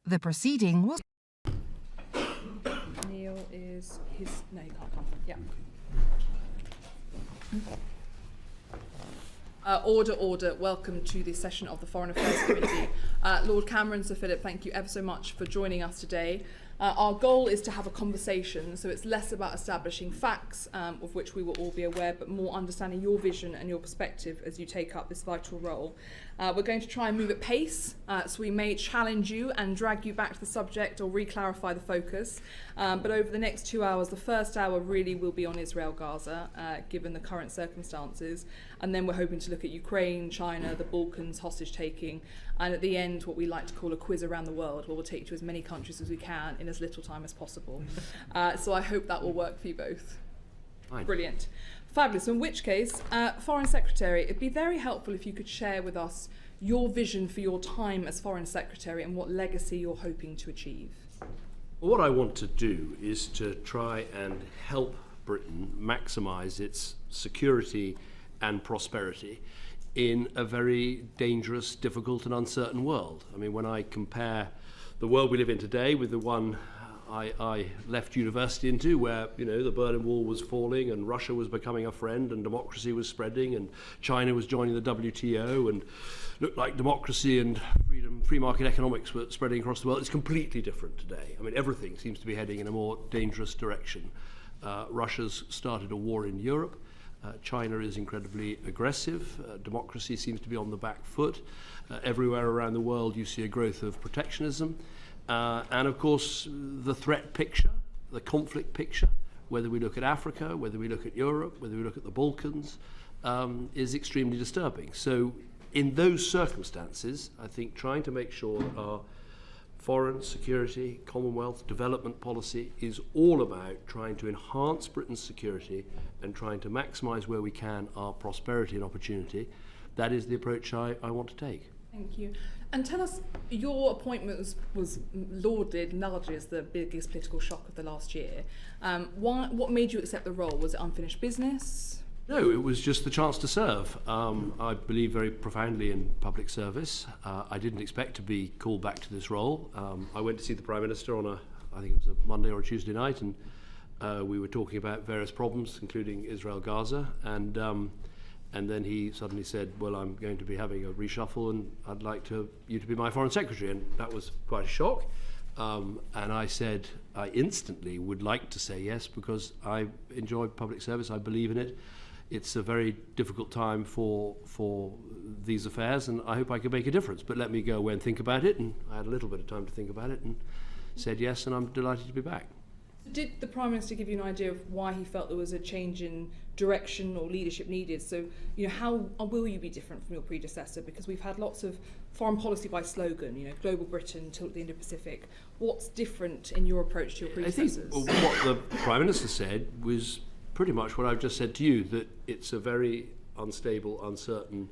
The proceeding was... Neil is his... No, you can't come. Yeah. Order. Welcome to this session of the Foreign Affairs Committee. Lord Cameron, Sir Philip, thank you ever so much for joining us today. Our goal is to have a conversation, so it's less about establishing facts, of which we will all be aware, but more understanding your vision and your perspective as you take up this vital role. We're going to try and move at pace, so we may challenge you and drag you back to the subject or re-clarify the focus. But over the next 2 hours, the first hour really will be on Israel-Gaza, given the current circumstances. And then we're hoping to look at Ukraine, China, the Balkans, hostage-taking, and at the end, what we like to call a quiz around the world, where we'll take you to as many countries as we can in as little time as possible. So I hope that will work for you both. Fine. Brilliant. Fabulous. In which case, Foreign Secretary, it'd be very helpful if you could share with us your vision for your time as Foreign Secretary and what legacy you're hoping to achieve. Well, what I want to do is to try and help Britain maximise its security and prosperity in a very dangerous, difficult and uncertain world. I mean, when I compare the world we live in today with the one I left university into, where, you know, the Berlin Wall was falling and Russia was becoming a friend and democracy was spreading and China was joining the WTO and looked like democracy and freedom, free market economics were spreading across the world. It's completely different today. I mean, everything seems to be heading in a more dangerous direction. Russia's started a war in Europe. China is incredibly aggressive. Democracy seems to be on the back foot. Everywhere around the world you see a growth of protectionism. And of course, the threat picture, the conflict picture, whether we look at Africa, whether we look at Europe, whether we look at the Balkans, is extremely disturbing. So in those circumstances, I think trying to make sure that our foreign, security, Commonwealth, development policy is all about trying to enhance Britain's security and trying to maximise where we can our prosperity and opportunity. That is the approach I want to take. Thank you. And tell us, your appointment was lauded largely as the biggest political shock of the last year. What made you accept the role? Was it unfinished business? No, it was just the chance to serve. I believe very profoundly in public service. I didn't expect to be called back to this role. I went to see the Prime Minister on I think it was a Monday or a Tuesday night, and we were talking about various problems, including Israel-Gaza, and then he suddenly said, well, I'm going to be having a reshuffle and I'd like you to be my Foreign Secretary. And that was quite a shock. And I said I instantly would like to say yes, because I enjoy public service. I believe in it. It's a very difficult time for these affairs, and I hope I can make a difference. But let me go away and think about it. And I had a little bit of time to think about it and said yes, and I'm delighted to be back. Did the Prime Minister give you an idea of why he felt there was a change in direction or leadership needed? So, you know, how will you be different from your predecessor? Because we've had lots of foreign policy by slogan, you know, global Britain till the Indo-Pacific. What's different in your approach to your predecessors? I think what the Prime Minister said was pretty much what I've just said to you, that it's a very unstable, uncertain,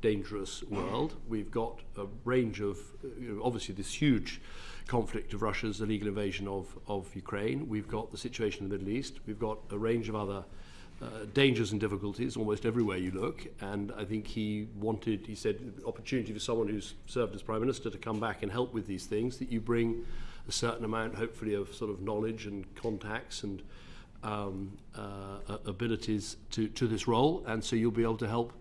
dangerous world. We've got a range of, you know, obviously this huge conflict of Russia's illegal invasion of Ukraine. We've got the situation in the Middle East. We've got a range of other dangers and difficulties almost everywhere you look. And I think he said, opportunity for someone who's served as Prime Minister to come back and help with these things, that you bring a certain amount, hopefully, of sort of knowledge and contacts and abilities to this role. And so you'll be able to help,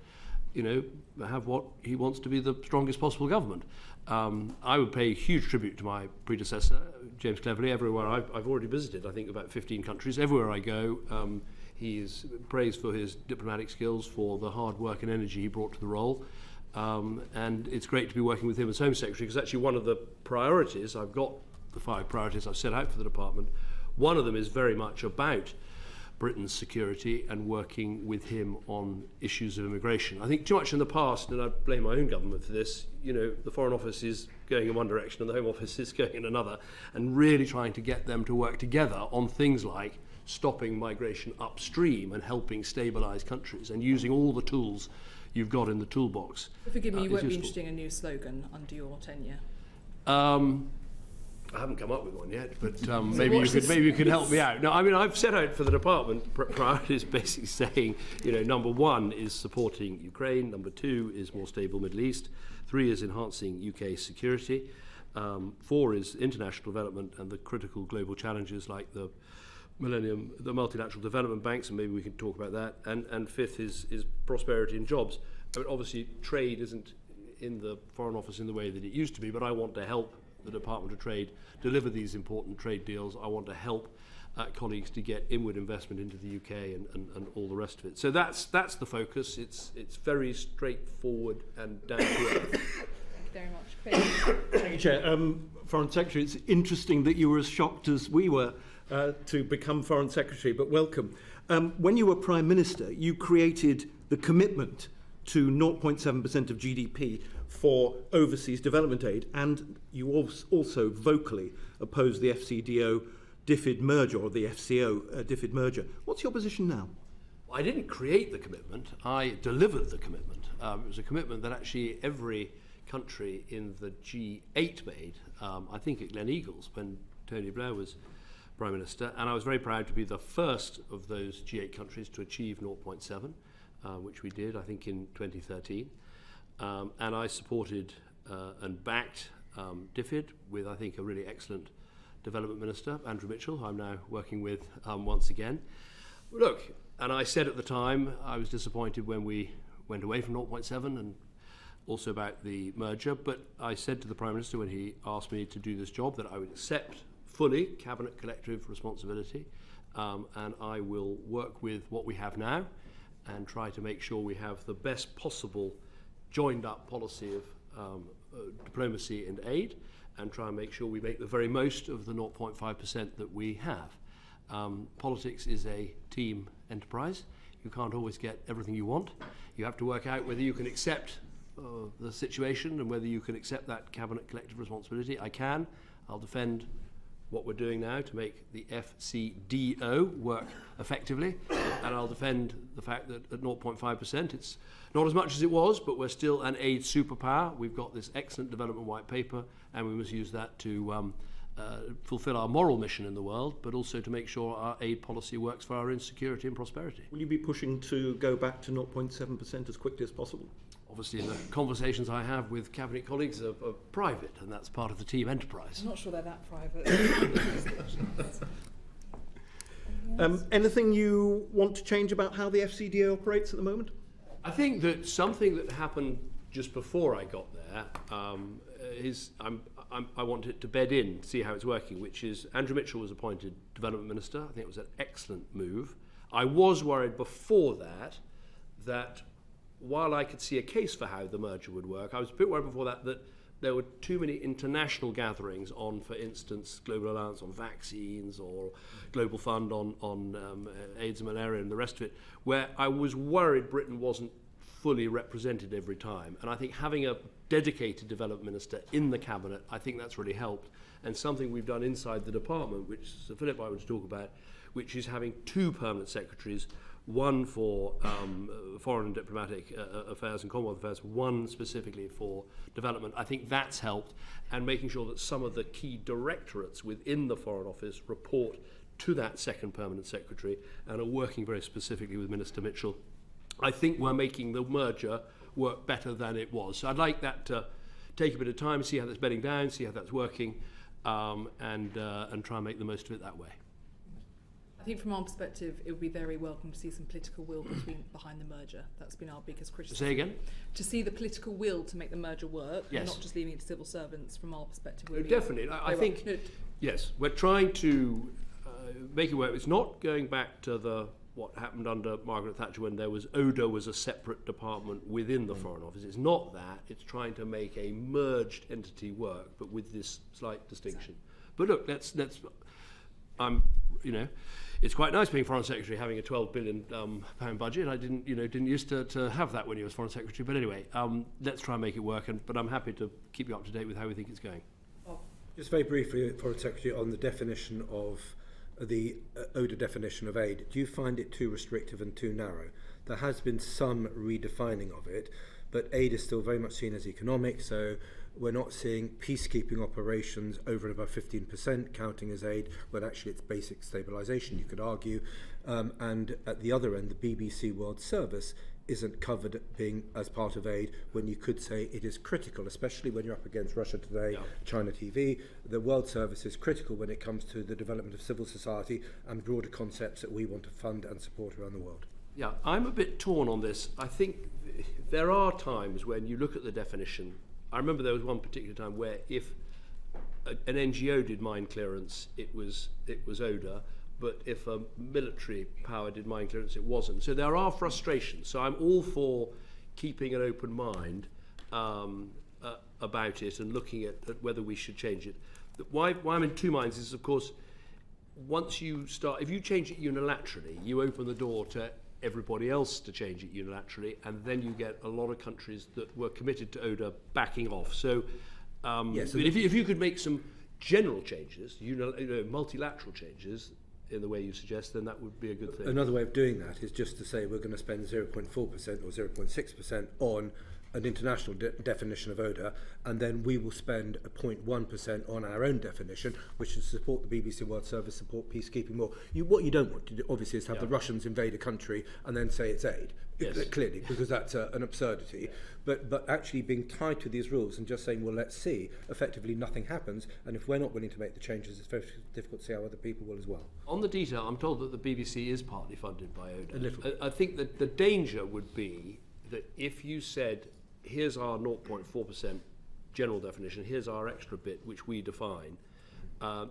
you know, have what he wants to be the strongest possible government. I would pay huge tribute to my predecessor, James Cleverly, everywhere I've already visited, I think about 15 countries. Everywhere I go, he is praised for his diplomatic skills, for the hard work and energy he brought to the role. And it's great to be working with him as Home Secretary, because actually one of the priorities, I've got the 5 priorities I've set out for the department, one of them is very much about Britain's security and working with him on issues of immigration. I think too much in the past, and I blame my own government for this, you know, the Foreign Office is going in one direction and the Home Office is going in another, and really trying to get them to work together on things like stopping migration upstream and helping stabilise countries and using all the tools you've got in the toolbox. Forgive me, you won't be interested in a new slogan under your tenure? I haven't come up with one yet, but maybe you could help me out. No, I mean, I've set out for the department priorities basically saying, you know, number 1 is supporting Ukraine, number 2 is more stable Middle East, 3 is enhancing UK security, Four is international development and the critical global challenges like the multilateral development banks, and maybe we can talk about that. And fifth is prosperity and jobs. I mean, obviously, trade isn't in the Foreign Office in the way that it used to be, but I want to help the Department of Trade deliver these important trade deals. I want to help colleagues to get inward investment into the UK and all the rest of it. So that's the focus. It's very straightforward and down to earth. Thank you very much. Thank you, Chair. Foreign Secretary, it's interesting that you were as shocked as we were to become Foreign Secretary, but welcome. When you were Prime Minister, you created the commitment to 0.7% of GDP for overseas development aid, and you also vocally opposed the FCDO DFID merger, or the FCO DFID merger. What's your position now? I didn't create the commitment, I delivered the commitment. It was a commitment that actually every country in the G8 made, I think at Gleneagles when Tony Blair was Prime Minister, and I was very proud to be the first of those G8 countries to achieve 0.7, which we did, I think, in 2013. And I supported and backed DFID with, I think, a really excellent Development Minister, Andrew Mitchell, who I'm now working with once again. Look, and I said at the time I was disappointed when we went away from 0.7 and also about the merger, but I said to the Prime Minister when he asked me to do this job that I would accept fully cabinet collective responsibility, and I will work with what we have now and try to make sure we have the best possible joined up policy of diplomacy and aid, and try and make sure we make the very most of the 0.5% that we have. Politics is a team enterprise. You can't always get everything you want. You have to work out whether you can accept the situation and whether you can accept that cabinet collective responsibility. I can. I'll defend what we're doing now to make the FCDO work effectively, and I'll defend the fact that at 0.5% it's not as much as it was, but we're still an aid superpower. We've got this excellent development white paper, and we must use that to fulfill our moral mission in the world, but also to make sure our aid policy works for our own security and prosperity. Will you be pushing to go back to 0.7% as quickly as possible? Obviously, the conversations I have with cabinet colleagues are private, and that's part of the team enterprise. I'm not sure they're that private. Anything you want to change about how the FCDO operates at the moment? I think that something that happened just before I got there is I want it to bed in, see how it's working, which is Andrew Mitchell was appointed Development Minister. I think it was an excellent move. I was worried before that while I could see a case for how the merger would work, I was a bit worried before that there were too many international gatherings on, for instance, Global Alliance on vaccines or Global Fund on AIDS and malaria and the rest of it, where I was worried Britain wasn't fully represented every time. And I think having a dedicated development minister in the cabinet, I think that's really helped. And something we've done inside the department, which Sir Philip I want to talk about, which is having two permanent secretaries, one for foreign and diplomatic affairs and Commonwealth affairs, one specifically for development. I think that's helped, and making sure that some of the key directorates within the Foreign Office report to that second permanent secretary and are working very specifically with Minister Mitchell. I think we're making the merger work better than it was. So I'd like that to take a bit of time, see how that's bedding down, see how that's working, and try and make the most of it that way. I think from our perspective, it would be very welcome to see some political will behind the merger. That's been our biggest criticism. Say again? To see the political will to make the merger work, yes, and not just leaving it to civil servants. From our perspective, no, definitely. I think, yes, we're trying to make it work. It's not going back to what happened under Margaret Thatcher when there was ODA was a separate department within the Foreign Office. It's not that. It's trying to make a merged entity work, but with this slight distinction. But look, let's it's quite nice being Foreign Secretary, having a £12 billion pound budget. I didn't used to have that when he was Foreign Secretary. But anyway, let's try and make it work. But I'm happy to keep you up to date with how we think it's going. Just very briefly, Foreign Secretary, on the definition of the ODA definition of aid, do you find it too restrictive and too narrow? There has been some redefining of it, but aid is still very much seen as economic, so we're not seeing peacekeeping operations over and above 15% counting as aid, when actually it's basic stabilisation, you could argue. And at the other end, the BBC World Service isn't covered being as part of aid, when you could say it is critical, especially when you're up against Russia Today, Yeah. China TV. The World Service is critical when it comes to the development of civil society and broader concepts that we want to fund and support around the world. Yeah, I'm a bit torn on this. I think there are times when you look at the definition. I remember there was one particular time where if an NGO did mine clearance, it was ODA, but if a military power did mine clearance, it wasn't. So there are frustrations. So I'm all for keeping an open mind about it and looking at whether we should change it. Why I'm in two minds is, of course, once you start, if you change it unilaterally, you open the door to everybody else to change it unilaterally, and then you get a lot of countries that were committed to ODA backing off. So, Yes, but if you could make some general changes, multilateral changes in the way you suggest, then that would be a good thing. Another way of doing that is just to say we're going to spend 0.4% or 0.6% on an international definition of ODA, and then we will spend 0.1% on our own definition, which is support the BBC World Service, support peacekeeping more. What you don't want to do, obviously, is have the Russians invade a country and then say it's aid. Yes. Clearly, because that's an absurdity. But actually being tied to these rules and just saying, well, let's see, effectively nothing happens, and if we're not willing to make the changes, it's very difficult to see how other people will as well. On the detail, I'm told that the BBC is partly funded by ODA. A little bit. I think that the danger would be that if you said, here's our 0.4% general definition, here's our extra bit which we define,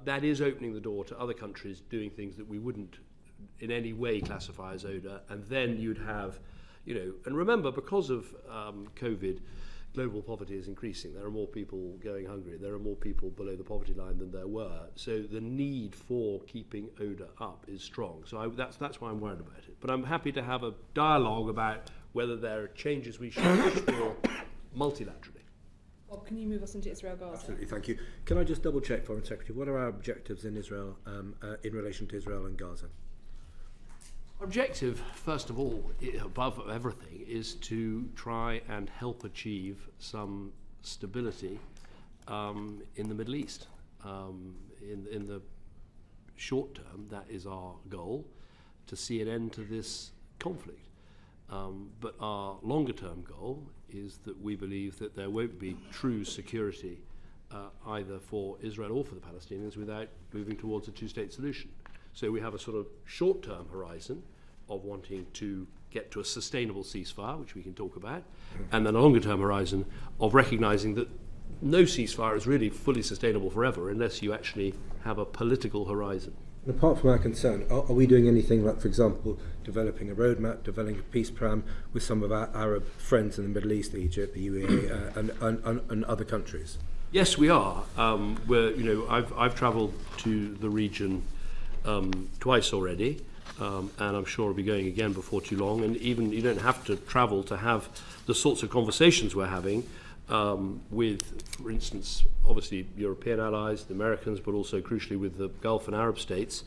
that is opening the door to other countries doing things that we wouldn't in any way classify as ODA, and then you'd have, and remember, because of COVID, global poverty is increasing. There are more people going hungry. There are more people below the poverty line than there were. So the need for keeping ODA up is strong. So that's why I'm worried about it. But I'm happy to have a dialogue about whether there are changes we should explore multilaterally. Well, can you move us into Israel-Gaza? Absolutely, thank you. Can I just double check, Foreign Secretary, what are our objectives in Israel, in relation to Israel and Gaza? Our objective, first of all, above everything, is to try and help achieve some stability in the Middle East. In the short term, that is our goal, to see an end to this conflict. But our longer term goal is that we believe that there won't be true security either for Israel or for the Palestinians without moving towards a two-state solution. So we have a sort of short-term horizon of wanting to get to a sustainable ceasefire, which we can talk about, and then a longer-term horizon of recognizing that no ceasefire is really fully sustainable forever unless you actually have a political horizon. And apart from our concern, are we doing anything like, for example, developing a roadmap, developing a peace plan with some of our Arab friends in the Middle East, Egypt, the UAE, and other countries? Yes, we are. I've travelled to the region twice already, and I'm sure I'll be going again before too long. And even you don't have to travel to have the sorts of conversations we're having with, for instance, obviously European allies, the Americans, but also crucially with the Gulf and Arab states,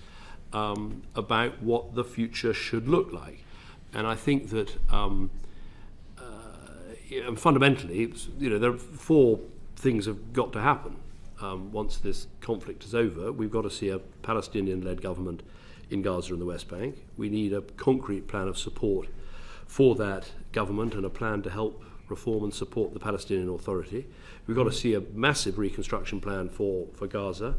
about what the future should look like. And I think that fundamentally, there are four things have got to happen. Once this conflict is over, we've got to see a Palestinian-led government in Gaza and the West Bank. We need a concrete plan of support for that government and a plan to help reform and support the Palestinian Authority. We've got to see a massive reconstruction plan for Gaza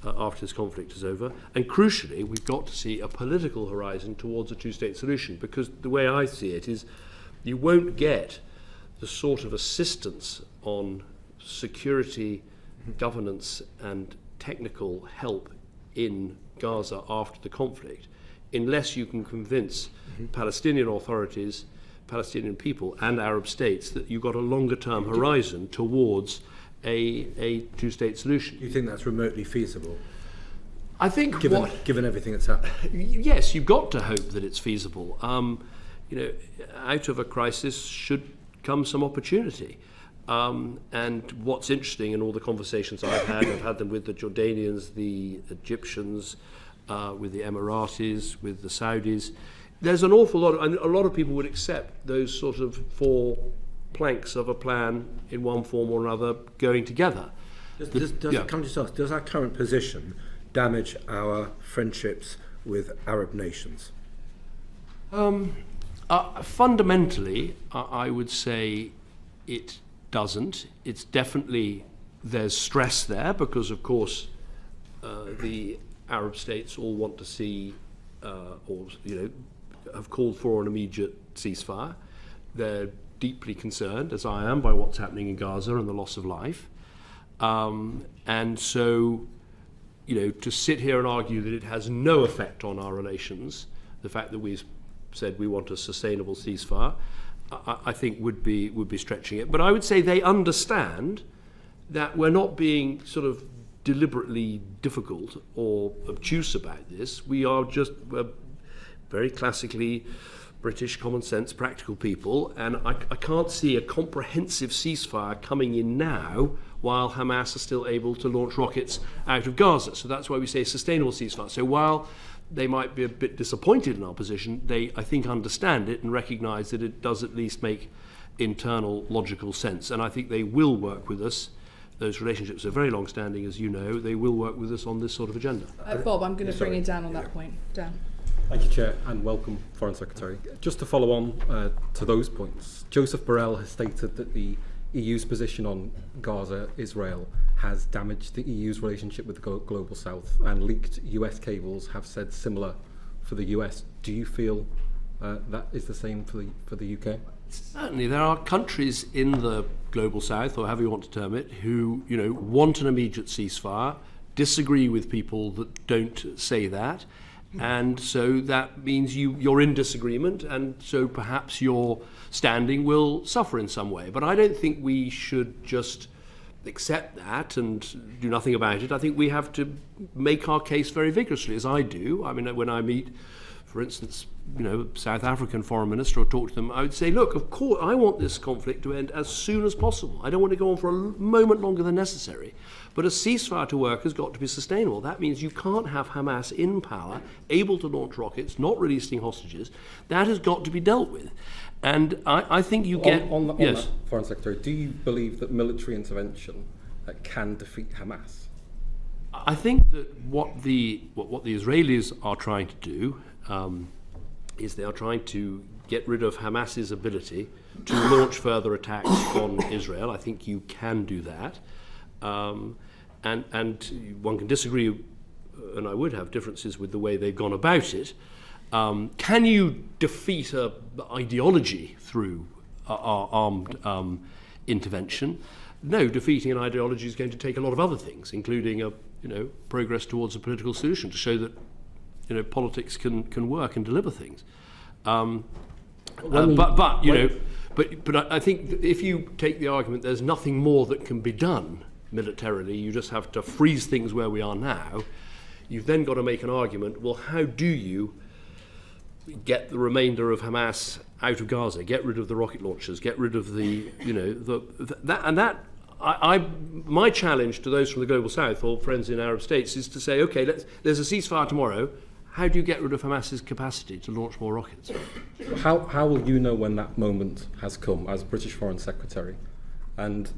after this conflict is over. And crucially, we've got to see a political horizon towards a two-state solution, because the way I see it is you won't get the sort of assistance on security, governance and technical help in Gaza after the conflict unless you can convince Palestinian authorities, Palestinian people and Arab states that you've got a longer term horizon towards a two-state solution. Do you think that's remotely feasible? I think given everything that's happened? Yes, you've got to hope that it's feasible. Out of a crisis should come some opportunity. And what's interesting in all the conversations I've had them with the Jordanians, the Egyptians, with the Emiratis, with the Saudis. There's an awful lot, and a lot of people would accept those sort of four planks of a plan in one form or another going together. Does our current position damage our friendships with Arab nations? Fundamentally, I would say it doesn't. It's definitely, there's stress there because, of course, the Arab states all want to see, have called for an immediate ceasefire. They're deeply concerned, as I am, by what's happening in Gaza and the loss of life. And so, to sit here and argue that it has no effect on our relations, the fact that we've said we want a sustainable ceasefire, I think would be stretching it. But I would say they understand that we're not being sort of deliberately difficult or obtuse about this. We are just very classically British, common sense, practical people, and I can't see a comprehensive ceasefire coming in now while Hamas are still able to launch rockets out of Gaza. So that's why we say sustainable ceasefire. So while they might be a bit disappointed in our position, they, I think, understand it and recognise that it does at least make internal logical sense. And I think they will work with us. Those relationships are very long-standing, as you know. They will work with us on this sort of agenda. Bob, I'm going to bring you down on that point. Dan. Thank you, Chair, and welcome, Foreign Secretary. Just to follow on to those points, Joseph Borrell has stated that the EU's position on Gaza, Israel, has damaged the EU's relationship with the Global South, and leaked US cables have said similar for the US. Do you feel that is the same for the UK? Certainly, there are countries in the Global South, or however you want to term it, who want an immediate ceasefire, disagree with people that don't say that. And so that means you're in disagreement, and so perhaps your standing will suffer in some way. But I don't think we should just accept that and do nothing about it. I think we have to make our case very vigorously, as I do. I mean, when I meet, for instance, South African foreign minister or talk to them, I would say, look, of course, I want this conflict to end as soon as possible. I don't want to go on for a moment longer than necessary. But a ceasefire to work has got to be sustainable. That means you can't have Hamas in power, able to launch rockets, not releasing hostages. That has got to be dealt with. And I think you get... On yes. that, Foreign Secretary, do you believe that military intervention can defeat Hamas? I think that what the Israelis are trying to do is they are trying to get rid of Hamas's ability to launch further attacks on Israel. I think you can do that. And one can disagree, and I would have differences with the way they've gone about it. Can you defeat an ideology through armed intervention? No, defeating an ideology is going to take a lot of other things, including progress towards a political solution to show that politics can work and deliver things. But I think that if you take the argument there's nothing more that can be done militarily, you just have to freeze things where we are now, you've then got to make an argument, well, how do you get the remainder of Hamas out of Gaza, get rid of the rocket launchers, get rid of my challenge to those from the Global South or friends in Arab states is to say, okay, there's a ceasefire tomorrow. How do you get rid of Hamas's capacity to launch more rockets? How will you know when that moment has come as British Foreign Secretary? And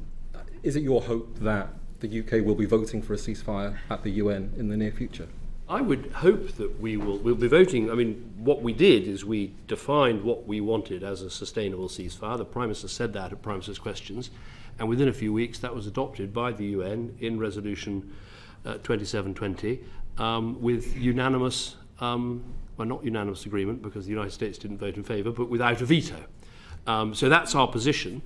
is it your hope that the UK will be voting for a ceasefire at the UN in the near future? I would hope that we'll be voting. I mean, what we did is we defined what we wanted as a sustainable ceasefire. The Prime Minister said that at Prime Minister's questions, and within a few weeks that was adopted by the UN in Resolution 2720 with unanimous, not unanimous agreement because the United States didn't vote in favour, but without a veto. So that's our position.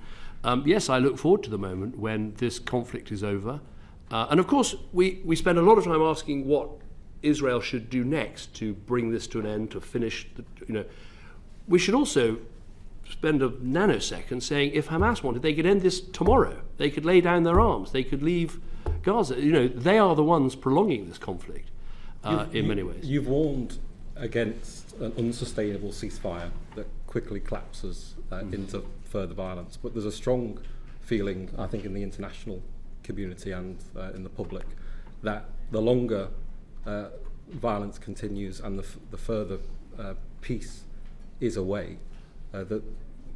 Yes, I look forward to the moment when this conflict is over. And of course, we spend a lot of time asking what Israel should do next to bring this to an end, to finish. We should also spend a nanosecond saying if Hamas wanted, they could end this tomorrow. They could lay down their arms. They could leave Gaza. They are the ones prolonging this conflict in many ways. You've warned against an unsustainable ceasefire that quickly collapses into further violence. But there's a strong feeling, I think, in the international community and in the public that the longer violence continues and the further peace is away, that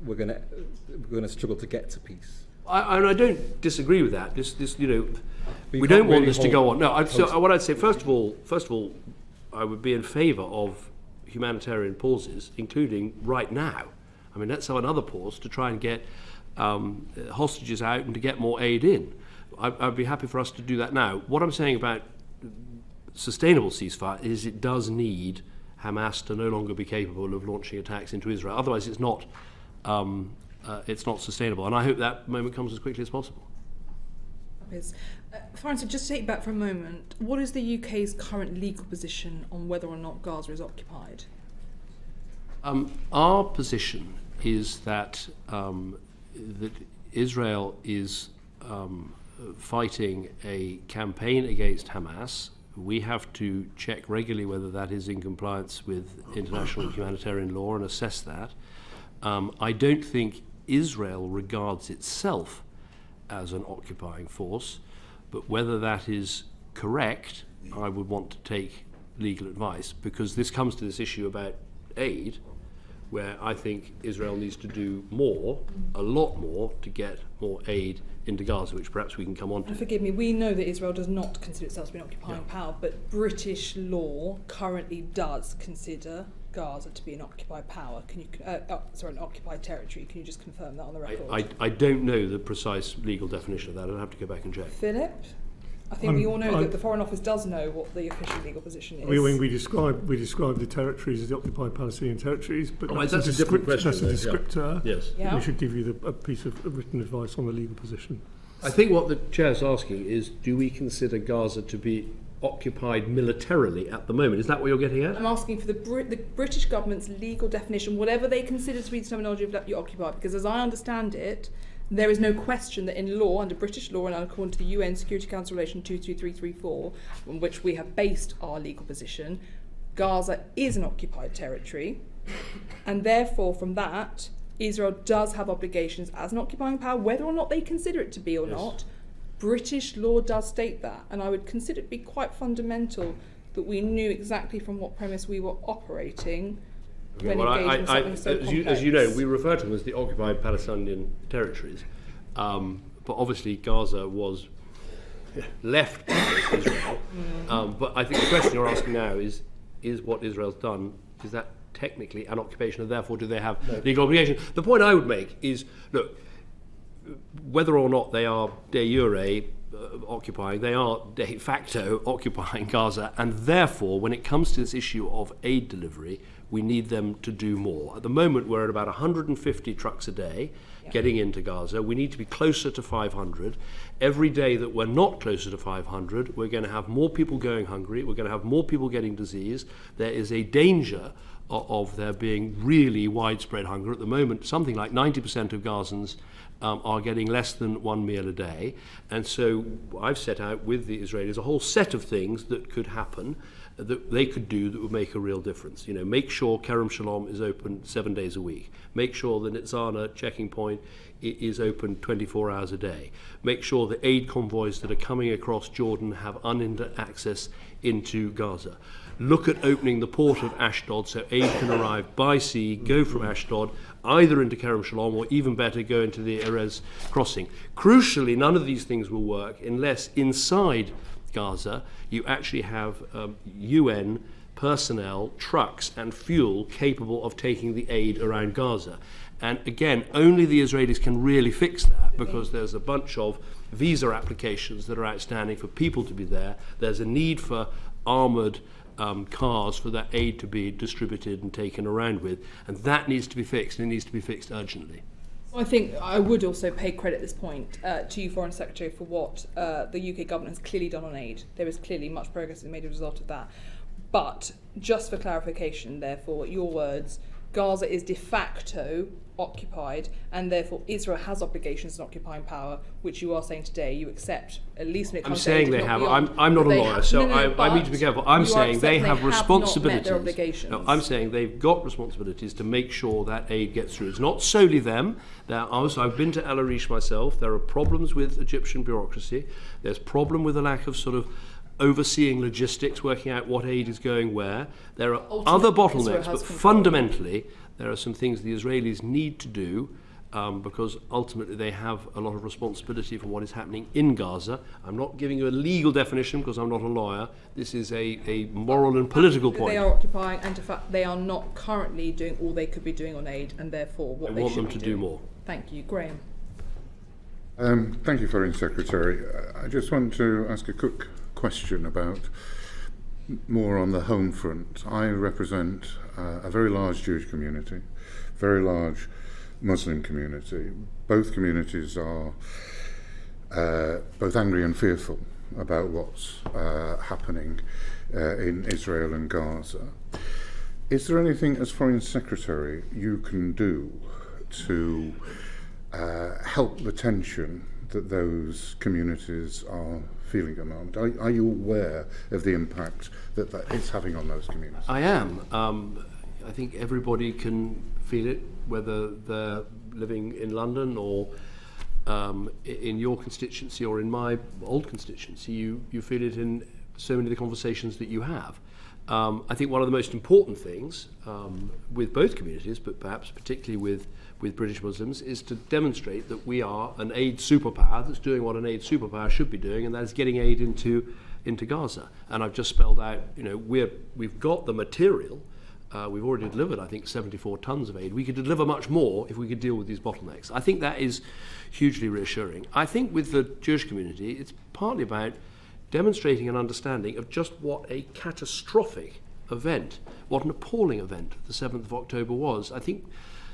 we're going to struggle to get to peace. I don't disagree with that. We don't want this to go on. No, so what I'd say, first of all, I would be in favour of humanitarian pauses, including right now. I mean, let's have another pause to try and get hostages out and to get more aid in. I'd be happy for us to do that now. What I'm saying about sustainable ceasefire is it does need Hamas to no longer be capable of launching attacks into Israel. Otherwise, it's not sustainable. And I hope that moment comes as quickly as possible. Florence, just to take you back for a moment, what is the UK's current legal position on whether or not Gaza is occupied? Our position is that that Israel is fighting a campaign against Hamas. We have to check regularly whether that is in compliance with international humanitarian law and assess that. I don't think Israel regards itself as an occupying force, but whether that is correct, I would want to take legal advice, because this comes to this issue about aid, where I think Israel needs to do more, a lot more, to get more aid into Gaza, which perhaps we can come on to. And forgive me, we know that Israel does not consider itself to be an occupying power, but British law currently does consider Gaza to be an occupied power. Can you, an occupied territory? Can you just confirm that on the record? I don't know the precise legal definition of that. I'd have to go back and check. Philip? I think we all know that the Foreign Office does know what the official legal position is. We describe the territories as the occupied Palestinian territories, but that's a different question. That's a descriptor. Yeah. Yes. Yeah. We should give you a piece of written advice on the legal position. I think what the chair's asking is, do we consider Gaza to be occupied militarily at the moment? Is that what you're getting at? I'm asking for the British government's legal definition, whatever they consider to be the terminology of that you occupy, because as I understand it, there is no question that in law, under British law and according to the UN Security Council Relation 22334, on which we have based our legal position, Gaza is an occupied territory, and therefore from that, Israel does have obligations as an occupying power, whether or not they consider it to be or not. British law does state that, and I would consider it to be quite fundamental that we knew exactly from what premise we were operating when engaged in something so complex. As you know, we refer to them as the occupied Palestinian territories, but obviously Gaza was left by Israel. But I think the question you're asking now is what Israel's done, is that technically an occupation, and therefore do they have legal obligation? The point I would make is, look, whether or not they are de jure occupying, they are de facto occupying Gaza, and therefore when it comes to this issue of aid delivery, we need them to do more. At the moment we're at about 150 trucks a day getting into Gaza. We need to be closer to 500. Every day that we're not closer to 500, we're going to have more people going hungry, we're going to have more people getting disease. There is a danger of there being really widespread hunger. At the moment, something like 90% of Gazans are getting less than one meal a day. And so I've set out with the Israelis a whole set of things that could happen, that they could do that would make a real difference. You know, make sure Kerem Shalom is open 7 days a week. Make sure the Nitzana checking point is open 24 hours a day. Make sure the aid convoys that are coming across Jordan have unhindered access into Gaza. Look at opening the port of Ashdod so aid can arrive by sea, go from Ashdod, either into Kerem Shalom or even better, go into the Erez crossing. Crucially, none of these things will work unless inside Gaza you actually have UN personnel, trucks and fuel capable of taking the aid around Gaza. And again, only the Israelis can really fix that, because there's a bunch of visa applications that are outstanding for people to be there. There's a need for armoured cars for that aid to be distributed and taken around with, and that needs to be fixed, and it needs to be fixed urgently. I think I would also pay credit at this point to you, Foreign Secretary, for what the UK government has clearly done on aid. There is clearly much progress made as a result of that. But just for clarification, therefore, your words, Gaza is de facto occupied, and therefore Israel has obligations as an occupying power, which you are saying today you accept, at least when it comes to aid. I'm saying they have. I'm not a lawyer, so I need to be careful. I'm saying they have responsibilities. No, I'm saying they've got responsibilities to make sure that aid gets through. It's not solely them. I've been to El Arish myself. There are problems with Egyptian bureaucracy. There's problem with a lack of sort of overseeing logistics, working out what aid is going where. There are other bottlenecks, but fundamentally there are some things the Israelis need to do because ultimately they have a lot of responsibility for what is happening in Gaza. I'm not giving you a legal definition because I'm not a lawyer. This is a moral and political point. They are occupying, and in fact they are not currently doing all they could be doing on aid, and therefore what they should be doing. I want them to do more. Thank you. Graham. Thank you, Foreign Secretary. I just want to ask a quick question about more on the home front. I represent a very large Jewish community, very large Muslim community. Both communities are both angry and fearful about what's happening in Israel and Gaza. Is there anything, as Foreign Secretary, you can do to help the tension that those communities are feeling at the moment? Are you aware of the impact that it's having on those communities? I am. I think everybody can feel it, whether they're living in London or in your constituency or in my old constituency. You feel it in so many of the conversations that you have. I think one of the most important things with both communities, but perhaps particularly with British Muslims, is to demonstrate that we are an aid superpower that's doing what an aid superpower should be doing, and that is getting aid into Gaza. And I've just spelled out, we've got the material. We've already delivered, I think, 74 tons of aid. We could deliver much more if we could deal with these bottlenecks. I think that is hugely reassuring. I think with the Jewish community, it's partly about demonstrating an understanding of just what a catastrophic event, what an appalling event the 7th of October was. I think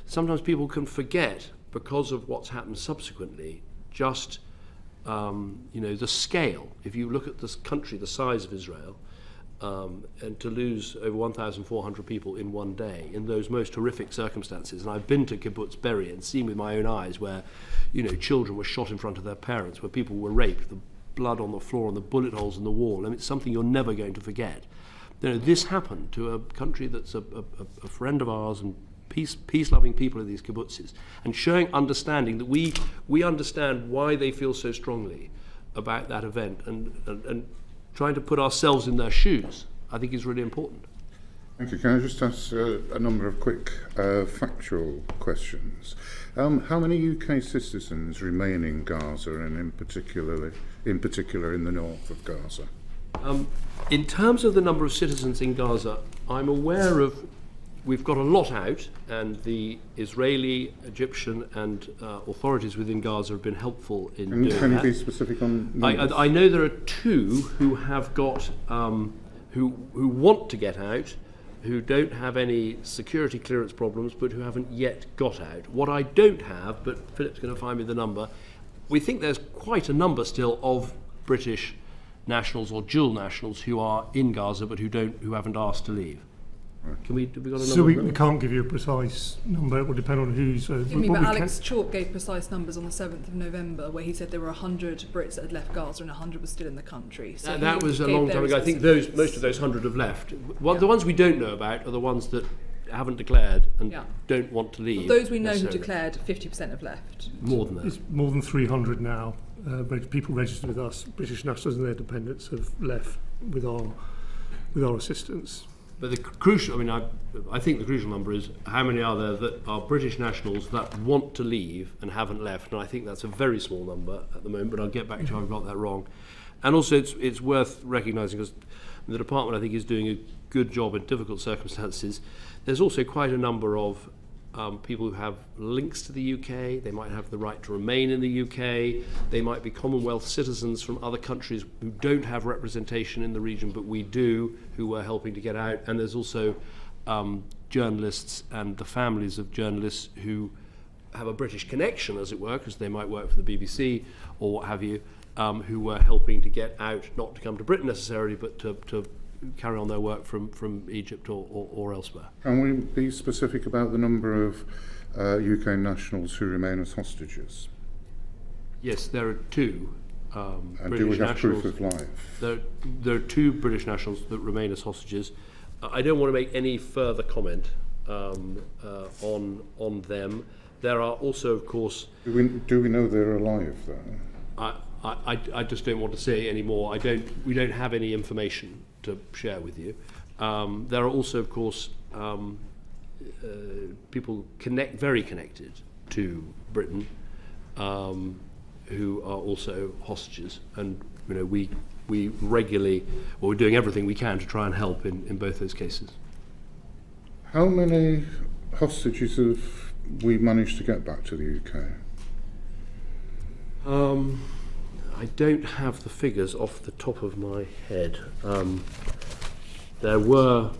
sometimes people can forget, because of what's happened subsequently, just the scale. If you look at this country, the size of Israel, and to lose over 1,400 people in one day in those most horrific circumstances. And I've been to kibbutz Be'eri and seen with my own eyes where, children were shot in front of their parents, where people were raped, the blood on the floor and the bullet holes in the wall. I mean, it's something you're never going to forget. This happened to a country that's a friend of ours and peace-loving people of these kibbutzes, and showing understanding that we understand why they feel so strongly about that event, and trying to put ourselves in their shoes, I think is really important. Thank you. Can I just ask a number of quick factual questions? How many UK citizens remain in Gaza, and in particular in the north of Gaza? In terms of the number of citizens in Gaza, I'm aware of, we've got a lot out, and the Israeli, Egyptian and authorities within Gaza have been helpful in doing that. Can you be specific on numbers? I know there are 2 who have got, who want to get out, who don't have any security clearance problems, but who haven't yet got out. What I don't have, but Philip's going to find me the number, we think there's quite a number still of British nationals or dual nationals who are in Gaza, but who haven't asked to leave. Have we got a number? So we can't give you a precise number. It will depend on who's. But Alex Chalk gave precise numbers on the 7th of November, where he said there were 100 Brits that had left Gaza and 100 were still in the country. So that was a long time ago. I think most of those 100 have left. The ones we don't know about are the ones that haven't declared and don't want to leave. But those we know who declared, 50% have left. More than that. It's more than 300 now. People registered with us, British nationals and their dependents, have left with our assistance. But the crucial, I think the crucial number is how many are there that are British nationals that want to leave and haven't left, and I think that's a very small number at the moment, but I'll get back to you if I've got that wrong. And also it's worth recognising, because the department I think is doing a good job in difficult circumstances. There's also quite a number of people who have links to the UK. They might have the right to remain in the UK. They might be Commonwealth citizens from other countries who don't have representation in the region, but we do, who we're helping to get out. And there's also journalists and the families of journalists who have a British connection, as it were, because they might work for the BBC or what have you, who were helping to get out, not to come to Britain necessarily, but to carry on their work from Egypt or elsewhere. Can we be specific about the number of UK nationals who remain as hostages? Yes, there are 2 and British do we have nationals. proof of life? There are 2 British nationals that remain as hostages. I don't want to make any further comment on them. There are also, of course... Do we know they're alive, though? I just don't want to say any more. We don't have any information to share with you. There are also, of course, people very connected to Britain who are also hostages, and we regularly, well, we're doing everything we can to try and help in both those cases. How many hostages have we managed to get back to the UK? I don't have the figures off the top of my head. There were.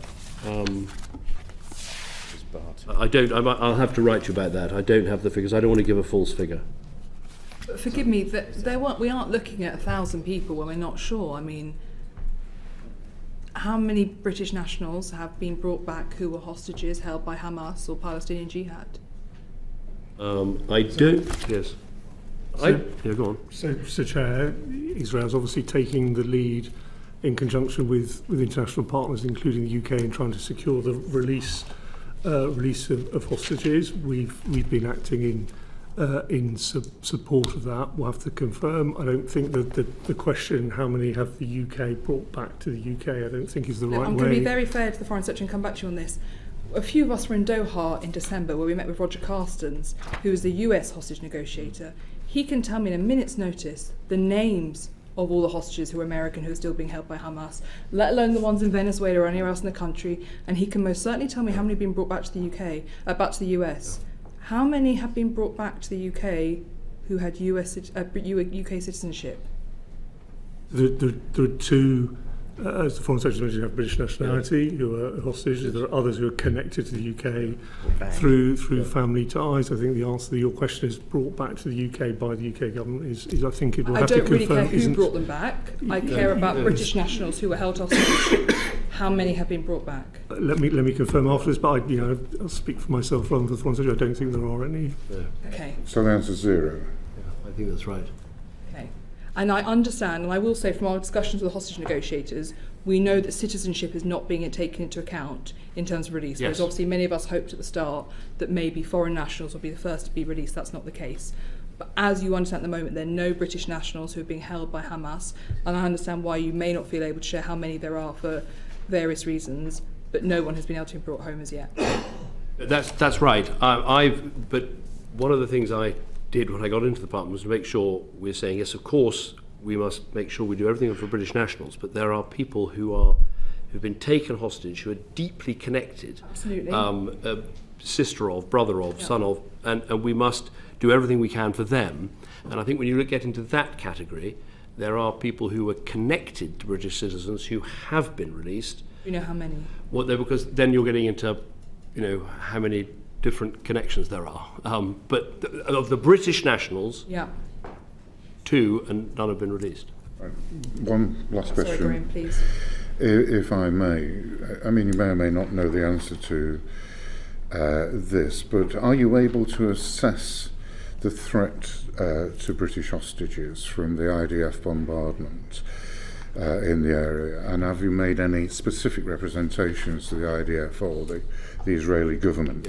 I'll have to write you about that. I don't have the figures. I don't want to give a false figure. But forgive me, we aren't looking at 1,000 people when we're not sure. I mean, how many British nationals have been brought back who were hostages held by Hamas or Palestinian Jihad? So, Go on. So, Chair, Israel's obviously taking the lead in conjunction with international partners, including the UK, in trying to secure the release of hostages. We've been acting in support of that. We'll have to confirm. I don't think that the question, how many have the UK brought back to the UK, I don't think is the right way. I'm going to be very fair to the Foreign Secretary and come back to you on this. A few of us were in Doha in December where we met with Roger Carstens, who is the US hostage negotiator. He can tell me in a minute's notice the names of all the hostages who are American who are still being held by Hamas, let alone the ones in Venezuela or anywhere else in the country, and he can most certainly tell me how many have been brought back to the UK, back to the US. How many have been brought back to the UK who had UK citizenship? There are two, as the Foreign Secretary mentioned, have British nationality who are hostages. There are others who are connected to the UK through family ties. I think the answer to your question is brought back to the UK by the UK government is I think it will have to confirm. I don't really care who brought them back. I care about British nationals who were held hostage. How many have been brought back? Let me confirm after this, but I'll speak for myself rather than the Foreign Secretary. I don't think there are any. Okay. So the answer is 0. Yeah, I think that's right. Okay. And I understand, and I will say from our discussions with the hostage negotiators, we know that citizenship is not being taken into account in terms of release. Yes. Whereas obviously many of us hoped at the start that maybe foreign nationals would be the first to be released. That's not the case. But as you understand at the moment, there are no British nationals who are being held by Hamas, and I understand why you may not feel able to share how many there are for various reasons, but no one has been able to be brought home as yet. That's right. But one of the things I did when I got into the department was to make sure we're saying, yes, of course, we must make sure we do everything for British nationals, but there are people who've been taken hostage, who are deeply connected. Absolutely. Sister of, brother of, son of, and we must do everything we can for them. And I think when you get into that category, there are people who are connected to British citizens who have been released. You know how many? Well, because then you're getting into, how many different connections there are. But of the British nationals, 2 and none have been released. One last question. Sorry, Graham, please. If I may, I mean, you may or may not know the answer to this, but are you able to assess the threat to British hostages from the IDF bombardment in the area, and have you made any specific representations to the IDF or the Israeli government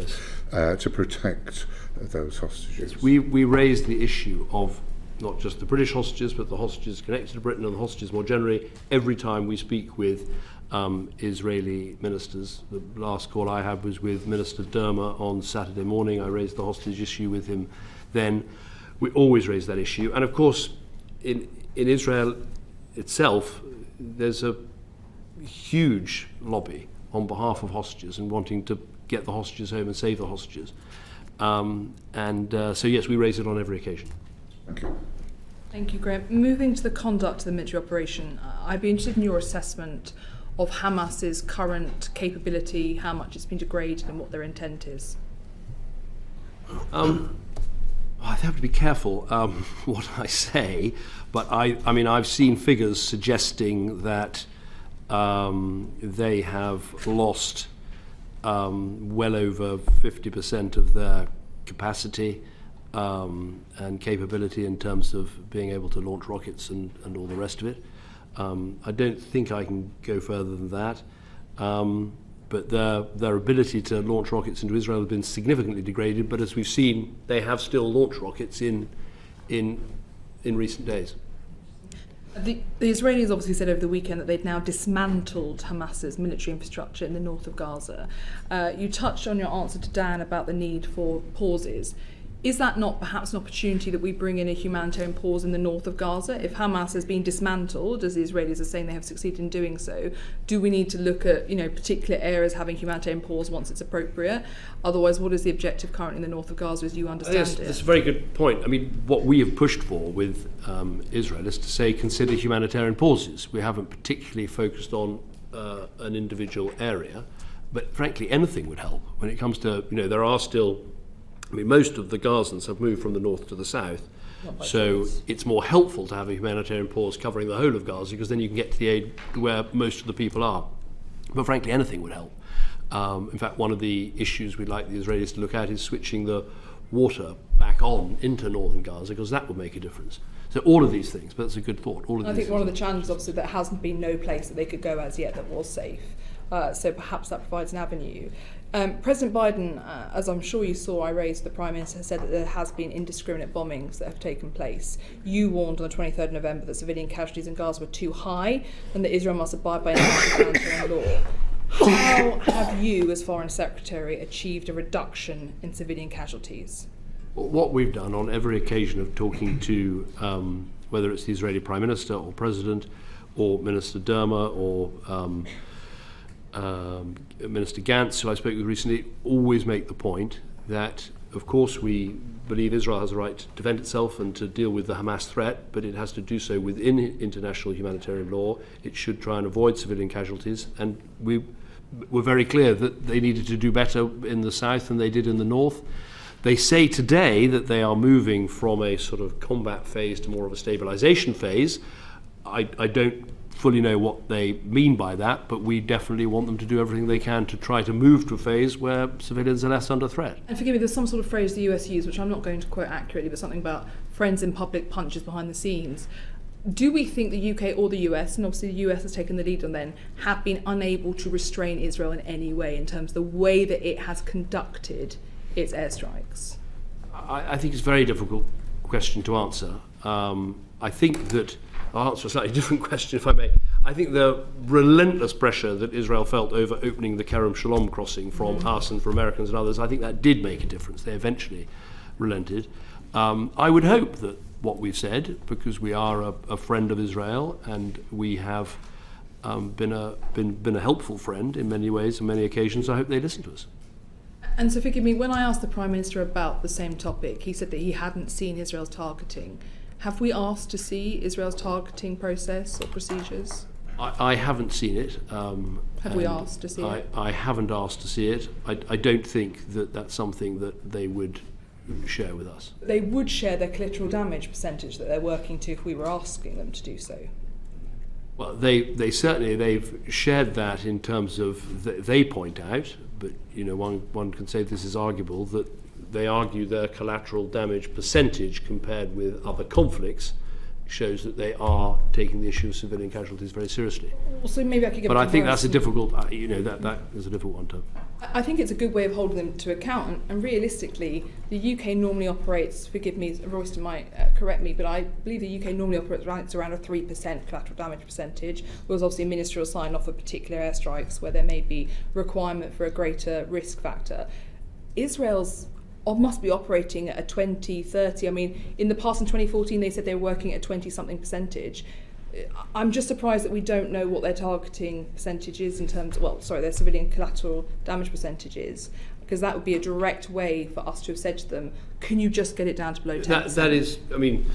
to protect those hostages? Yes, we raised the issue of not just the British hostages, but the hostages connected to Britain and the hostages more generally every time we speak with Israeli ministers. The last call I had was with Minister Dermer on Saturday morning. I raised the hostage issue with him then. We always raise that issue. And of course, in Israel itself, there's a huge lobby on behalf of hostages and wanting to get the hostages home and save the hostages. So yes, we raise it on every occasion. Thank you. Thank you, Graham. Moving to the conduct of the military operation, I'd be interested in your assessment of Hamas's current capability, how much it's been degraded and what their intent is. I have to be careful what I say, but I mean, I've seen figures suggesting that they have lost well over 50% of their capacity and capability in terms of being able to launch rockets and all the rest of it. I don't think I can go further than that. But their ability to launch rockets into Israel has been significantly degraded. But as we've seen, they have still launched rockets in recent days. The Israelis obviously said over the weekend that they'd now dismantled Hamas's military infrastructure in the north of Gaza. You touched on your answer to Dan about the need for pauses. Is that not perhaps an opportunity that we bring in a humanitarian pause in the north of Gaza? If Hamas has been dismantled, as the Israelis are saying they have succeeded in doing so, do we need to look at particular areas having humanitarian pause once it's appropriate? Otherwise, what is the objective currently in the north of Gaza as you understand it? That's a very good point. I mean, what we have pushed for with Israel is to say consider humanitarian pauses. We haven't particularly focused on an individual area, but frankly, anything would help. When it comes to, there are still, most of the Gazans have moved from the north to the south, so it's more helpful to have a humanitarian pause covering the whole of Gaza, because then you can get to the aid where most of the people are. But frankly, anything would help. In fact, one of the issues we'd like the Israelis to look at is switching the water back on into northern Gaza, because that would make a difference. So all of these things, but it's a good thought. I think one of the challenges, obviously, there hasn't been no place that they could go as yet that was safe. So perhaps that provides an avenue. President Biden, as I'm sure you saw, I raised, the Prime Minister has said that there has been indiscriminate bombings that have taken place. You warned on the 23rd of November that civilian casualties in Gaza were too high and that Israel must abide by international humanitarian law. How have you, as Foreign Secretary, achieved a reduction in civilian casualties? What we've done on every occasion of talking to, whether it's the Israeli Prime Minister or President or Minister Derma or Minister Gantz, who I spoke with recently, always make the point that, of course, we believe Israel has a right to defend itself and to deal with the Hamas threat, but it has to do so within international humanitarian law. It should try and avoid civilian casualties, and we were very clear that they needed to do better in the south than they did in the north. They say today that they are moving from a sort of combat phase to more of a stabilization phase. I don't fully know what they mean by that, but we definitely want them to do everything they can to try to move to a phase where civilians are less under threat. And forgive me, there's some sort of phrase the US used, which I'm not going to quote accurately, but something about friends in public, punches behind the scenes. Do we think the UK or the US, and obviously the US has taken the lead on then, have been unable to restrain Israel in any way in terms of the way that it has conducted its airstrikes? I think it's a very difficult question to answer. I think that I'll answer a slightly different question, if I may. I think the relentless pressure that Israel felt over opening the Kerem Shalom crossing from us and from Americans and others, I think that did make a difference. They eventually relented. I would hope that what we've said, because we are a friend of Israel and we have been a helpful friend in many ways and many occasions, I hope they listen to us. And so forgive me, when I asked the Prime Minister about the same topic, he said that he hadn't seen Israel's targeting. Have we asked to see Israel's targeting process or procedures? I haven't seen it. Have we asked to see it? I haven't asked to see it. I don't think that that's something that they would share with us. They would share their collateral damage percentage that they're working to if we were asking them to do so. Well, they certainly, they've shared that in terms of, they point out, but one can say this is arguable, that they argue their collateral damage percentage compared with other conflicts shows that they are taking the issue of civilian casualties very seriously. So maybe I could get. But I think that's a difficult, that is a difficult one to. I think it's a good way of holding them to account. And realistically, the UK normally operates. Forgive me, Royston might correct me, but I believe the UK normally operates around a 3% collateral damage percentage. There was obviously a ministerial sign-off of particular airstrikes where there may be requirement for a greater risk factor. Israel's must be operating at a 20, 30. I mean, in the past, in 2014, they said they were working at a 20-something percentage. I'm just surprised that we don't know what their targeting percentage is in terms of, their civilian collateral damage percentage is, because that would be a direct way for us to have said to them, can you just get it down to below 10%? That is, I mean,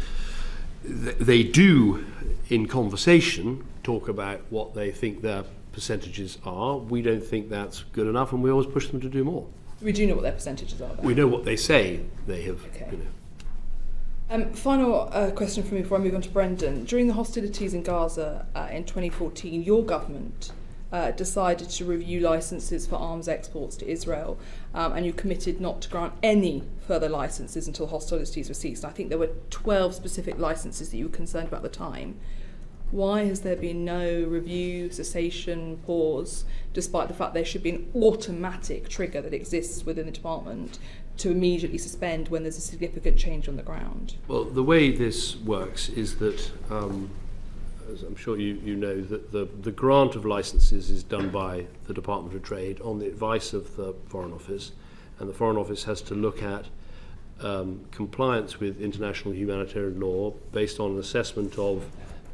they do, in conversation, talk about what they think their percentages are. We don't think that's good enough, and we always push them to do more. We do know what their percentages are, though. We know what they say they have. Okay. Final question from me before I move on to Brendan. During the hostilities in Gaza in 2014, your government decided to review licences for arms exports to Israel, and you committed not to grant any further licences until hostilities were ceased. I think there were 12 specific licences that you were concerned about at the time. Why has there been no review, cessation, pause, despite the fact there should be an automatic trigger that exists within the department to immediately suspend when there's a significant change on the ground? Well, the way this works is that, as I'm sure you know, that the grant of licences is done by the Department of Trade on the advice of the Foreign Office, and the Foreign Office has to look at compliance with international humanitarian law based on an assessment of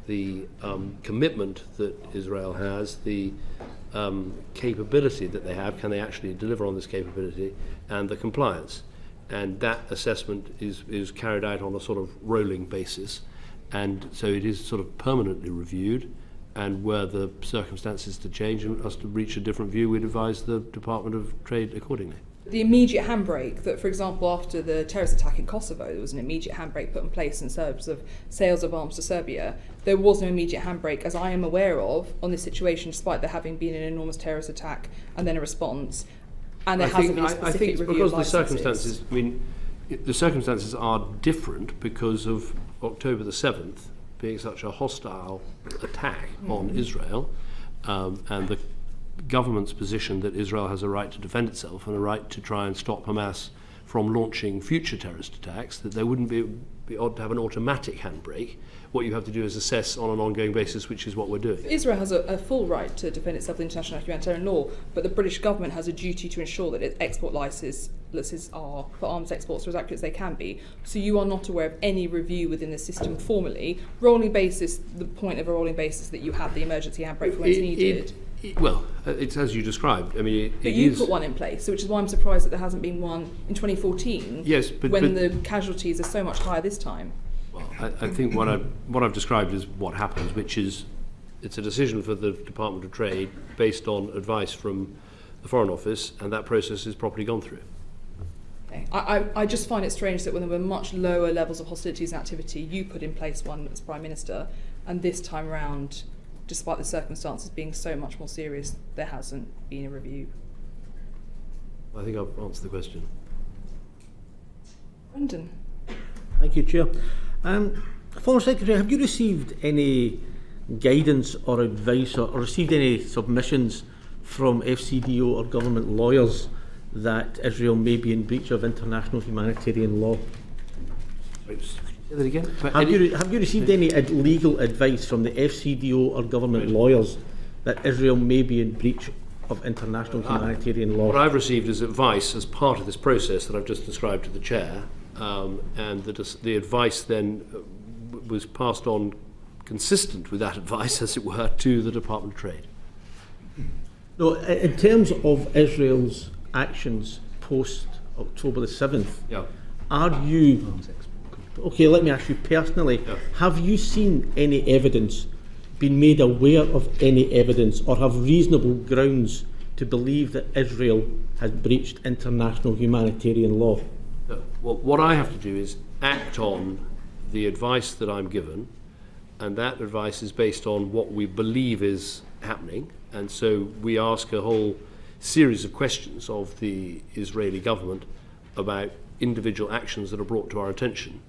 the commitment that Israel has, the capability that they have, can they actually deliver on this capability, and the compliance. And that assessment is carried out on a sort of rolling basis. And so it is sort of permanently reviewed, and where the circumstances to change and us to reach a different view, we'd advise the Department of Trade accordingly. The immediate handbrake that, for example, after the terrorist attack in Kosovo, there was an immediate handbrake put in place in terms of sales of arms to Serbia. There was no immediate handbrake, as I am aware of, on this situation, despite there having been an enormous terrorist attack and then a response. And there hasn't been a specific I think it's review because of the licenses. circumstances, I mean, the circumstances are different because of October the 7th being such a hostile attack on Israel, and the government's position that Israel has a right to defend itself and a right to try and stop Hamas from launching future terrorist attacks, that there wouldn't be odd to have an automatic handbrake. What you have to do is assess on an ongoing basis, which is what we're doing. Israel has a full right to defend itself with international humanitarian law, but the British government has a duty to ensure that its export licenses are for arms exports are as accurate as they can be. So you are not aware of any review within the system formally. Rolling basis, the point of a rolling basis is that you have the emergency handbrake for when it's needed. Well, it's as you described. I mean, But you put one in place, which is why I'm surprised that there hasn't been one in 2014. Yes, but when the casualties are so much higher this time. Well, I think what I've described is what happens, which is it's a decision for the Department of Trade based on advice from the Foreign Office, and that process is properly gone through. Okay. I just find it strange that when there were much lower levels of hostilities and activity, you put in place one as Prime Minister, and this time round, despite the circumstances being so much more serious, there hasn't been a review. I think I've answered the question. Brendan. Thank you, Chair. Foreign Secretary, have you received any guidance or advice or received any submissions from FCDO or government lawyers that Israel may be in breach of international humanitarian law? Say that again? Have you received any legal advice from the FCDO or government lawyers that Israel may be in breach of international humanitarian law? What I've received is advice as part of this process that I've just described to the Chair, and the advice then was passed on consistent with that advice, as it were, to the Department of Trade. No, in terms of Israel's actions post October the 7th, Yeah. are you... Okay, let me ask you personally, have you seen any evidence, been made aware of any evidence, or have reasonable grounds to believe that Israel has breached international humanitarian law? No. Well, what I have to do is act on the advice that I'm given, and that advice is based on what we believe is happening. And so we ask a whole series of questions of the Israeli government about individual actions that are brought to our attention.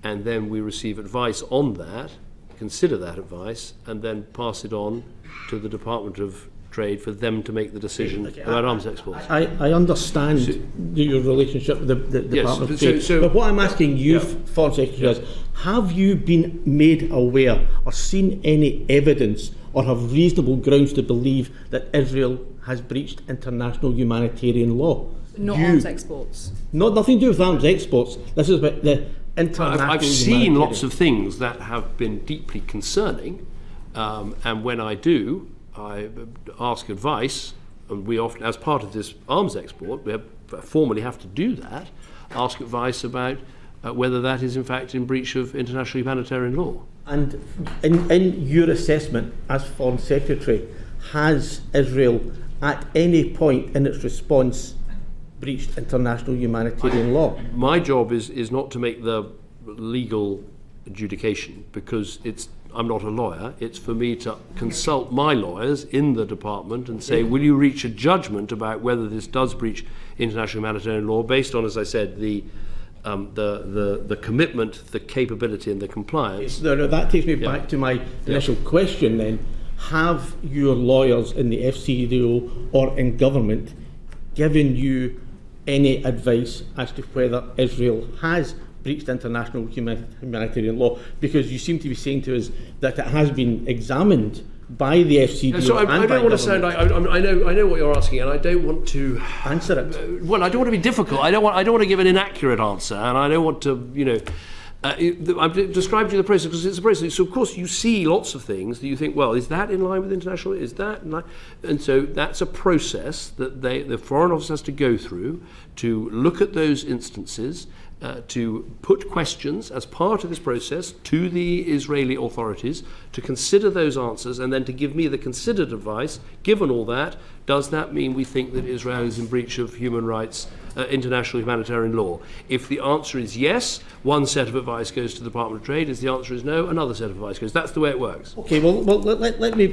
And then we receive advice on that, consider that advice, and then pass it on to the Department of Trade for them to make the decision about arms exports. I understand your relationship with the Department of Trade, but what I'm asking you, Foreign Secretary, is have you been made aware or seen any evidence or have reasonable grounds to believe that Israel has breached international humanitarian law? Not arms exports. Nothing to do with arms exports. This is about the international I've seen lots of things that have been deeply concerning, and when I do, I ask advice, and we often, as part of this arms export, we formally have to do that, ask advice about whether that is in fact in breach of international humanitarian law. And in your assessment as Foreign Secretary, has Israel at any point in its response breached international humanitarian law? My job is not to make the legal adjudication, because I'm not a lawyer. It's for me to consult my lawyers in the department and say, will you reach a judgment about whether this does breach international humanitarian law based on, as I said, the commitment, the capability and the compliance. No, that takes me back to my initial question then. Have your lawyers in the FCDO or in government given you any advice as to whether Israel has breached international humanitarian law? Because you seem to be saying to us that it has been examined by the FCDO. So I don't want to sound like I know what you're asking, and I don't want to answer it. Well, I don't want to be difficult. I don't want to give an inaccurate answer, and I don't want to, I've described to you the process because it's a process. So of course you see lots of things that you think, well, is that in line with international? Is that in line? And so that's a process that the Foreign Office has to go through to look at those instances, to put questions as part of this process to the Israeli authorities, to consider those answers, and then to give me the considered advice. Given all that, does that mean we think that Israel is in breach of human rights, international humanitarian law? If the answer is yes, one set of advice goes to the Department of Trade. If the answer is no, another set of advice goes. That's the way it works. Okay, well let me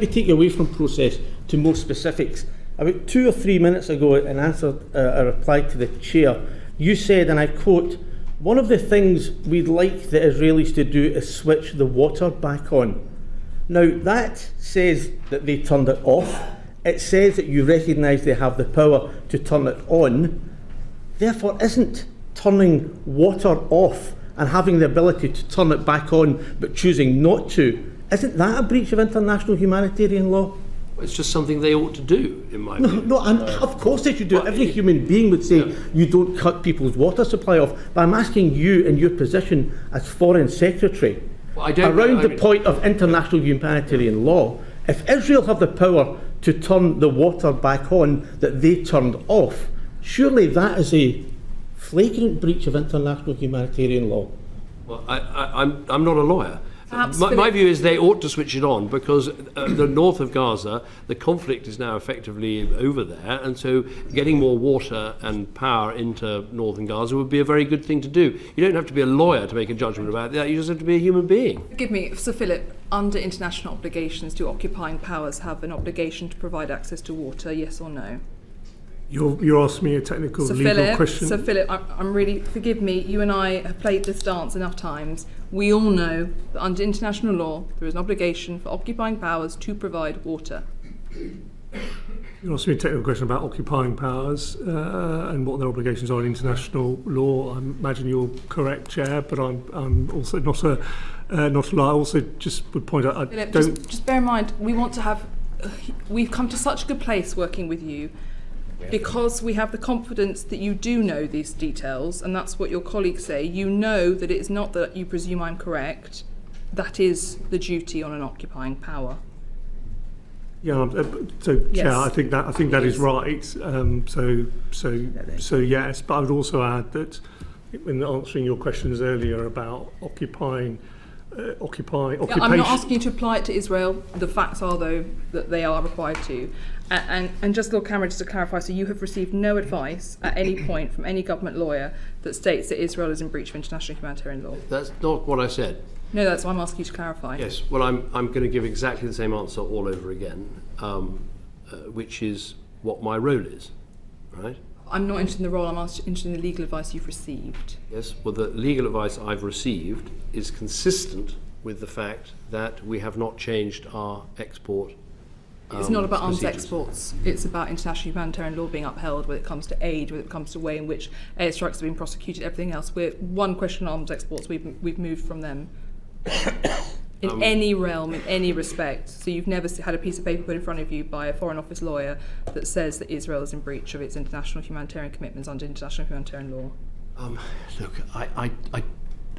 take you away from process to more specifics. About 2 or 3 minutes ago, in answer a reply to the chair, you said, and I quote, "One of the things we'd like the Israelis to do is switch the water back on." Now that says that they turned it off. It says that you recognise they have the power to turn it on. Therefore, isn't turning water off and having the ability to turn it back on but choosing not to, isn't that a breach of international humanitarian law? It's just something they ought to do, in my view. No, of course they should do it. Every human being would say you don't cut people's water supply off. But I'm asking you, in your position as Foreign Secretary, around the point of international humanitarian law, if Israel have the power to turn the water back on that they turned off, surely that is a flagrant breach of international humanitarian law. Well, I'm not a lawyer. My view is they ought to switch it on because the north of Gaza, the conflict is now effectively over there, and so getting more water and power into northern Gaza would be a very good thing to do. You don't have to be a lawyer to make a judgment about that, you just have to be a human being. Forgive me, Sir Philip, under international obligations, do occupying powers have an obligation to provide access to water, yes or no? You're asking me a technical legal question. Sir Philip, I'm really, forgive me, you and I have played this dance enough times. We all know that under international law there is an obligation for occupying powers to provide water. You're asking me a technical question about occupying powers and what their obligations are in international law. I imagine you're correct, Chair, but I'm also not a lawyer. I also just would point out, Philip, just bear in mind, we've come to such a good place working with you because we have the confidence that you do know these details, and that's what your colleagues say. You know that it's not that you presume I'm correct. That is the duty on an occupying power. Yeah. So, yes. Chair, I think that is right. So yes, but I would also add that in answering your questions earlier about occupation. I'm not asking you to apply it to Israel. The facts are, though, that they are required to. And just, Lord Cameron, just to clarify, so you have received no advice at any point from any government lawyer that states that Israel is in breach of international humanitarian law? That's not what I said. No, that's why I'm asking you to clarify. Yes, well, I'm going to give exactly the same answer all over again, which is what my role is, right? I'm not interested in the role, I'm interested in the legal advice you've received. Yes, well, the legal advice I've received is consistent with the fact that we have not changed our export It's not about arms procedures. exports, it's about international humanitarian law being upheld when it comes to aid, when it comes to the way in which airstrikes have been prosecuted, everything else. We're one question on arms exports, we've moved from them. In any realm, in any respect. So you've never had a piece of paper put in front of you by a Foreign Office lawyer that says that Israel is in breach of its international humanitarian commitments under international humanitarian law? Look,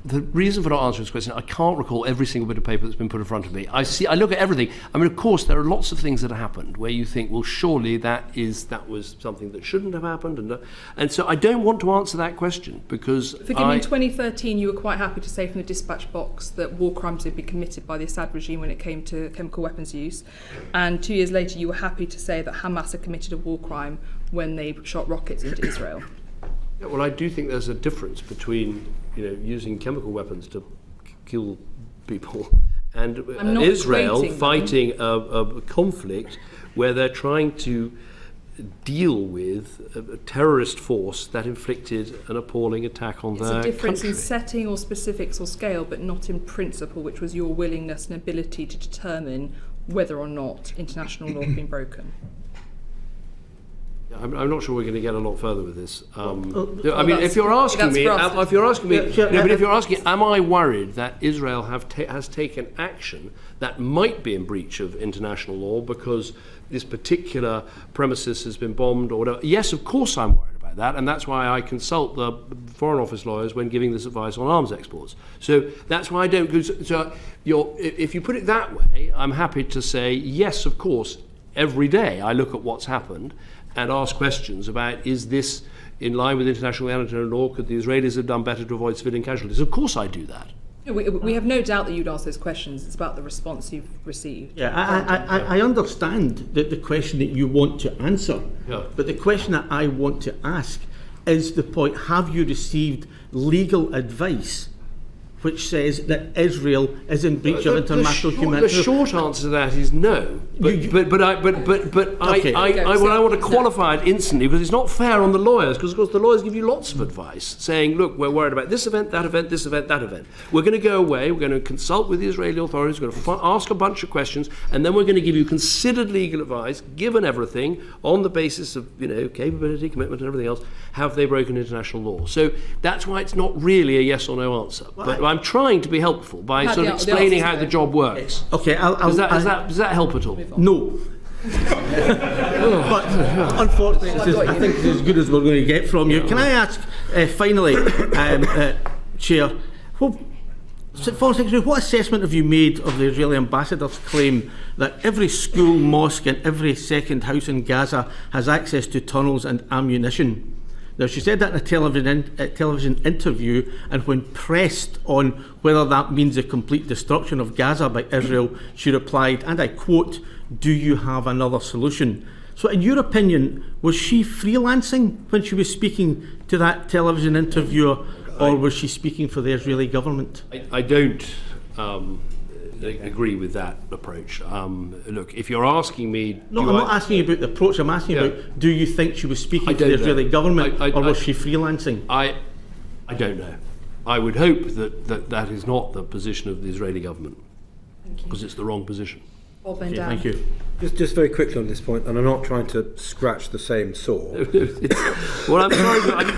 the reason for not answering this question, I can't recall every single bit of paper that's been put in front of me. I look at everything. I mean, of course, there are lots of things that have happened where you think, well, surely that was something that shouldn't have happened, and so I don't want to answer that question because Forgive me, in 2013 you were quite happy to say from the dispatch box that war crimes had been committed by the Assad regime when it came to chemical weapons use, and 2 years later you were happy to say that Hamas had committed a war crime when they shot rockets into Israel. Yeah, well, I do think there's a difference between using chemical weapons to kill people and Israel fighting a conflict where they're trying to deal with a terrorist force that inflicted an appalling attack on their country. It's a difference in setting or specifics or scale, but not in principle, which was your willingness and ability to determine whether or not international law had been broken. I'm not sure we're going to get a lot further with this. I mean, if you're asking me, am I worried that Israel has taken action that might be in breach of international law because this particular premises has been bombed or whatever? Yes, of course I'm worried about that, and that's why I consult the Foreign Office lawyers when giving this advice on arms exports. So that's why I don't go. So if you put it that way, I'm happy to say yes, of course. Every day I look at what's happened and ask questions about, is this in line with international humanitarian law? Could the Israelis have done better to avoid civilian casualties? Of course I do that. We have no doubt that you'd ask those questions. It's about the response you've received. Yeah, I understand the question that you want to answer, but the question that I want to ask is the point, have you received legal advice which says that Israel is in breach of international humanitarian law? The short answer to that is no. But I want to qualify it instantly, because it's not fair on the lawyers, because of course the lawyers give you lots of advice saying, look, we're worried about this event, that event, this event, that event. We're going to go away, we're going to consult with the Israeli authorities, we're going to ask a bunch of questions, and then we're going to give you considered legal advice, given everything, on the basis of, capability, commitment and everything else. Have they broken international law? So that's why it's not really a yes or no answer. But I'm trying to be helpful by sort of explaining how the job works. Okay, does that help at all? No. But unfortunately, I think it's as good as we're going to get from you. Can I ask, finally, Chair, Foreign Secretary, what assessment have you made of the Israeli ambassador's claim that every school, mosque and every second house in Gaza has access to tunnels and ammunition? Now, she said that in a television interview, and when pressed on whether that means the complete destruction of Gaza by Israel, she replied, and I quote, "Do you have another solution?" So in your opinion, was she freelancing when she was speaking to that television interviewer, or was she speaking for the Israeli government? I don't agree with that approach. Look, if you're asking me... No, I'm not asking you about the approach. I'm asking about, do you think she was speaking to the Israeli government, or was she freelancing? I don't know. I would hope that is not the position of the Israeli government, because it's the wrong position. Okay, thank you. Just very quickly on this point, and I'm not trying to scratch the same sore. Well, I'm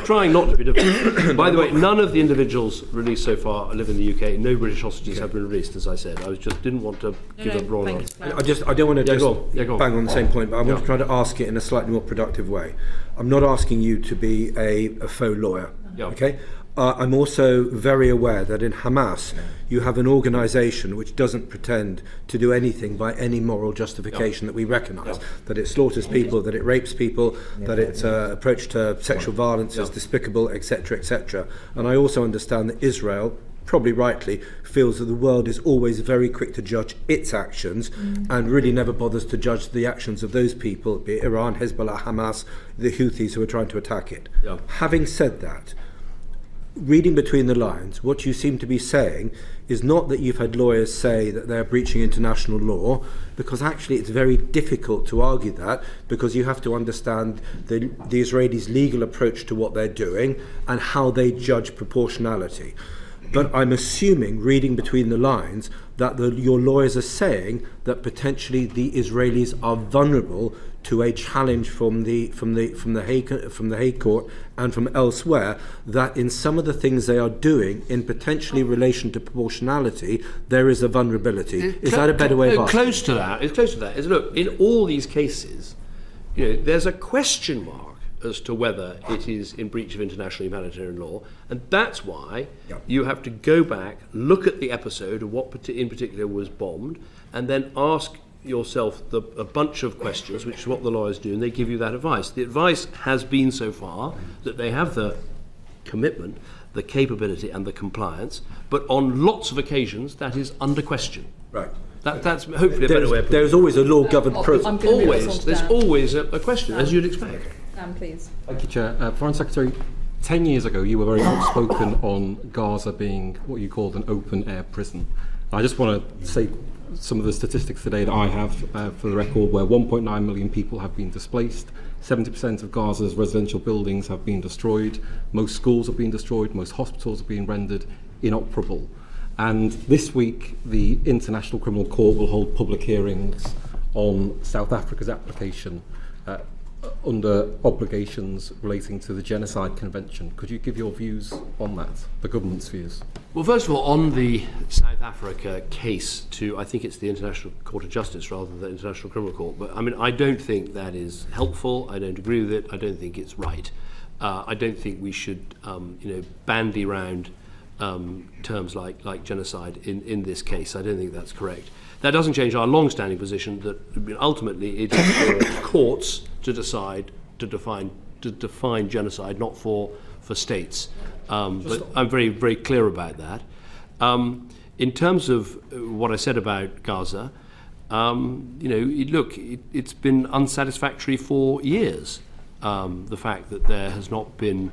trying not to be difficult. By the way, none of the individuals released so far live in the UK. No British hostages have been released, as I said. I didn't want to give a wrong answer. I don't want to bang on the same point, but I want to try to ask it in a slightly more productive way. I'm not asking you to be a faux lawyer, okay? I'm also very aware that in Hamas you have an organisation which doesn't pretend to do anything by any moral justification that we recognise, that it slaughters people, that it rapes people, that its approach to sexual violence is despicable, etc., etc. And I also understand that Israel, probably rightly, feels that the world is always very quick to judge its actions and really never bothers to judge the actions of those people, be it Iran, Hezbollah, Hamas, the Houthis who are trying to attack it. Having said that, reading between the lines, what you seem to be saying is not that you've had lawyers say that they're breaching international law, because actually it's very difficult to argue that, because you have to understand the Israelis' legal approach to what they're doing and how they judge proportionality. But I'm assuming, reading between the lines, that your lawyers are saying that potentially the Israelis are vulnerable to a challenge from the Hague Court and from elsewhere, that in some of the things they are doing in potentially relation to proportionality, there is a vulnerability. Is that a better way of asking? Close to that. It's close to that. Look, in all these cases, there's a question mark as to whether it is in breach of international humanitarian law, and that's why you have to go back, look at the episode of what in particular was bombed, and then ask yourself a bunch of questions, which is what the lawyers do, and they give you that advice. The advice has been so far that they have the commitment, the capability and the compliance, but on lots of occasions that is under question. Right. That's hopefully a better way of putting it. There's always a law-governed process. There's always a question, as you'd expect. Please. Thank you, Chair. Foreign Secretary, 10 years ago you were very outspoken on Gaza being what you called an open-air prison. I just want to say some of the statistics today that I have for the record, where 1.9 million people have been displaced, 70% of Gaza's residential buildings have been destroyed, most schools have been destroyed, most hospitals have been rendered inoperable. And this week, the International Criminal Court will hold public hearings on South Africa's application under obligations relating to the Genocide Convention. Could you give your views on that, the government's views? Well, first of all, on the South Africa case I think it's the International Court of Justice rather than the International Criminal Court, but I mean, I don't think that is helpful. I don't agree with it. I don't think it's right. I don't think we should, bandy round terms like genocide in this case. I don't think that's correct. That doesn't change our long-standing position that ultimately it is for courts to decide to define genocide, not for states. But I'm very, very clear about that. In terms of what I said about Gaza, it's been unsatisfactory for years. The fact that there has not been,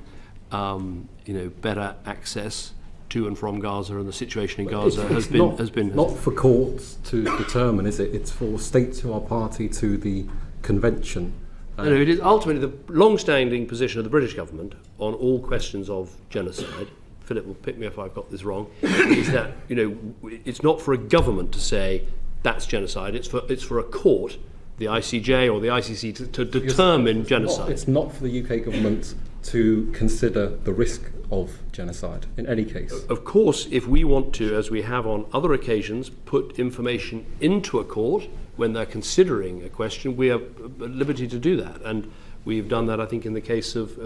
better access to and from Gaza, and the situation in Gaza has been not for courts to determine, is it? It's for states who are party to the convention. No, it is ultimately the long-standing position of the British government on all questions of genocide. Philip will pick me if I've got this wrong. Is that it's not for a government to say that's genocide. It's for a court, the ICJ or the ICC, to determine genocide. It's not for the UK government to consider the risk of genocide in any case. Of course, if we want to, as we have on other occasions, put information into a court when they're considering a question, we are at liberty to do that. And we've done that, I think, in the case of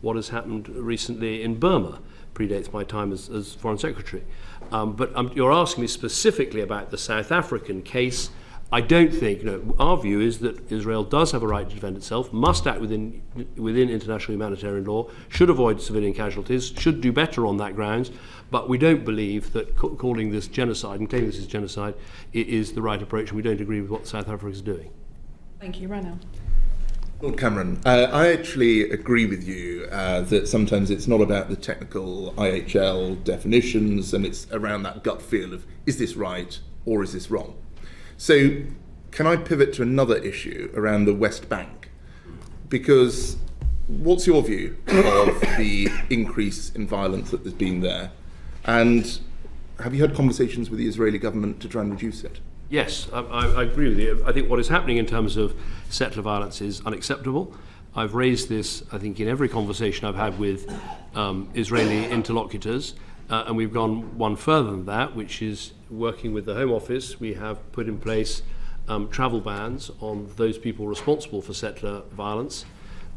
what has happened recently in Burma. Predates my time as Foreign Secretary. But you're asking me specifically about the South African case. I don't think, our view is that Israel does have a right to defend itself, must act within international humanitarian law, should avoid civilian casualties, should do better on that grounds, but we don't believe that calling this genocide and claiming this is genocide is the right approach, and we don't agree with what South Africa is doing. Thank you. Ranil. Lord Cameron, I actually agree with you that sometimes it's not about the technical IHL definitions, and it's around that gut feel of, is this right or is this wrong? So can I pivot to another issue around the West Bank? Because what's your view of the increase in violence that there's been there? And have you had conversations with the Israeli government to try and reduce it? Yes, I agree with you. I think what is happening in terms of settler violence is unacceptable. I've raised this, I think, in every conversation I've had with Israeli interlocutors. And we've gone one further than that, which is working with the Home Office. We have put in place travel bans on those people responsible for settler violence.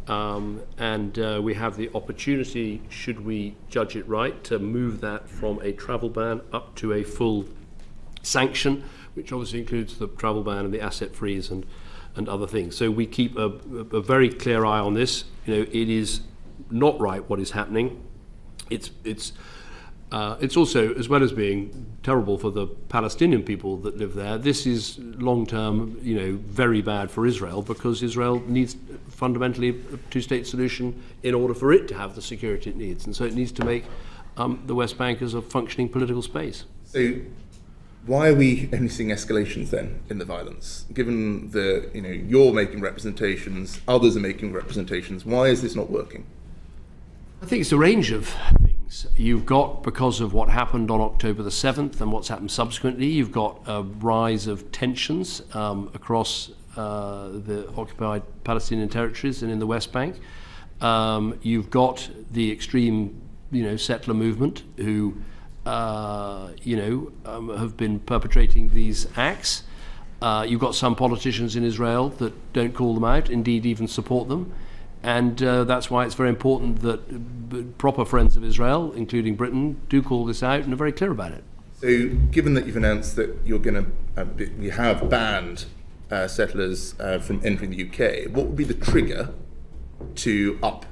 And we have the opportunity, should we judge it right, to move that from a travel ban up to a full sanction, which obviously includes the travel ban and the asset freeze and other things. So we keep a very clear eye on this. It is not right what is happening. It's also, as well as being terrible for the Palestinian people that live there, this is long-term, very bad for Israel, because Israel needs fundamentally a two-state solution in order for it to have the security it needs. And so it needs to make the West Bank as a functioning political space. So why are we only seeing escalations then in the violence? Given the, you're making representations, others are making representations, why is this not working? I think it's a range of things. You've got, because of what happened on October the 7th and what's happened subsequently, you've got a rise of tensions across the occupied Palestinian territories and in the West Bank. You've got the extreme, settler movement who, have been perpetrating these acts. You've got some politicians in Israel that don't call them out, indeed even support them. And that's why it's very important that proper friends of Israel, including Britain, do call this out and are very clear about it. So, given that you've announced that you're going to, you have banned settlers from entering the UK, what would be the trigger to up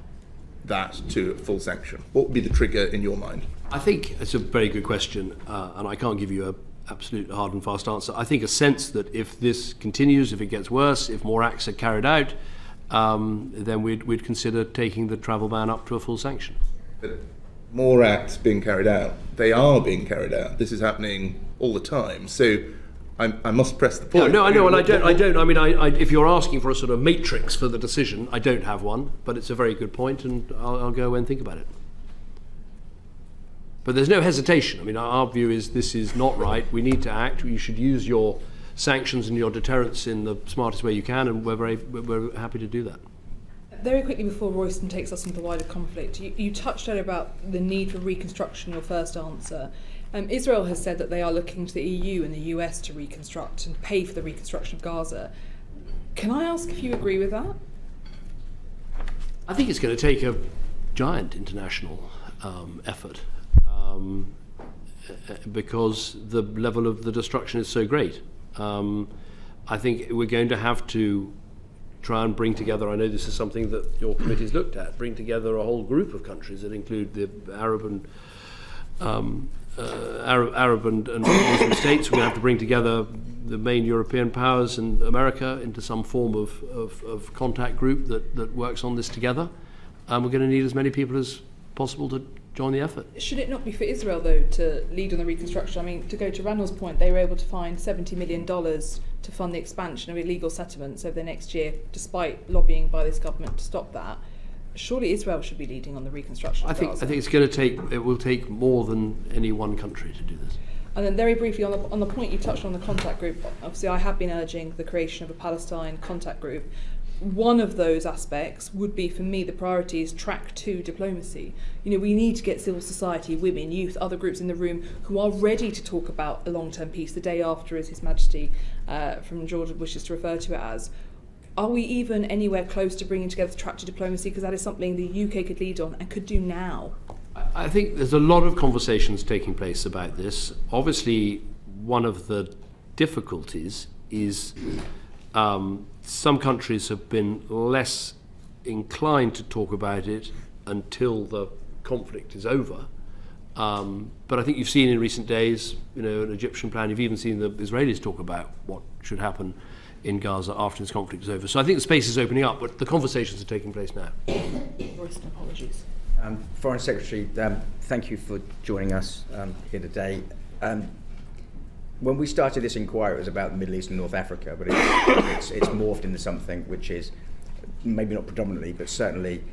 that to full sanction? What would be the trigger in your mind? I think it's a very good question, and I can't give you an absolute hard and fast answer. I think a sense that if this continues, if it gets worse, if more acts are carried out, then we'd consider taking the travel ban up to a full sanction. But more acts being carried out, they are being carried out. This is happening all the time. So I must press the point. No, I know, and I don't. I mean, if you're asking for a sort of matrix for the decision, I don't have one, but it's a very good point, and I'll go away and think about it. But there's no hesitation. I mean, our view is this is not right. We need to act. You should use your sanctions and your deterrence in the smartest way you can, and we're happy to do that. Very quickly before Royston takes us into the wider conflict, you touched earlier about the need for reconstruction, your first answer. Israel has said that they are looking to the EU and the US to reconstruct and pay for the reconstruction of Gaza. Can I ask if you agree with that? I think it's going to take a giant international effort because the level of the destruction is so great. I think we're going to have to try and bring together, I know this is something that your committee's looked at, bring together a whole group of countries that include the Arab and Muslim states. We're going to have to bring together the main European powers and America into some form of contact group that works on this together. And we're going to need as many people as possible to join the effort. Should it not be for Israel, though, to lead on the reconstruction? I mean, to go to Randall's point, they were able to find $70 million to fund the expansion of illegal settlements over the next year, despite lobbying by this government to stop that. Surely Israel should be leading on the reconstruction of Gaza. I think it will take more than any one country to do this. And then very briefly on the point you touched on the contact group, obviously I have been urging the creation of a Palestine contact group. One of those aspects would be, for me, the priority is track 2 diplomacy. You know, we need to get civil society, women, youth, other groups in the room who are ready to talk about a long-term peace the day after, as His Majesty from Georgia wishes to refer to it as. Are we even anywhere close to bringing together track 2 diplomacy? Because that is something the UK could lead on and could do now. I think there's a lot of conversations taking place about this. Obviously, one of the difficulties is some countries have been less inclined to talk about it until the conflict is over. But I think you've seen in recent days, an Egyptian plan. You've even seen the Israelis talk about what should happen in Gaza after this conflict is over. So I think the space is opening up, but the conversations are taking place now. Royston, apologies. Foreign Secretary, thank you for joining us here today. When we started this inquiry, it was about the Middle East and North Africa, but it's morphed into something which is maybe not predominantly, but certainly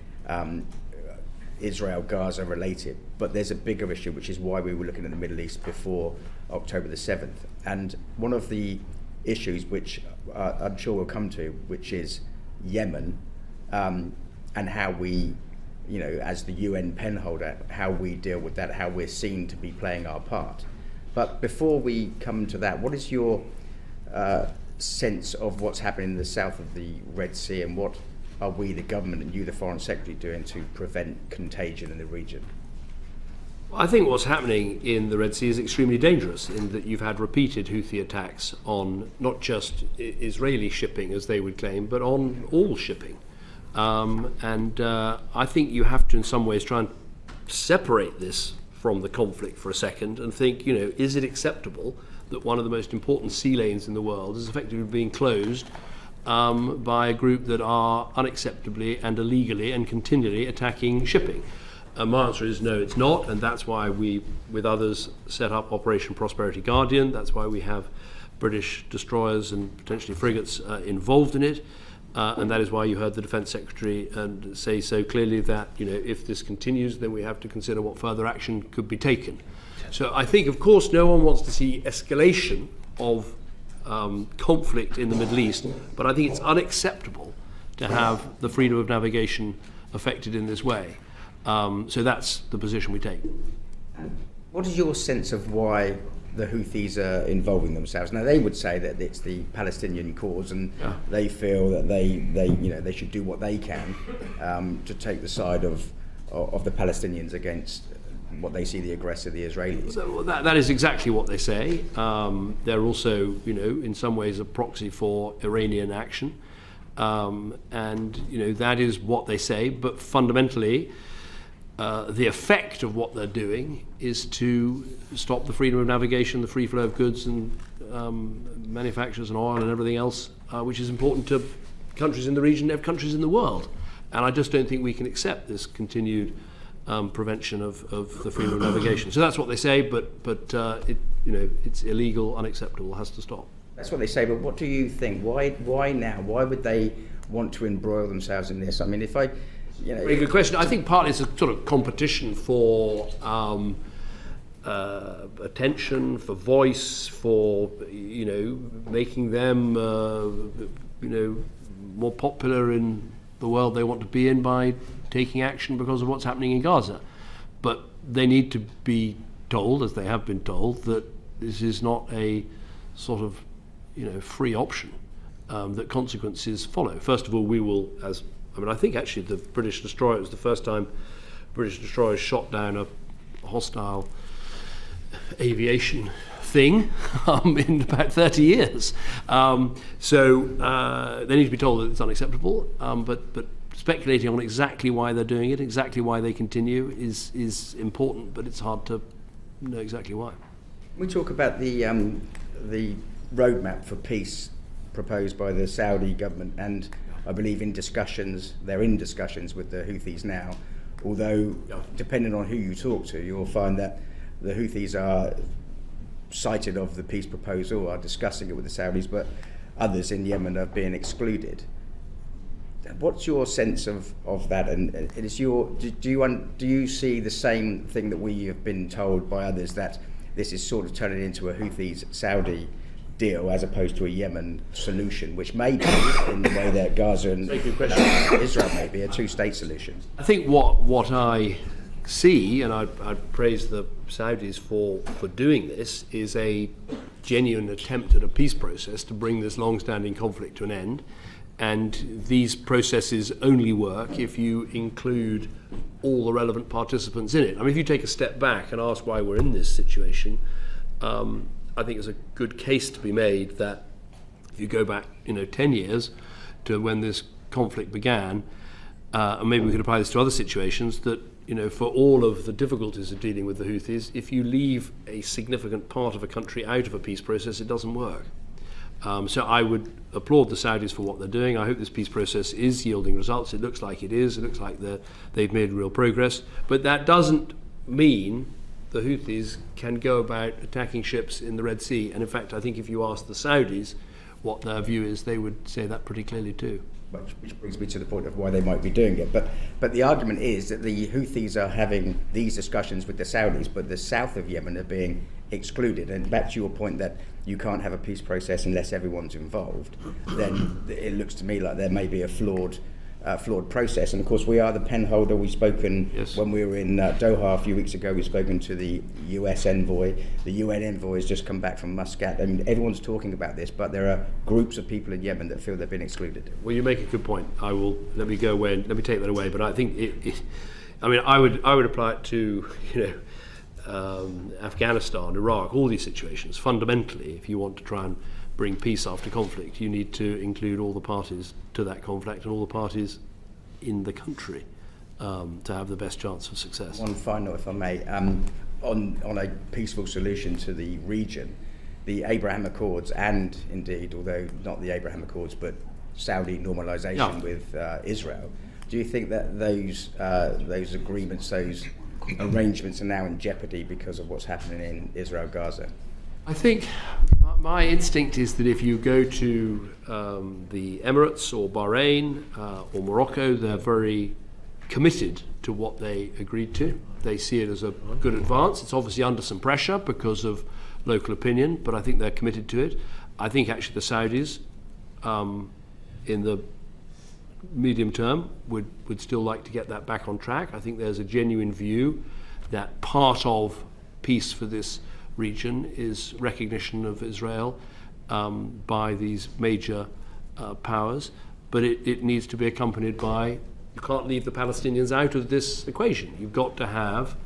Israel-Gaza related. But there's a bigger issue, which is why we were looking at the Middle East before October the 7th. And one of the issues which I'm sure we'll come to, which is Yemen, and how we, as the UN penholder, how we deal with that, how we're seen to be playing our part. But before we come to that, what is your sense of what's happening in the south of the Red Sea, and what are we, the government, and you, the Foreign Secretary, doing to prevent contagion in the region? I think what's happening in the Red Sea is extremely dangerous, in that you've had repeated Houthi attacks on not just Israeli shipping, as they would claim, but on all shipping. I think you have to, in some ways, try and separate this from the conflict for a second and think, is it acceptable that one of the most important sea lanes in the world is effectively being closed by a group that are unacceptably and illegally and continually attacking shipping? My answer is no, it's not, and that's why we, with others, set up Operation Prosperity Guardian. That's why we have British destroyers and potentially frigates involved in it. And that is why you heard the Defence Secretary say so clearly that, if this continues, then we have to consider what further action could be taken. So I think, of course, no one wants to see escalation of conflict in the Middle East, but I think it's unacceptable to have the freedom of navigation affected in this way. So that's the position we take. What is your sense of why the Houthis are involving themselves? Now, they would say that it's the Palestinian cause, and they feel that they should do what they can to take the side of the Palestinians against what they see the aggressor, the Israelis. So that is exactly what they say. They're also, in some ways, a proxy for Iranian action, and that is what they say. But fundamentally, the effect of what they're doing is to stop the freedom of navigation, the free flow of goods and manufacturers and oil and everything else, which is important to countries in the region and countries in the world. And I just don't think we can accept this continued prevention of the freedom of navigation. So that's what they say, but it's illegal, unacceptable, has to stop. That's what they say, but what do you think? Why now? Why would they want to embroil themselves in this? I mean, very good question. I think partly it's a sort of competition for attention, for voice, for making them more popular in the world they want to be in by taking action because of what's happening in Gaza. But they need to be told, as they have been told, that this is not a sort of free option, that consequences follow. First of all, we will, I think actually the British destroyer, it was the first time British destroyers shot down a hostile aviation thing in about 30 years. So they need to be told that it's unacceptable, but speculating on exactly why they're doing it, exactly why they continue is important, but it's hard to know exactly why. We talk about the roadmap for peace proposed by the Saudi government, and I believe they're in discussions with the Houthis now, although depending on who you talk to, you'll find that the Houthis are cited of the peace proposal, are discussing it with the Saudis, but others in Yemen are being excluded. What's your sense of that? And do you see the same thing that we have been told by others, that this is sort of turning into a Houthis-Saudi deal as opposed to a Yemen solution, which may be in the way that Gaza and Israel may be a two-state solution? I think what I see, and I praise the Saudis for doing this, is a genuine attempt at a peace process to bring this long-standing conflict to an end. And these processes only work if you include all the relevant participants in it. I mean, if you take a step back and ask why we're in this situation, I think there's a good case to be made that if you go back 10 years to when this conflict began, and maybe we could apply this to other situations, that for all of the difficulties of dealing with the Houthis, if you leave a significant part of a country out of a peace process, it doesn't work. So I would applaud the Saudis for what they're doing. I hope this peace process is yielding results. It looks like it is. It looks like they've made real progress. But that doesn't mean the Houthis can go about attacking ships in the Red Sea. And in fact, I think if you ask the Saudis what their view is, they would say that pretty clearly too. Which brings me to the point of why they might be doing it. But the argument is that the Houthis are having these discussions with the Saudis, but the south of Yemen are being excluded. And back to your point that you can't have a peace process unless everyone's involved, then it looks to me like there may be a flawed process. And of course, we are the pen holder. We've spoken when we were in Doha a few weeks ago. We've spoken to the US envoy. The UN envoy has just come back from Muscat. I mean, everyone's talking about this, but there are groups of people in Yemen that feel they've been excluded. Well, you make a good point. Let me go away and let me take that away. But I think I would apply it to Afghanistan, Iraq, all these situations. Fundamentally, if you want to try and bring peace after conflict, you need to include all the parties to that conflict and all the parties in the country to have the best chance of success. One final, if I may, on a peaceful solution to the region, the Abraham Accords, and indeed, although not the Abraham Accords, but Saudi normalisation with Israel. Do you think that those agreements, those arrangements are now in jeopardy because of what's happening in Israel-Gaza? I think my instinct is that if you go to the Emirates or Bahrain or Morocco, they're very committed to what they agreed to. They see it as a good advance. It's obviously under some pressure because of local opinion, but I think they're committed to it. I think actually the Saudis, in the medium term, would still like to get that back on track. I think there's a genuine view that part of peace for this region is recognition of Israel by these major powers, but it needs to be accompanied by, you can't leave the Palestinians out of this equation. You've got to have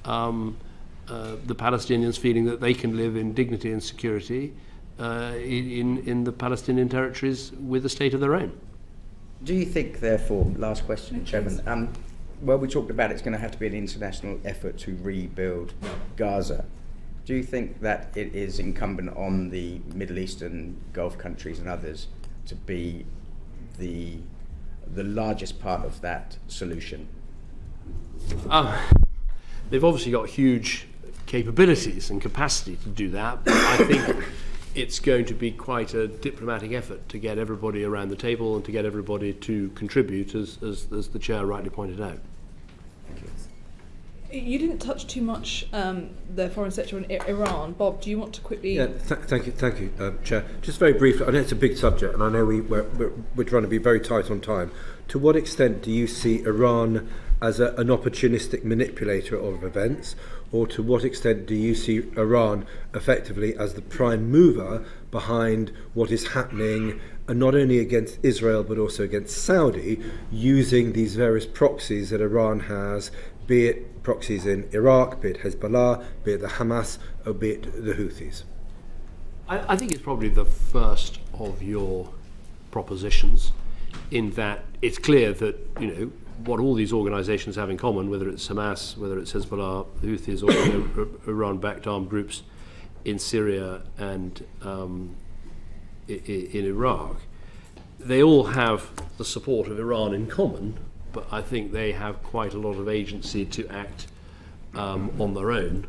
the Palestinians feeling that they can live in dignity and security in the Palestinian territories with a state of their own. Do you think, therefore, last question, Chairman, well, we talked about it's going to have to be an international effort to rebuild Gaza. Do you think that it is incumbent on the Middle Eastern Gulf countries and others to be the largest part of that solution? They've obviously got huge capabilities and capacity to do that, but I think it's going to be quite a diplomatic effort to get everybody around the table and to get everybody to contribute, as the Chair rightly pointed out. Thank you. You didn't touch too much the foreign sector on Iran. Bob, do you want to quickly... Yeah, thank you, Chair. Just very briefly, I know it's a big subject, and I know we're trying to be very tight on time. To what extent do you see Iran as an opportunistic manipulator of events, or to what extent do you see Iran effectively as the prime mover behind what is happening, and not only against Israel but also against Saudi, using these various proxies that Iran has, be it proxies in Iraq, be it Hezbollah, be it the Hamas, or be it the Houthis? I think it's probably the first of your propositions, in that it's clear that, you know, what all these organisations have in common, whether it's Hamas, whether it's Hezbollah, the Houthis, or, you know, Iran-backed armed groups in Syria and in Iraq, they all have the support of Iran in common, but I think they have quite a lot of agency to act on their own.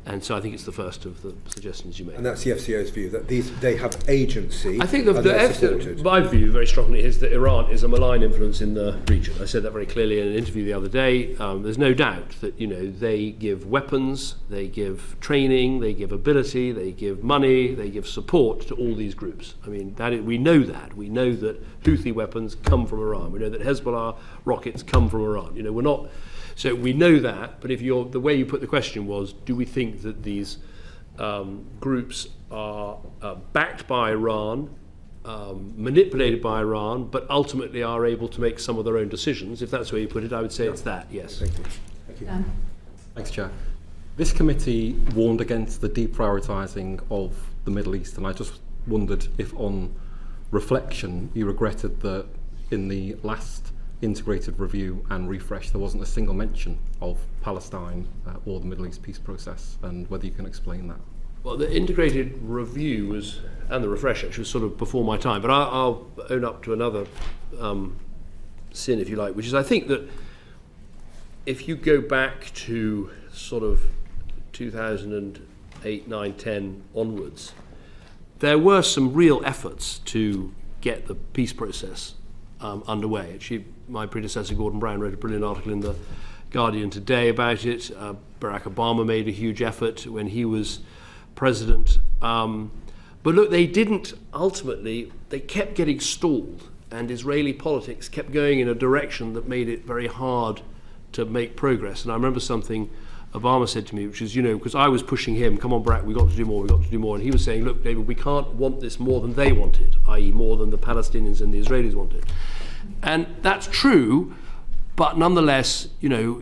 And so I think it's the first of the suggestions you make. And that's the FCO's view, that they have agency. I think my view very strongly is that Iran is a malign influence in the region. I said that very clearly in an interview the other day. There's no doubt that, you know, they give weapons, they give training, they give ability, they give money, they give support to all these groups. I mean, we know that. We know that Houthi weapons come from Iran. We know that Hezbollah rockets come from Iran. You know, we're not... So we know that, but the way you put the question was, do we think that these groups are backed by Iran, manipulated by Iran, but ultimately are able to make some of their own decisions? If that's the way you put it, I would say it's that, yes. Thank you. Thank you. Dan. Thanks, Chair. This committee warned against the deprioritising of the Middle East, and I just wondered if, on reflection, you regretted that in the last integrated review and refresh there wasn't a single mention of Palestine or the Middle East peace process, and whether you can explain that. Well, the integrated review and the refresh actually was sort of before my time, but I'll own up to another sin, if you like, which is, I think that if you go back to sort of 2008, 9, 10 onwards, there were some real efforts to get the peace process underway. Actually, my predecessor Gordon Brown wrote a brilliant article in the Guardian today about it. Barack Obama made a huge effort when he was president. But look, they didn't ultimately, they kept getting stalled, and Israeli politics kept going in a direction that made it very hard to make progress. And I remember something Obama said to me, which is, you know, because I was pushing him, come on, Barack, we've got to do more, and he was saying, look, David, we can't want this more than they wanted, i.e. more than the Palestinians and the Israelis wanted. And that's true, but nonetheless, you know,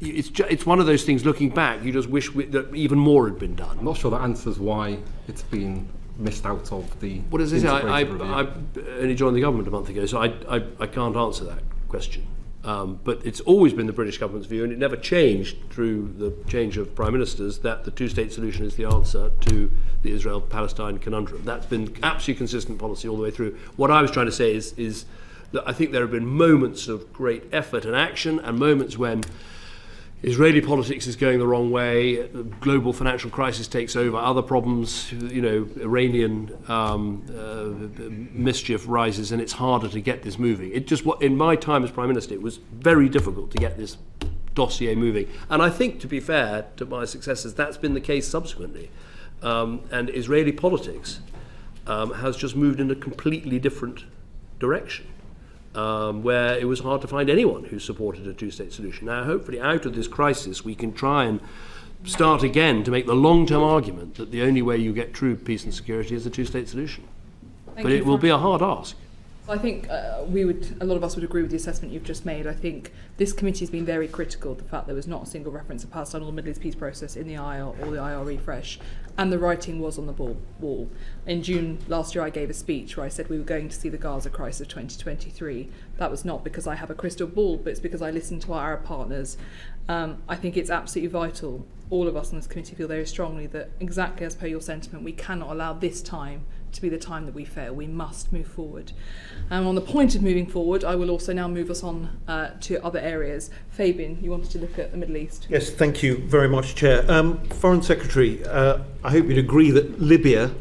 it's one of those things, looking back, you just wish that even more had been done. I'm not sure that answers why it's been missed out of the... What does it say? I only joined the government a month ago, so I can't answer that question. But it's always been the British government's view, and it never changed through the change of prime ministers, that the two-state solution is the answer to the Israel-Palestine conundrum. That's been absolutely consistent policy all the way through. What I was trying to say is that I think there have been moments of great effort and action, and moments when Israeli politics is going the wrong way, global financial crisis takes over, other problems, you know, Iranian mischief rises, and it's harder to get this moving. It just, in my time as Prime Minister, it was very difficult to get this dossier moving. And I think, to be fair to my successors, that's been the case subsequently. And Israeli politics has just moved in a completely different direction. Where it was hard to find anyone who supported a two-state solution. Now, hopefully, out of this crisis, we can try and start again to make the long-term argument that the only way you get true peace and security is a two-state solution. But it will be a hard ask. I think a lot of us would agree with the assessment you've just made. I think this committee has been very critical of the fact there was not a single reference to Palestine or the Middle East peace process in the IR or the IR refresh, and the writing was on the wall. In June last year I gave a speech where I said we were going to see the Gaza crisis of 2023. That was not because I have a crystal ball, but it's because I listened to our Arab partners. I think it's absolutely vital, all of us on this committee feel very strongly that, exactly as per your sentiment, we cannot allow this time to be the time that we fail. We must move forward. On the point of moving forward, I will also now move us on to other areas. Fabian, you wanted to look at the Middle East. Yes, thank you very much, Chair. Foreign Secretary, I hope you'd agree that Libya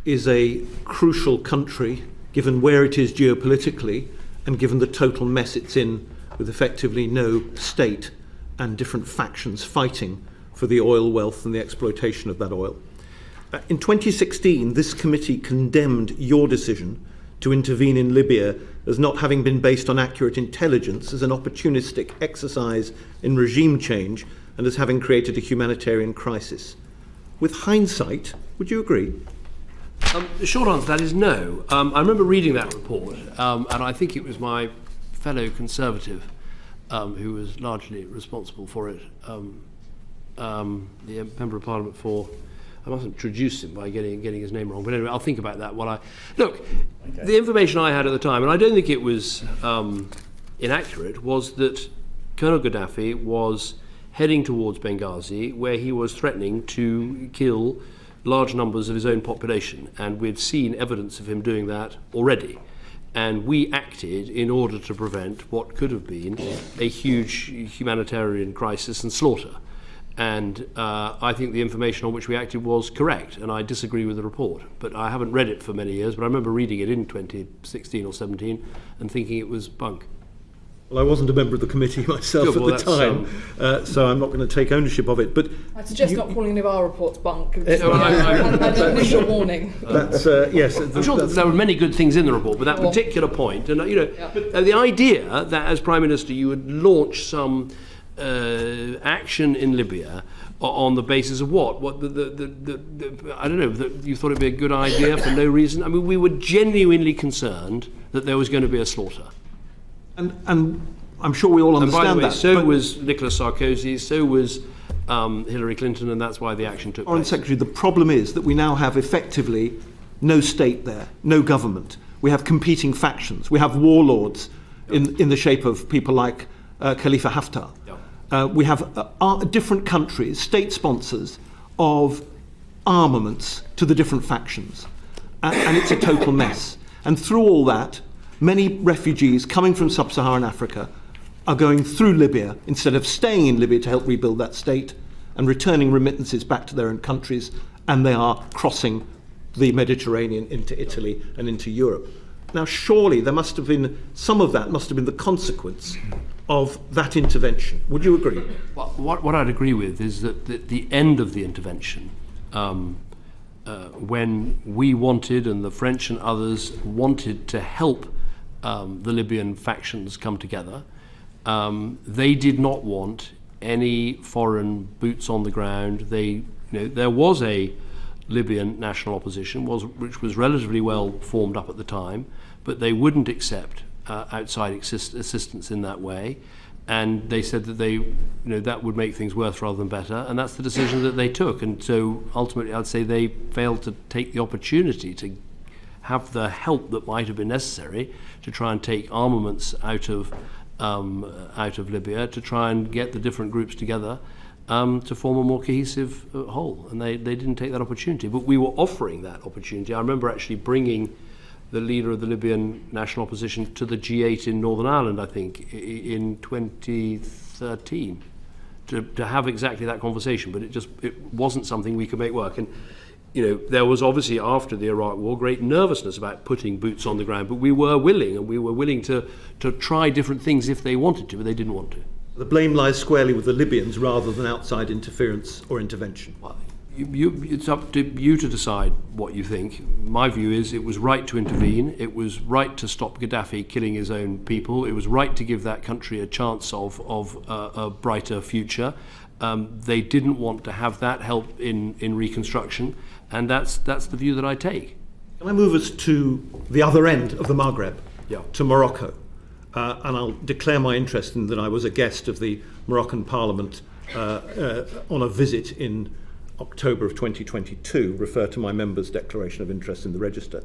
is a crucial country, given where it is geopolitically and given the total mess it's in with effectively no state and different factions fighting for the oil wealth and the exploitation of that oil. In 2016, this committee condemned your decision to intervene in Libya as not having been based on accurate intelligence, as an opportunistic exercise in regime change, and as having created a humanitarian crisis. With hindsight, would you agree? The short answer to that is no. I remember reading that report, and I think it was my fellow Conservative who was largely responsible for it, the Member of Parliament for... I mustn't introduce him by getting his name wrong, but anyway, I'll think about that while I... Look, okay. The information I had at the time, and I don't think it was inaccurate, was that Colonel Gaddafi was heading towards Benghazi, where he was threatening to kill large numbers of his own population, and we'd seen evidence of him doing that already. And we acted in order to prevent what could have been a huge humanitarian crisis and slaughter. And I think the information on which we acted was correct, and I disagree with the report. But I haven't read it for many years, but I remember reading it in 2016 or 17 and thinking it was bunk. Well, I wasn't a member of the committee myself at the time, so I'm not going to take ownership of it. But I suggest not calling any of our reports bunk. An initial warning. That's yes. I'm sure that there were many good things in the report, but that particular point, and the idea that as Prime Minister you would launch some action in Libya on the basis of what? I don't know. You thought it'd be a good idea for no reason. I mean, we were genuinely concerned that there was going to be a slaughter. And I'm sure we all understand and by the way, that. So was Nicolas Sarkozy, so was Hillary Clinton, and that's why the action took Foreign place. Secretary, the problem is that we now have effectively no state there, no government. We have competing factions. We have warlords in the shape of people like Khalifa Haftar. We have different countries, state sponsors of armaments to the different factions. And it's a total mess. And through all that, many refugees coming from sub-Saharan Africa are going through Libya instead of staying in Libya to help rebuild that state and returning remittances back to their own countries, and they are crossing the Mediterranean into Italy and into Europe. Now, surely there must have been, some of that must have been the consequence of that intervention. Would you agree? Well, what I'd agree with is that the end of the intervention, when we wanted, and the French and others wanted to help the Libyan factions come together, they did not want any foreign boots on the ground. There was a Libyan national opposition, which was relatively well formed up at the time, but they wouldn't accept outside assistance in that way, and they said that that would make things worse rather than better, and that's the decision that they took. And so ultimately I'd say they failed to take the opportunity to have the help that might have been necessary to try and take armaments out of Libya, to try and get the different groups together to form a more cohesive whole, and they didn't take that opportunity. But we were offering that opportunity. I remember actually bringing the leader of the Libyan national opposition to the G8 in Northern Ireland, I think, in 2013, to have exactly that conversation. But it wasn't something we could make work. And there was obviously, after the Iraq War, great nervousness about putting boots on the ground, but we were willing to try different things if they wanted to, but they didn't want to. The blame lies squarely with the Libyans rather than outside interference or intervention. Well, it's up to you to decide what you think. My view is it was right to intervene. It was right to stop Gaddafi killing his own people. It was right to give that country a chance of a brighter future. They didn't want to have that help in reconstruction, and that's the view that I take. Can I move us to the other end of the Maghreb, to Morocco? And I'll declare my interest in that I was a guest of the Moroccan Parliament on a visit in October of 2022, refer to my member's declaration of interest in the register.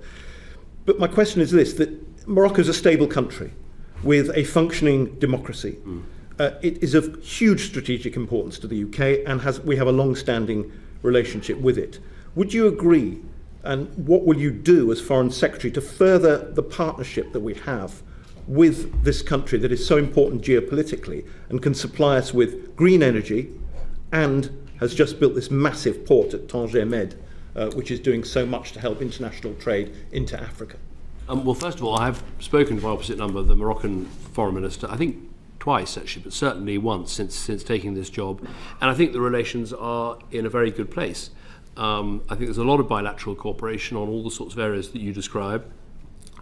But my question is this, that Morocco is a stable country with a functioning democracy. It is of huge strategic importance to the UK, and we have a long-standing relationship with it. Would you agree, and what will you do as Foreign Secretary to further the partnership that we have with this country that is so important geopolitically and can supply us with green energy and has just built this massive port at Tanger Med, which is doing so much to help international trade into Africa? Well, first of all, I have spoken to my opposite number, the Moroccan Foreign Minister. I think twice actually, but certainly once since taking this job, and I think the relations are in a very good place. I think there's a lot of bilateral cooperation on all the sorts of areas that you describe.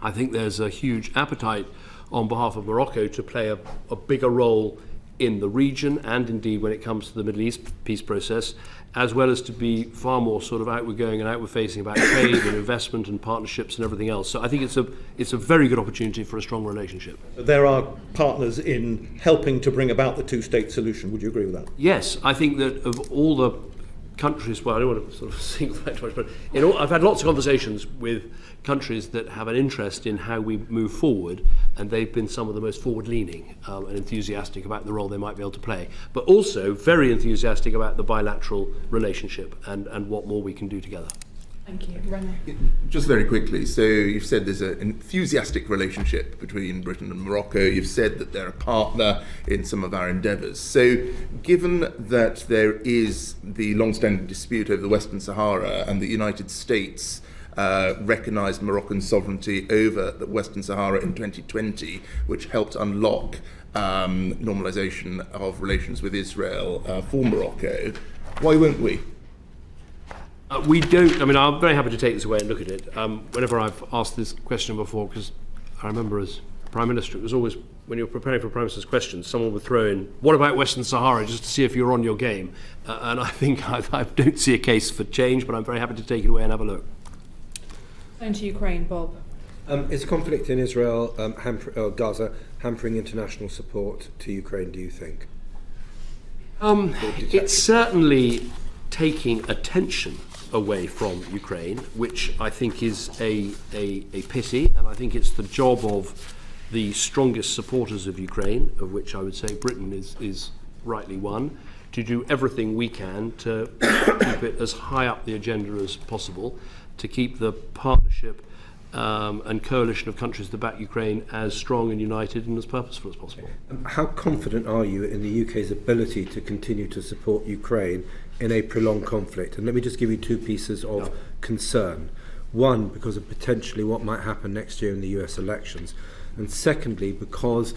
I think there's a huge appetite on behalf of Morocco to play a bigger role in the region, and indeed when it comes to the Middle East peace process, as well as to be far more sort of outward-going and outward-facing about trade and investment and partnerships and everything else. So I think it's a very good opportunity for a strong relationship. There are partners in helping to bring about the two-state solution. Would you agree with that? Yes, I think that of all the countries, well, I don't want to sort of single out too much, but I've had lots of conversations with countries that have an interest in how we move forward, and they've been some of the most forward-leaning and enthusiastic about the role they might be able to play, but also very enthusiastic about the bilateral relationship and what more we can do together. Thank you. René. Just very quickly, so you've said there's an enthusiastic relationship between Britain and Morocco. You've said that they're a partner in some of our endeavours. So given that there is the long-standing dispute over the Western Sahara and the United States recognised Moroccan sovereignty over the Western Sahara in 2020, which helped unlock normalisation of relations with Israel for Morocco, why won't we? We don't. I mean, I'm very happy to take this away and look at it. Whenever I've asked this question before, because I remember as Prime Minister, it was always, when you're preparing for Prime Minister's questions, someone would throw in, what about Western Sahara, just to see if you're on your game. And I think I don't see a case for change, but I'm very happy to take it away and have a look. Turn to Ukraine, Bob. Is conflict in Israel, Gaza, hampering international support to Ukraine, do you think? It's certainly taking attention away from Ukraine, which I think is a pity, and I think it's the job of the strongest supporters of Ukraine, of which I would say Britain is rightly one, to do everything we can to keep it as high up the agenda as possible, to keep the partnership and coalition of countries that back Ukraine as strong and united and as purposeful as possible. How confident are you in the UK's ability to continue to support Ukraine in a prolonged conflict? And let me just give you two pieces of concern. One, because of potentially what might happen next year in the US elections. And secondly, because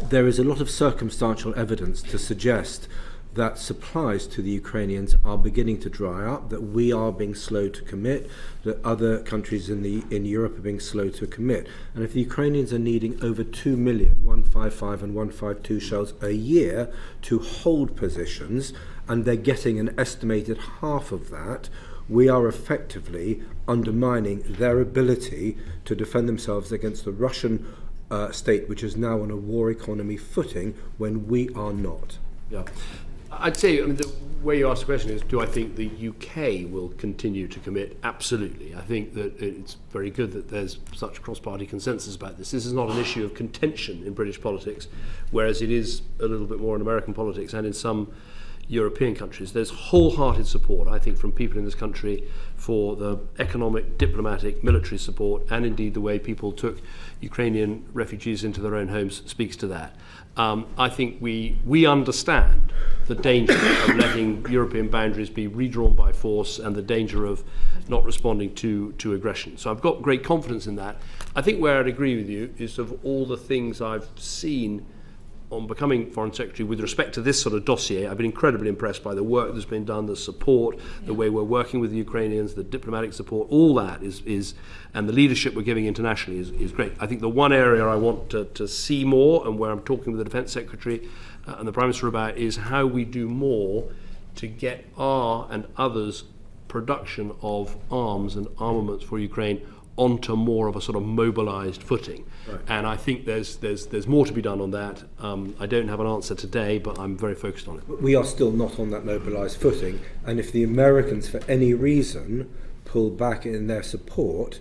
there is a lot of circumstantial evidence to suggest that supplies to the Ukrainians are beginning to dry up, that we are being slow to commit, that other countries in Europe are being slow to commit. And if the Ukrainians are needing over 2 million 155 and 152 shells a year to hold positions, and they're getting an estimated half of that, we are effectively undermining their ability to defend themselves against the Russian state, which is now on a war economy footing when we are not. Yeah. I'd say, I mean, the way you ask the question is, do I think the UK will continue to commit? Absolutely. I think that it's very good that there's such cross-party consensus about this. This is not an issue of contention in British politics, whereas it is a little bit more in American politics and in some European countries. There's wholehearted support, I think, from people in this country for the economic, diplomatic, military support, and indeed the way people took Ukrainian refugees into their own homes speaks to that. I think we understand the danger of letting European boundaries be redrawn by force and the danger of not responding to aggression. So I've got great confidence in that. I think where I'd agree with you is of all the things I've seen on becoming Foreign Secretary with respect to this sort of dossier, I've been incredibly impressed by the work that's been done, the support, the way we're working with the Ukrainians, the diplomatic support, all that is and the leadership we're giving internationally is great. I think the one area I want to see more, and where I'm talking with the Defence Secretary and the Prime Minister about, is how we do more to get our and others' production of arms and armaments for Ukraine onto more of a sort of mobilised footing. Right. And I think there's more to be done on that. I don't have an answer today, but I'm very focused on it. But we are still not on that mobilised footing, and if the Americans, for any reason, pull back in their support,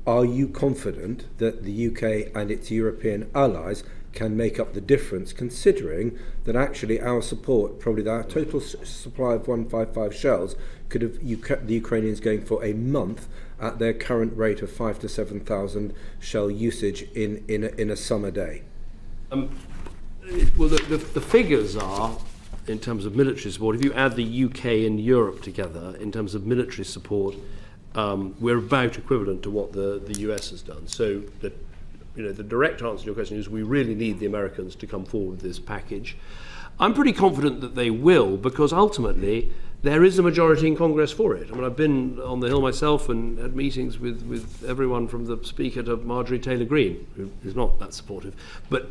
are you confident that the UK and its European allies can make up the difference, considering that actually our support, probably our total supply of 155 shells, could have the Ukrainians going for a month at their current rate of 5,000 to 7,000 shell usage in a summer day? Well, the figures are, in terms of military support, if you add the UK and Europe together, in terms of military support, we're about equivalent to what the US has done. So that the direct answer to your question is we really need the Americans to come forward with this package. I'm pretty confident that they will, because ultimately there is a majority in Congress for it. I mean, I've been on the Hill myself and had meetings with everyone from the Speaker to Marjorie Taylor Greene, who is not that supportive. But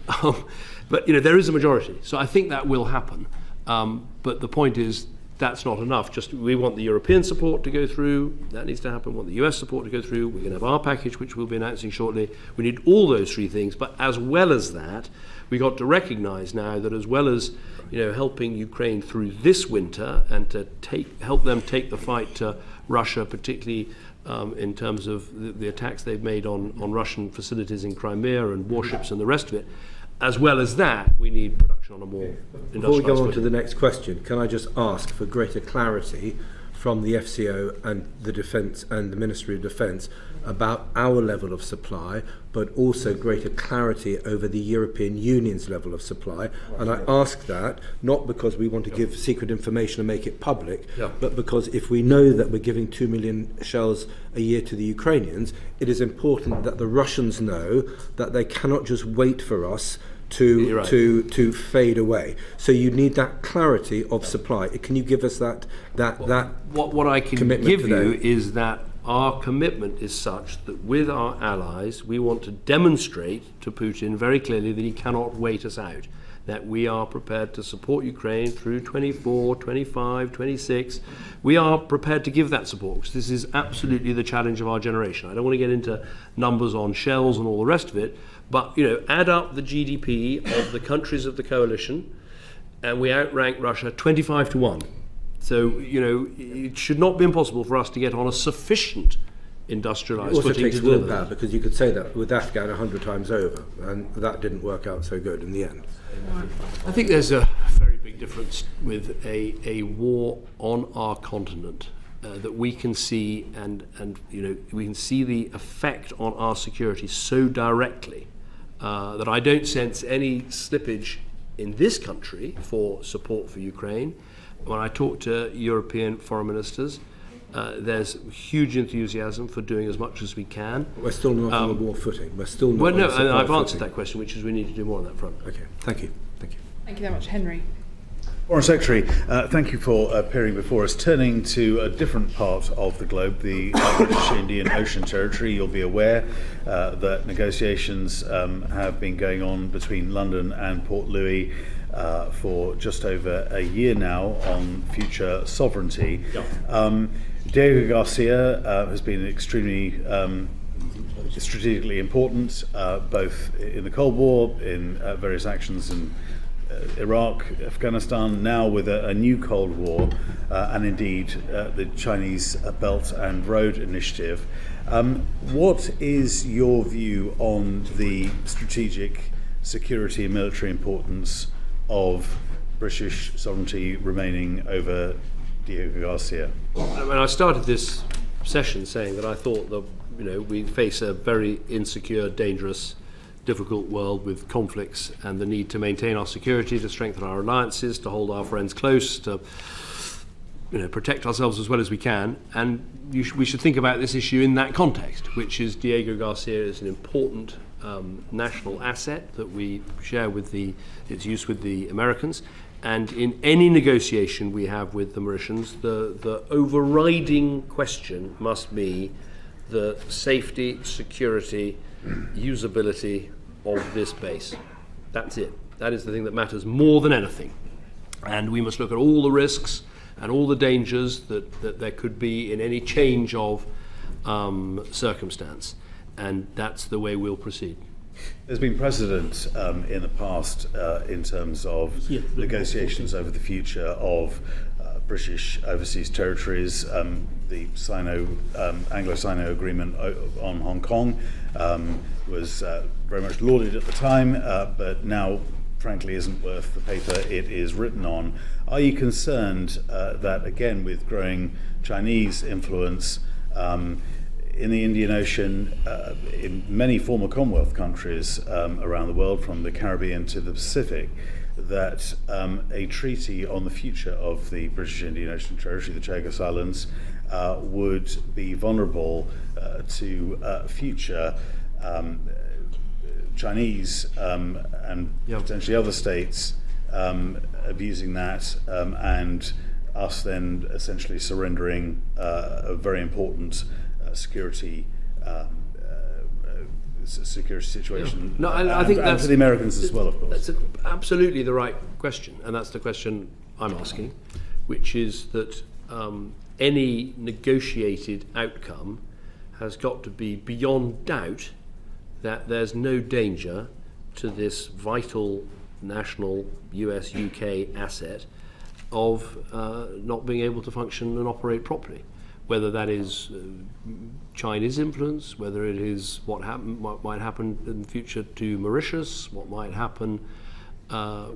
there is a majority. So I think that will happen. But the point is, that's not enough. Just we want the European support to go through. That needs to happen. We want the US support to go through. We're going to have our package, which we'll be announcing shortly. We need all those three things. But as well as that, we got to recognise now that as well as helping Ukraine through this winter and to help them take the fight to Russia, particularly in terms of the attacks they've made on Russian facilities in Crimea and warships and the rest of it. As well as that, we need production on a more industrialised Before we go on to footing. the next question, can I just ask for greater clarity from the FCO and the Defence and the Ministry of Defence about our level of supply, but also greater clarity over the European Union's level of supply? And I ask that not because we want to give secret information and make it public, but because if we know that we're giving 2 million shells a year to the Ukrainians, it is important that the Russians know that they cannot just wait for us to fade away. So you need that clarity of supply. Can you give us that What I can commitment give today? you is that our commitment is such that with our allies, we want to demonstrate to Putin very clearly that he cannot wait us out, that we are prepared to support Ukraine through 24, 25, 26. We are prepared to give that support, because this is absolutely the challenge of our generation. I don't want to get into numbers on shells and all the rest of it, but add up the GDP of the countries of the coalition, and we outrank Russia 25 to 1. So, it should not be impossible for us to get on a sufficient industrialised It also footing takes to deliver willpower, that. because you could say that with Afghan 100 times over, and that didn't work out so good in the end. I think there's a very big difference with a war on our continent that we can see, and we can see the effect on our security so directly that I don't sense any slippage in this country for support for Ukraine. When I talk to European foreign ministers, there's huge enthusiasm for doing as much as we can. We're still not on a war footing. We're still not Well, on no, a supply and I've footing. answered that question, which is we need to do more on that front. Okay, thank you. Thank you. Thank you very much, Henry. Foreign Secretary, thank you for appearing before us. Turning to a different part of the globe, the British Indian Ocean Territory, you'll be aware that negotiations have been going on between London and Port Louis for just over a year now on future sovereignty. Diego Garcia has been extremely strategically important, both in the Cold War, in various actions in Iraq, Afghanistan, now with a new Cold War, and indeed the Chinese Belt and Road Initiative. What is your view on the strategic security and military importance of British sovereignty remaining over Diego Garcia? When I started this session saying that I thought that we face a very insecure, dangerous, difficult world with conflicts, and the need to maintain our security, to strengthen our alliances, to hold our friends close, to protect ourselves as well as we can, and we should think about this issue in that context, which is Diego Garcia is an important national asset that we share with its use with the Americans. And in any negotiation we have with the Mauritians, the overriding question must be the safety, security, usability of this base. That's it. That is the thing that matters more than anything. And we must look at all the risks and all the dangers that there could be in any change of circumstance. And that's the way we'll proceed. There's been precedent in the past in terms of negotiations over the future of British overseas territories. The Anglo-Sino agreement on Hong Kong was very much lauded at the time, but now frankly isn't worth the paper it is written on. Are you concerned that, again, with growing Chinese influence in the Indian Ocean, in many former Commonwealth countries around the world, from the Caribbean to the Pacific, that a treaty on the future of the British Indian Ocean Territory, the Chagos Islands, would be vulnerable to future Chinese and potentially other states abusing that, and us then essentially surrendering a very important security situation. No, I think and that's for the Americans as well, of course. That's absolutely the right question, and that's the question I'm asking, which is that any negotiated outcome has got to be beyond doubt that there's no danger to this vital national US-UK asset of not being able to function and operate properly. Whether that is Chinese influence, whether it is what might happen in the future to Mauritius, what might happen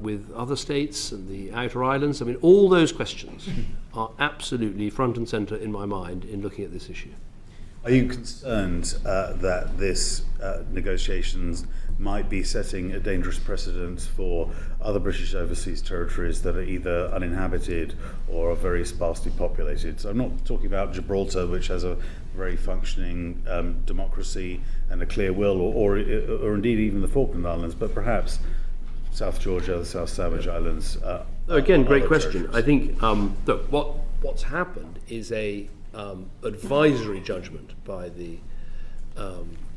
with other states and the outer islands. I mean, all those questions are absolutely front and centre in my mind in looking at this issue. Are you concerned that this negotiations might be setting a dangerous precedent for other British overseas territories that are either uninhabited or are very sparsely populated? So I'm not talking about Gibraltar, which has a very functioning democracy and a clear will, or indeed even the Falkland Islands, but perhaps South Georgia, the South Sandwich Islands. Again, great question. I think look, what's happened is a advisory judgment by the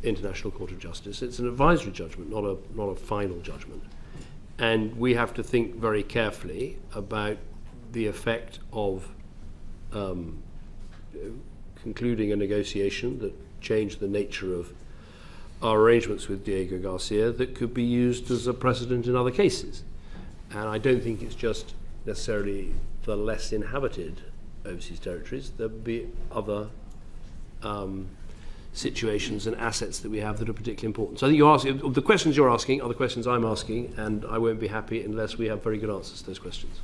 International Court of Justice. It's an advisory judgment, not a final judgment. And we have to think very carefully about the effect of concluding a negotiation that changed the nature of our arrangements with Diego Garcia that could be used as a precedent in other cases. And I don't think it's just necessarily the less inhabited overseas territories. There'll be other situations and assets that we have that are particularly important. So I think you're asking, the questions you're asking are the questions I'm asking, and I won't be happy unless we have very good answers to those questions.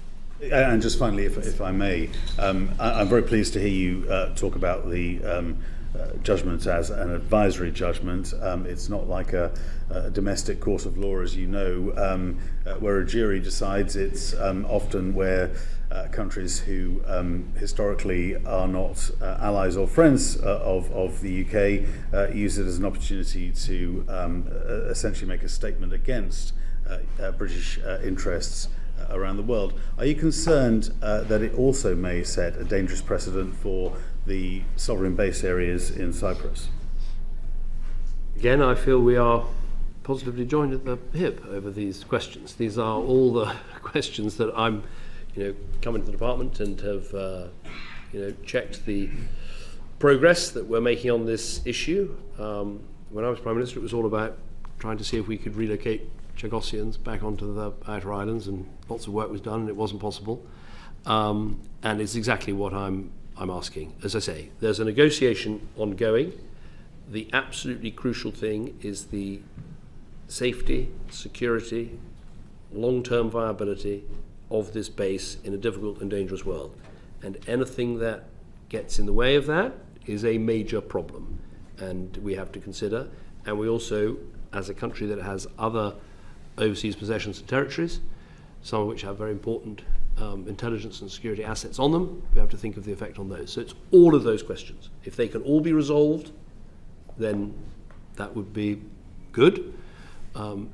And just finally, if I may, I'm very pleased to hear you talk about the judgment as an advisory judgment. It's not like a domestic court of law, as you know, where a jury decides. It's often where countries who historically are not allies or friends of the UK use it as an opportunity to essentially make a statement against British interests around the world. Are you concerned that it also may set a dangerous precedent for the sovereign base areas in Cyprus? Again, I feel we are positively joined at the hip over these questions. These are all the questions that I'm, come into the department and have, checked the progress that we're making on this issue. When I was Prime Minister, it was all about trying to see if we could relocate Chagossians back onto the outer islands, and lots of work was done, and it wasn't possible. And it's exactly what I'm asking. As I say, there's a negotiation ongoing. The absolutely crucial thing is the safety, security, long-term viability of this base in a difficult and dangerous world. And anything that gets in the way of that is a major problem, and we have to consider. And we also, as a country that has other overseas possessions and territories, some of which have very important intelligence and security assets on them, we have to think of the effect on those. So it's all of those questions. If they can all be resolved, then that would be good.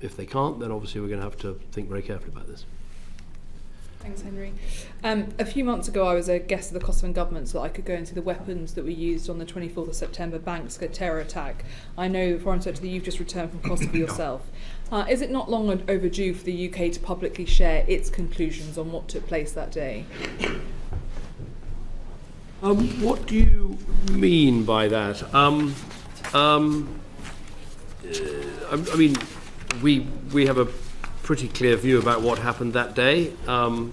If they can't, then obviously we're going to have to think very carefully about this. Thanks, Henry. A few months ago, I was a guest of the Kosovan government so that I could go into the weapons that were used on the 24th of September Bankska terror attack. I know, Foreign Secretary, that you've just returned from Kosovo yourself. Is it not long overdue for the UK to publicly share its conclusions on what took place that day? What do you mean by that? I mean, we have a pretty clear view about what happened that day. I'm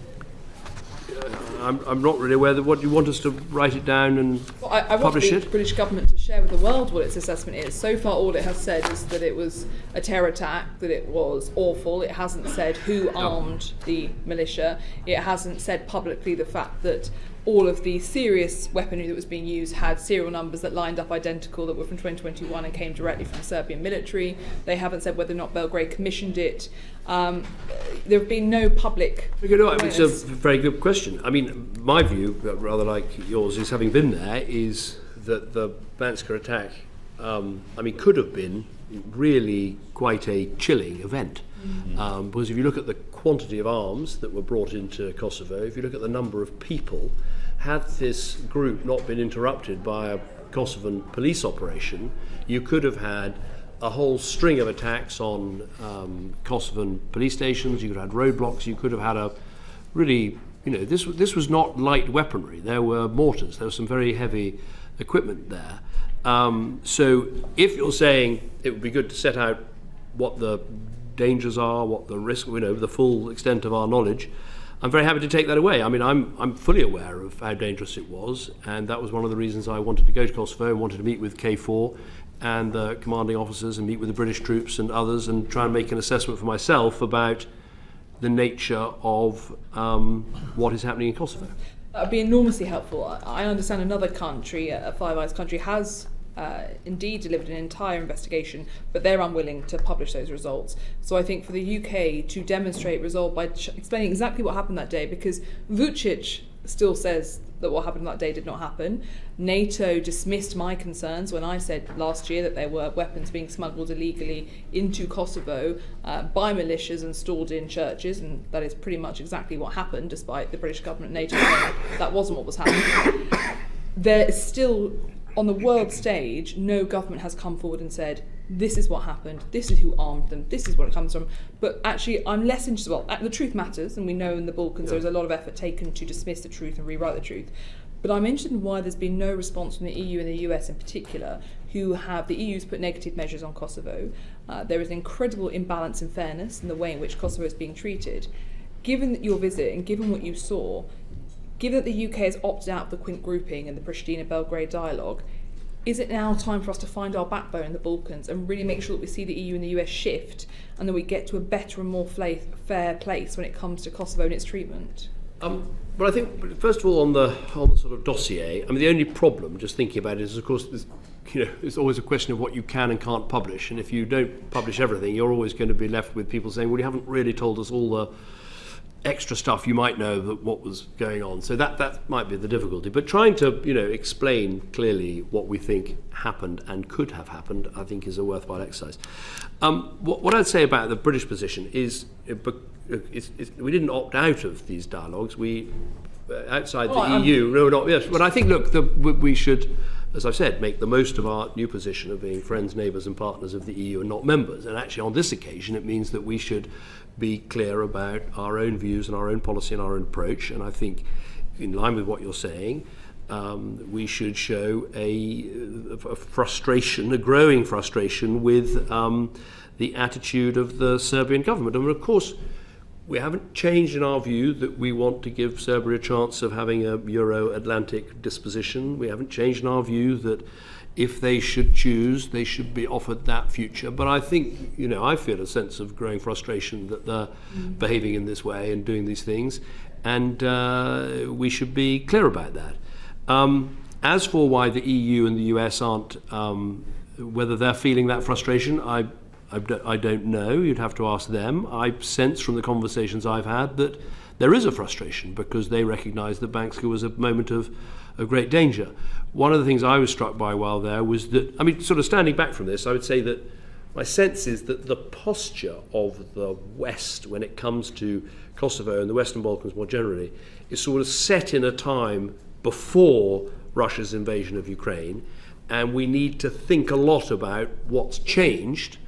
not really aware that what you want us to write it down and I publish want the British government to share with the world what its assessment is. So far, all it has said is that it was a terror attack, that it was awful. It hasn't said who armed the militia. It hasn't said publicly the fact that all of the serious weaponry that was being used had serial numbers that lined up identical that were from 2021 and came directly from the Serbian military. They haven't said whether or not Belgrade commissioned it. There have been no public It's a very good question. I mean, my view, rather like yours, is having been there, is that the Banska attack, could have been really quite a chilling event. Because if you look at the quantity of arms that were brought into Kosovo, if you look at the number of people, had this group not been interrupted by a Kosovan police operation, you could have had a whole string of attacks on Kosovan police stations. You could have had roadblocks. You could have had a really, this was not light weaponry. There were mortars. There was some very heavy equipment there. So if you're saying it would be good to set out what the dangers are, what the risk, the full extent of our knowledge, I'm very happy to take that away. I mean, I'm fully aware of how dangerous it was, and that was one of the reasons I wanted to go to Kosovo and wanted to meet with K4 and the commanding officers and meet with the British troops and others and try and make an assessment for myself about the nature of what is happening in Kosovo. That would be enormously helpful. I understand another country, a Five Eyes country, has indeed delivered an entire investigation, but they're unwilling to publish those results. So I think for the UK to demonstrate resolve by explaining exactly what happened that day, because Vučić still says that what happened that day did not happen. NATO dismissed my concerns when I said last year that there were weapons being smuggled illegally into Kosovo by militias and stored in churches, and that is pretty much exactly what happened, despite the British government and NATO saying that wasn't what was happening. There is still, on the world stage, no government has come forward and said, this is what happened, this is who armed them, this is what it comes from. But actually, I'm less interested. Well, the truth matters, and we know in the Balkans there's a lot of effort taken to dismiss the truth and rewrite the truth. But I'm interested in why there's been no response from the EU and the US in particular, who have, the EU's put negative measures on Kosovo. There is an incredible imbalance in fairness in the way in which Kosovo is being treated. Given your visit and given what you saw, given that the UK has opted out of the Quint grouping and the Pristina-Belgrade dialogue, is it now time for us to find our backbone in the Balkans and really make sure that we see the EU and the US shift and that we get to a better and more fair place when it comes to Kosovo and its treatment? But I think, first of all, on the sort of dossier, I mean, the only problem, just thinking about it, is, of course, it's always a question of what you can and can't publish. And if you don't publish everything, you're always going to be left with people saying, well, you haven't really told us all the extra stuff you might know that what was going on. So that might be the difficulty. But trying to, explain clearly what we think happened and could have happened, I think is a worthwhile exercise. What I'd say about the British position is we didn't opt out of these dialogues. We, outside the EU, no, not, yes. But I think, look, we should, as I've said, make the most of our new position of being friends, neighbours and partners of the EU and not members. And actually on this occasion it means that we should be clear about our own views and our own policy and our own approach. And I think, in line with what you're saying, we should show a frustration, a growing frustration with the attitude of the Serbian government. And of course, we haven't changed in our view that we want to give Serbia a chance of having a Euro-Atlantic disposition. We haven't changed in our view that if they should choose, they should be offered that future. But I think, I feel a sense of growing frustration that they're behaving in this way and doing these things. And we should be clear about that. As for why the EU and the US aren't, whether they're feeling that frustration, I don't know. You'd have to ask them. I sense from the conversations I've had that there is a frustration because they recognise that Bankska was a moment of great danger. One of the things I was struck by while there was that, sort of standing back from this, I would say that my sense is that the posture of the West when it comes to Kosovo and the Western Balkans more generally is sort of set in a time before Russia's invasion of Ukraine, and we need to think a lot about what's changed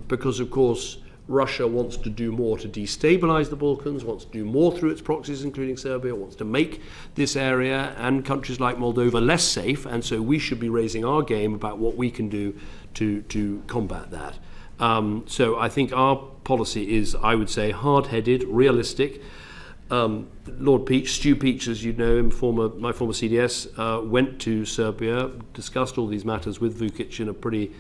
because, of course, Russia wants to do more to destabilize the Balkans, wants to do more through its proxies, including Serbia, wants to make this area and countries like Moldova less safe, and so we should be raising our game about what we can do to combat that. So I think our policy is, I would say, hard-headed, realistic. Lord Peach, Stu Peach, as you know, my former CDS, went to Serbia, discussed all these matters with Vučić in a pretty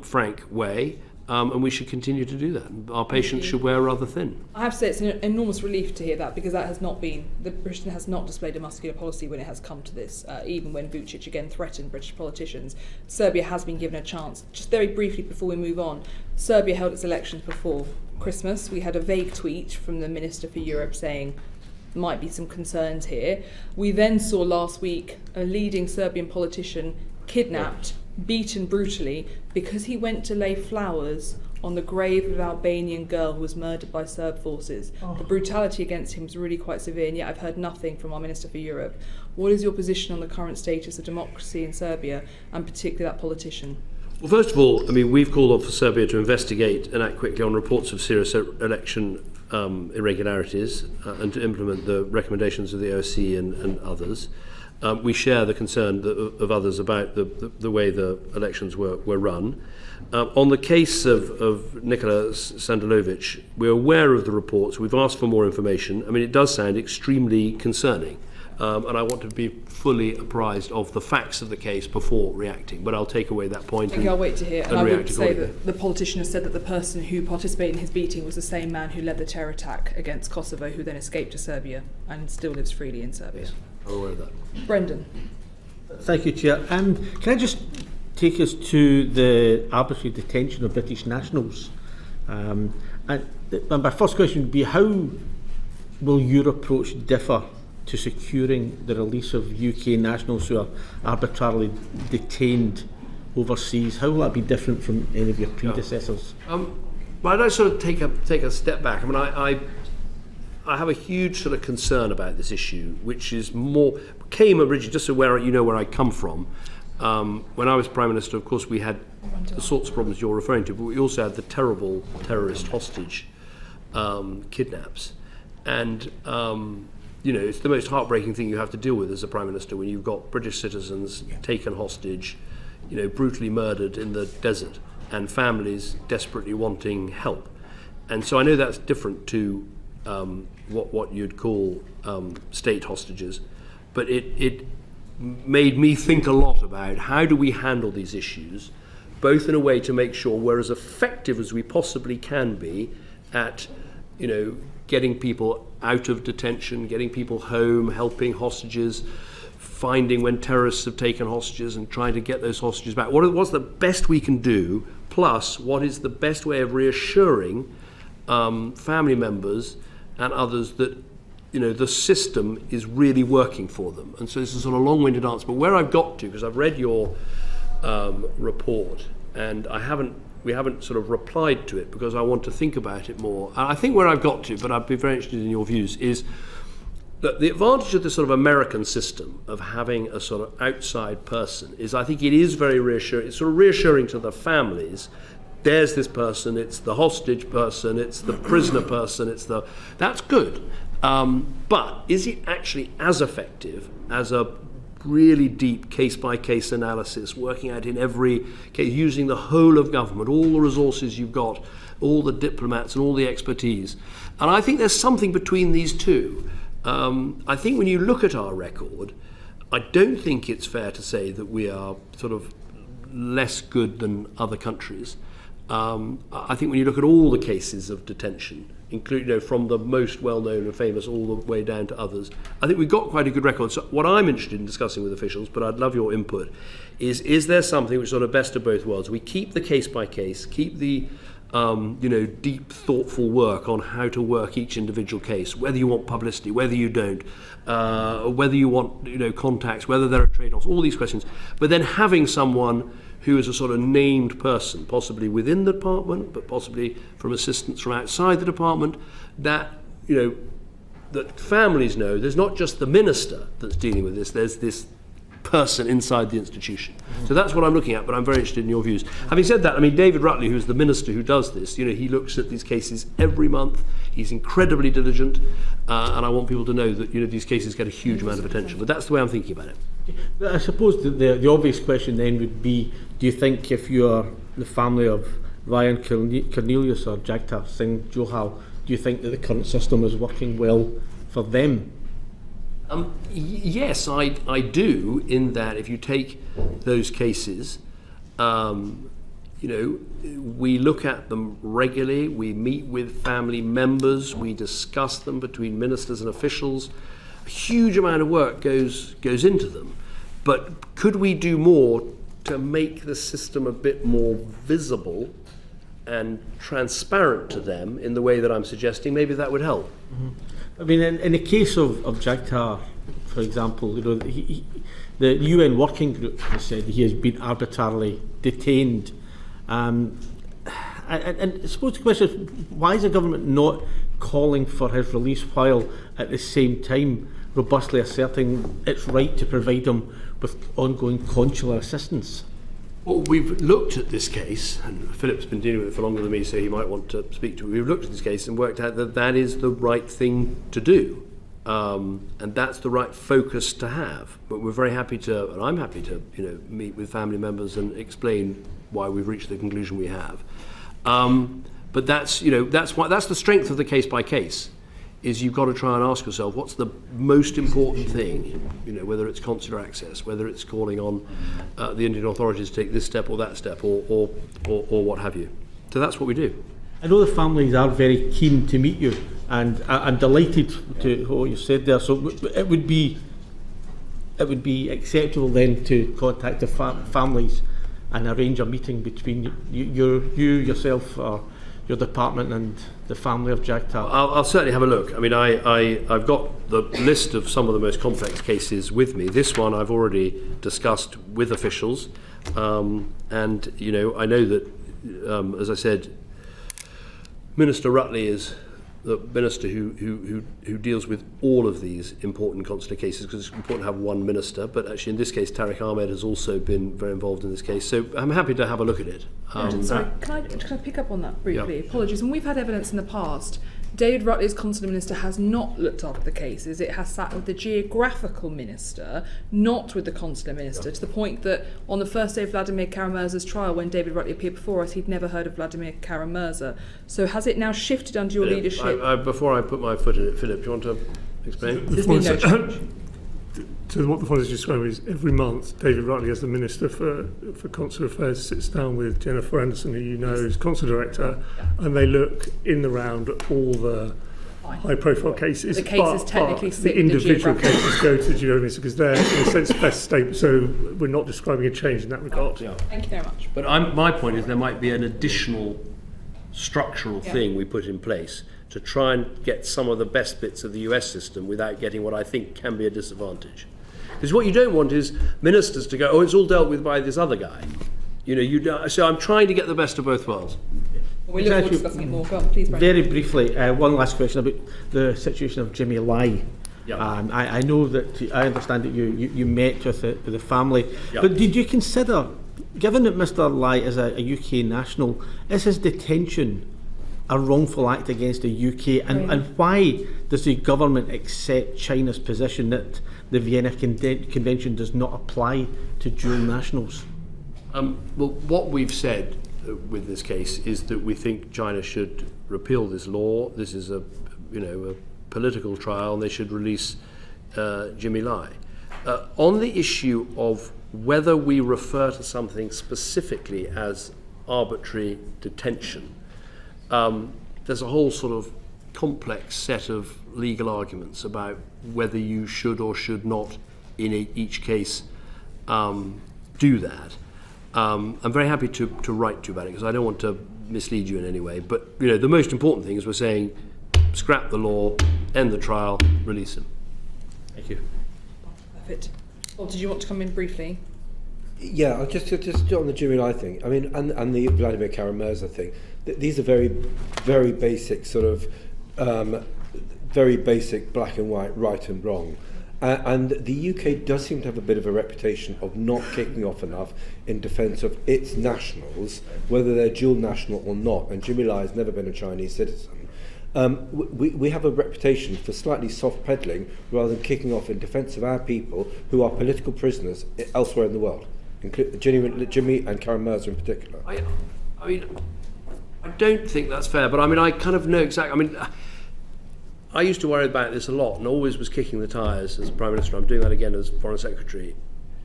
frank way. And we should continue to do that. Our patience should wear rather thin. I have to say it's an enormous relief to hear that, because that has not been, Britain has not displayed a muscular policy when it has come to this, even when Vučić again threatened British politicians. Serbia has been given a chance. Just very briefly before we move on, Serbia held its elections before Christmas. We had a vague tweet from the Minister for Europe saying there might be some concerns here. We then saw last week a leading Serbian politician kidnapped beaten brutally because he went to lay flowers on the grave of an Albanian girl who was murdered by Serb forces. The brutality against him was really quite severe, and yet I've heard nothing from our Minister for Europe. What is your position on the current status of democracy in Serbia, and particularly that politician? Well, first of all, I mean, we've called on for Serbia to investigate and act quickly on reports of serious election irregularities and to implement the recommendations of the OSCE and others. We share the concern of others about the way the elections were run. On the case of Nikola Sandilovic, we're aware of the reports. We've asked for more information. I mean, it does sound extremely concerning. And I want to be fully apprised of the facts of the case before reacting. But I'll take away that point. I think I'll wait to hear. And I would say that the politician has said that the person who participated in his beating was the same man who led the terror attack against Kosovo, who then escaped to Serbia and still lives freely in Serbia. Yes, I'm aware of that. Brendan. Thank you, Chair. Can I just take us to the arbitrary detention of British nationals? And my first question would be, how will your approach differ to securing the release of UK nationals who are arbitrarily detained overseas? How will that be different from any of your predecessors? Well, I'd like to sort of take a step back. I mean, I have a huge sort of concern about this issue, which is came originally, just so where I come from. When I was Prime Minister, of course, we had the sorts of problems you're referring to, but we also had the terrible terrorist hostage kidnaps. And it's the most heartbreaking thing you have to deal with as a Prime Minister when you've got British citizens taken hostage, brutally murdered in the desert, and families desperately wanting help. And so I know that's different to what you'd call state hostages, but it made me think a lot about how do we handle these issues, both in a way to make sure we're as effective as we possibly can be at, getting people out of detention, getting people home, helping hostages, finding when terrorists have taken hostages and trying to get those hostages back. What's the best we can do, plus what is the best way of reassuring family members and others that the system is really working for them. And so this is sort of a long-winded answer, but where I've got to, because I've read your report and we haven't sort of replied to it because I want to think about it more. And I think where I've got to, but I'd be very interested in your views, is that the advantage of this sort of American system of having a sort of outside person is I think it is very reassuring. It's sort of reassuring to the families. There's this person, it's the hostage person, it's the prisoner person, that's good. But is it actually as effective as a really deep case-by-case analysis, working out in every case, using the whole of government, all the resources you've got, all the diplomats and all the expertise? And I think there's something between these two. I think when you look at our record, I don't think it's fair to say that we are sort of less good than other countries. I think when you look at all the cases of detention, including from the most well-known and famous all the way down to others, I think we've got quite a good record. So what I'm interested in discussing with officials, but I'd love your input, is there something which is sort of best of both worlds? We keep the case by case, keep the deep, thoughtful work on how to work each individual case, whether you want publicity, whether you don't, whether you want contacts, whether there are trade-offs, all these questions. But then having someone who is a sort of named person, possibly within the department, but possibly from assistance from outside the department, that that families know there's not just the minister that's dealing with this, there's this person inside the institution. So that's what I'm looking at, but I'm very interested in your views. Having said that, I mean, David Rutley, who's the minister who does this, he looks at these cases every month. He's incredibly diligent, and I want people to know that these cases get a huge amount of attention. But that's the way I'm thinking about it. I suppose the obvious question then would be, do you think if you are the family of Ryan Cornelius or Jagtar Singh Johal, do you think that the current system is working well for them? Yes, I do, in that if you take those cases, we look at them regularly, we meet with family members, we discuss them between ministers and officials. A huge amount of work goes into them. But could we do more to make the system a bit more visible and transparent to them in the way that I'm suggesting? Maybe that would help. Mm-hmm. I mean, in the case of Jagtar, for example, The UN working group has said he has been arbitrarily detained. And I suppose the question is, why is the government not calling for his release while at the same time robustly asserting its right to provide him with ongoing consular assistance? Well, we've looked at this case, and Philip's been dealing with it for longer than me, so he might want to speak to it. We've looked at this case and worked out that that is the right thing to do. And that's the right focus to have. But we're very happy to, and I'm happy to, meet with family members and explain why we've reached the conclusion we have. But that's the strength of the case by case. Is you've got to try and ask yourself, what's the most important thing, whether it's consular access, whether it's calling on the Indian authorities to take this step or that step or what have you. So that's what we do. I know the families are very keen to meet you, and I'm delighted to what you said there. So it would be acceptable then to contact the families and arrange a meeting between yourself, or your department and the family of Jagtar. I'll certainly have a look. I mean, I've got the list of some of the most complex cases with me. This one I've already discussed with officials, and I know that, as I said, Minister Rutley is the minister who deals with all of these important consular cases, because it's important to have one minister. But actually, in this case, Tariq Ahmed has also been very involved in this case. So I'm happy to have a look at it. Sorry, can I pick up on that briefly? Yeah. Apologies. When we've had evidence in the past, David Rutley's consular minister has not looked after the cases. It has sat with the geographical minister, not with the consular minister, to the point that on the first day of Vladimir Kara-Murza's trial, when David Rutley appeared before us, he'd never heard of Vladimir Kara-Murza. So has it now shifted under your leadership? Before I put my foot in it, Philip, do you want to explain? There's been no change. So what the fund is describing is every month David Rutley, as the Minister for Consular Affairs, sits down with Jennifer Anderson, who you know is Consular Director, and they look in the round at all the high-profile cases. The cases technically sit the individual the cases go to the General Minister because they're, in a sense, best stable. So we're not describing a change in that regard. Yeah. Thank you very much. But my point is there might be an additional structural thing we put in place to try and get some of the best bits of the US system without getting what I think can be a disadvantage. Because what you don't want is ministers to go, oh, it's all dealt with by this other guy. So I'm trying to get the best of both worlds. Well, we look forward to discussing it more. Go on, please, Brendan. Very briefly, one last question about the situation of Jimmy Lai. Yeah. I know that, I understand that you met with the family, Yeah. but did you consider, given that Mr. Lai is a UK national, is his detention a wrongful act against the UK, and why does the government accept China's position that the Vienna Convention does not apply to dual nationals? Well, what we've said with this case is that we think China should repeal this law. This is a political trial, and they should release Jimmy Lai. On the issue of whether we refer to something specifically as arbitrary detention, there's a whole sort of complex set of legal arguments about whether you should or should not, in each case, do that. I'm very happy to write to you about it because I don't want to mislead you in any way. But the most important thing is we're saying scrap the law, end the trial, release him. Thank you. Perfect. Well, did you want to come in briefly? Yeah, just on the Jimmy Lai thing. I mean, and the Vladimir Kara-Murza thing. These are very, very basic sort of, very basic black and white, right and wrong. And the UK does seem to have a bit of a reputation of not kicking off enough in defence of its nationals, whether they're dual national or not. And Jimmy Lai has never been a Chinese citizen. We have a reputation for slightly soft peddling rather than kicking off in defence of our people who are political prisoners elsewhere in the world, including Jimmy and Kara-Murza in particular. I mean, I don't think that's fair, but I mean, I kind of know exactly. I mean, I used to worry about this a lot and always was kicking the tyres as Prime Minister. I'm doing that again as Foreign Secretary.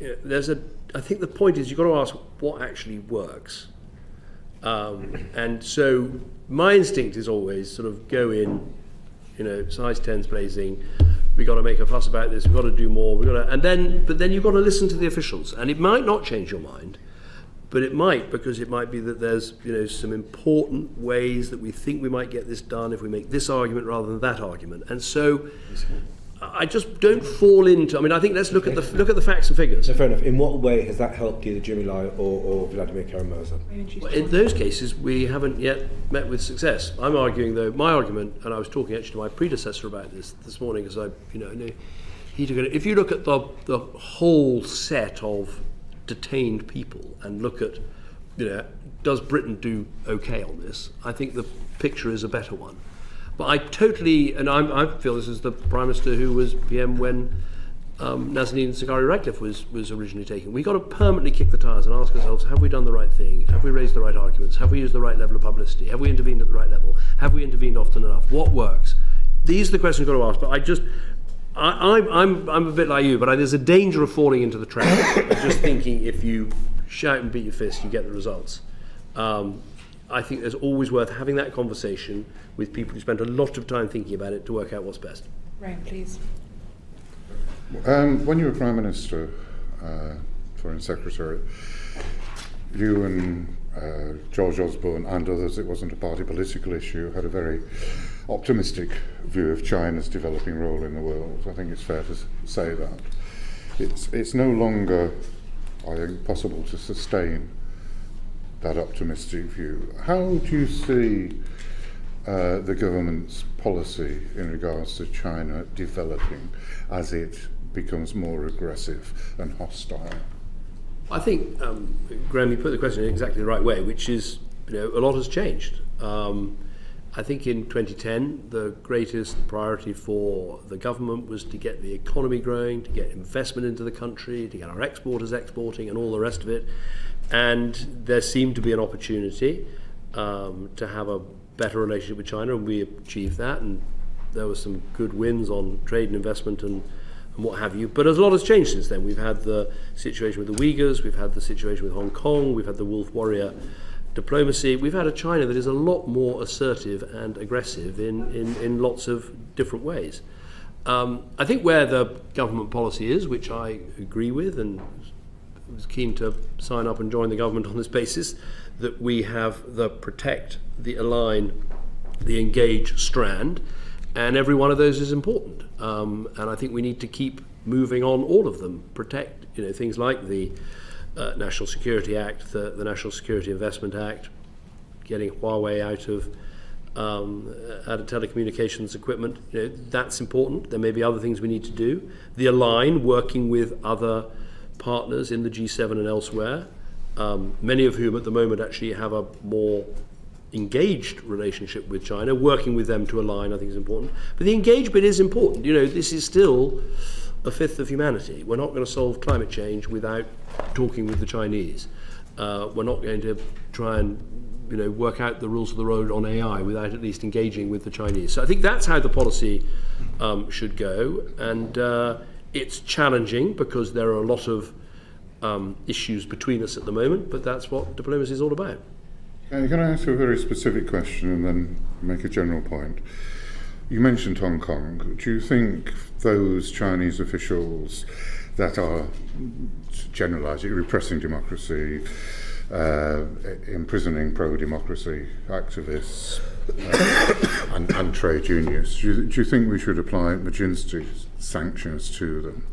I think the point is you've got to ask what actually works. And so my instinct is always sort of go in, size 10's blazing. We've got to make a fuss about this. We've got to do more. But then you've got to listen to the officials. And it might not change your mind, but it might, because it might be that there's some important ways that we think we might get this done if we make this argument rather than that argument. And so I just don't fall into. I mean, I think let's look at the facts and figures. So fair enough. In what way has that helped either Jimmy Lai or Vladimir Kara-Murza? Well, in those cases, we haven't yet met with success. I'm arguing, though, my argument, and I was talking actually to my predecessor about this morning, because if you look at the whole set of detained people and look at, does Britain do okay on this? I think the picture is a better one. But I feel this is the Prime Minister who was PM when Nazanin Zaghari-Ratcliffe was originally taken. We've got to permanently kick the tires and ask ourselves, have we done the right thing? Have we raised the right arguments? Have we used the right level of publicity? Have we intervened at the right level? Have we intervened often enough? What works? These are the questions we've got to ask. But I'm a bit like you, but there's a danger of falling into the trap of just thinking if you shout and beat your fist, you get the results. I think it's always worth having that conversation with people who spend a lot of time thinking about it to work out what's best. Ryan, please. When you were Prime Minister, Foreign Secretary, you and George Osborne and others, it wasn't a party political issue, had a very optimistic view of China's developing role in the world. I think it's fair to say that. It's no longer, I think, possible to sustain that optimistic view. How do you see the government's policy in regards to China developing as it becomes more aggressive and hostile? I think, Graham, you put the question in exactly the right way, which is, a lot has changed. I think in 2010, the greatest priority for the government was to get the economy growing, to get investment into the country, to get our exporters exporting and all the rest of it. And there seemed to be an opportunity to have a better relationship with China, and we achieved that. And there were some good wins on trade and investment and what have you. But a lot has changed since then. We've had the situation with the Uyghurs, we've had the situation with Hong Kong, we've had the wolf warrior diplomacy. We've had a China that is a lot more assertive and aggressive in lots of different ways. I think where the government policy is, which I agree with and was keen to sign up and join the government on this basis, that we have the protect, the align, the engage strand, and every one of those is important. And I think we need to keep moving on all of them. Protect, things like the National Security Act, the National Security Investment Act, getting Huawei out of telecommunications equipment. That's important. There may be other things we need to do. The align, working with other partners in the G7 and elsewhere, many of whom at the moment actually have a more engaged relationship with China. Working with them to align, I think, is important. But the engaged bit is important. This is still a fifth of humanity. We're not going to solve climate change without talking with the Chinese. We're not going to try and work out the rules of the road on AI without at least engaging with the Chinese. So I think that's how the policy should go. And it's challenging because there are a lot of issues between us at the moment, but that's what diplomacy is all about. Can I ask you a very specific question and then make a general point? You mentioned Hong Kong. Do you think those Chinese officials that are, generalising, repressing democracy, imprisoning pro-democracy activists and trade unions, do you think we should apply Maginski sanctions to them?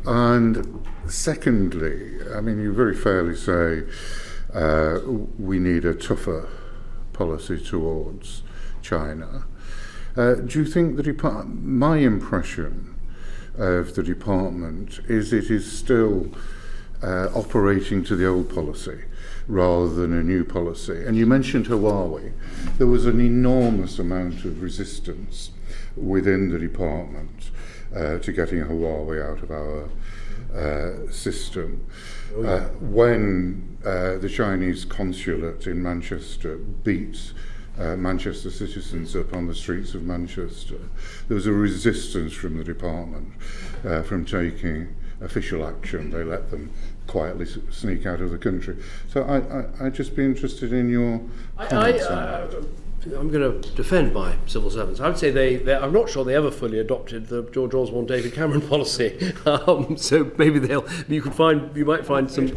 And secondly, you very fairly say we need a tougher policy towards China. Do you think my impression of the department is it is still operating to the old policy rather than a new policy? And you mentioned Huawei. There was an enormous amount of resistance within the department to getting Huawei out of our system. When the Chinese consulate in Manchester beat Manchester citizens up on the streets of Manchester, there was a resistance from the department from taking official action. They let them quietly sneak out of the country. So I'd just be interested in your comments on that. I'm going to defend my civil servants. I would say I'm not sure they ever fully adopted the George Osborne, David Cameron policy. So maybe you might find some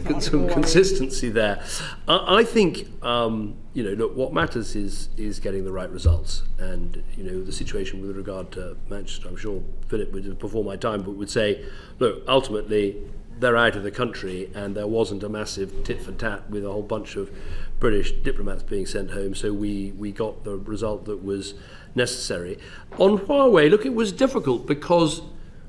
consistency there. I think look, what matters is getting the right results, and the situation with regard to Manchester. I'm sure Philip would, before my time, but would say, look, ultimately they're out of the country, and there wasn't a massive tit for tat with a whole bunch of British diplomats being sent home, so we got the result that was necessary. On Huawei, look, it was difficult because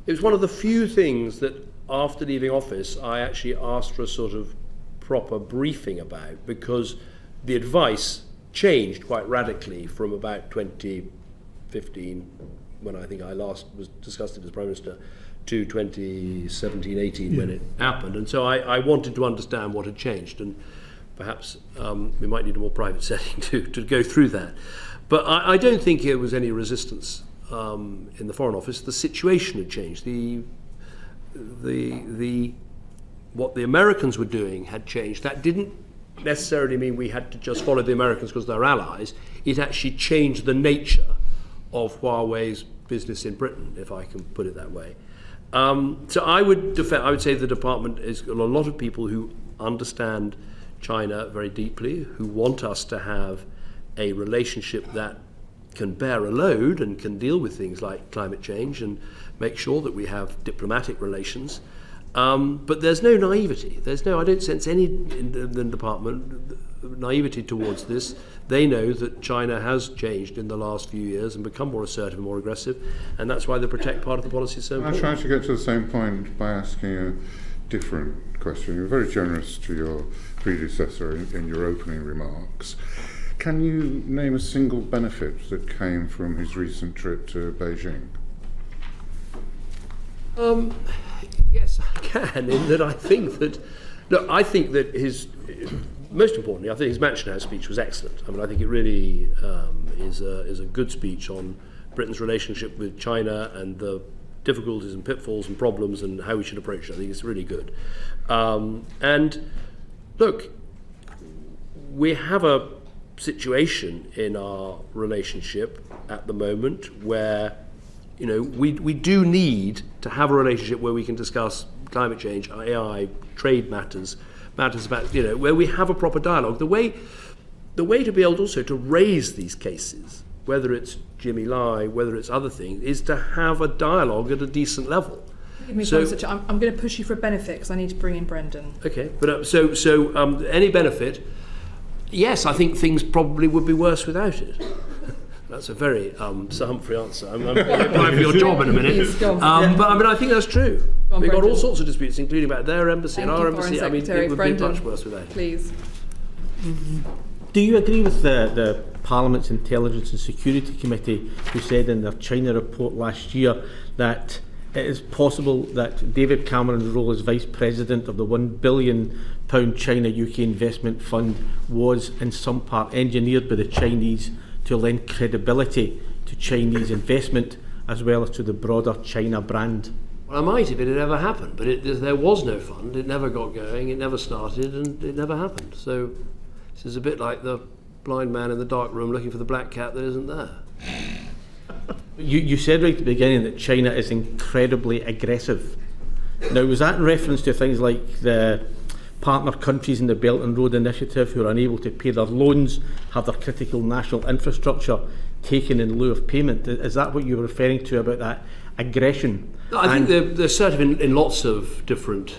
it was one of the few things that after leaving office I actually asked for a sort of proper briefing about, because the advice changed quite radically from about 2015, when I think I last was discussed it as Prime Minister, to 2017-18 when it happened. And so I wanted to understand what had changed, and perhaps we might need a more private setting to go through that. But I don't think there was any resistance in the Foreign Office. The situation had changed. What the Americans were doing had changed. That didn't necessarily mean we had to just follow the Americans because they're allies. It actually changed the nature of Huawei's business in Britain, if I can put it that way. So I would say the department is a lot of people who understand China very deeply, who want us to have a relationship that can bear a load and can deal with things like climate change and make sure that we have diplomatic relations. But there's no naivety. I don't sense any in the department naivety towards this. They know that China has changed in the last few years and become more assertive and more aggressive, and that's why the protect part of the policy is so important. I'll try to get to the same point by asking a different question. You were very generous to your predecessor in your opening remarks. Can you name a single benefit that came from his recent trip to Beijing? Yes, I can, in that I think that his, most importantly, I think his Mansion House speech was excellent. I mean, I think it really is a good speech on Britain's relationship with China and the difficulties and pitfalls and problems and how we should approach it. I think it's really good. And look, we have a situation in our relationship at the moment where we do need to have a relationship where we can discuss climate change, AI, trade matters about, where we have a proper dialogue. The way to be able also to raise these cases, whether it's Jimmy Lai, whether it's other things, is to have a dialogue at a decent level. I'm going to push you for a benefit because I need to bring in Brendan. Okay, but so any benefit, yes, I think things probably would be worse without it. That's a very Sir Humphrey answer. I'm going to apply for your job in a minute. But I mean, I think that's true. We've got all sorts of disputes, including about their embassy and our embassy. I mean, it would be much worse without it. Please. Do you agree with the Parliament's Intelligence and Security Committee, who said in their China report last year that it is possible that David Cameron's role as Vice President of the £1 billion China-UK Investment Fund was in some part engineered by the Chinese to lend credibility to Chinese investment as well as to the broader China brand? Well, I might if it had ever happened, but there was no fund, it never got going, it never started, and it never happened. So this is a bit like the blind man in the dark room looking for the black cat that isn't there. You said right at the beginning that China is incredibly aggressive. Now, was that in reference to things like the partner countries in the Belt and Road Initiative who are unable to pay their loans, have their critical national infrastructure taken in lieu of payment? Is that what you were referring to about that aggression? I think they're certain in lots of different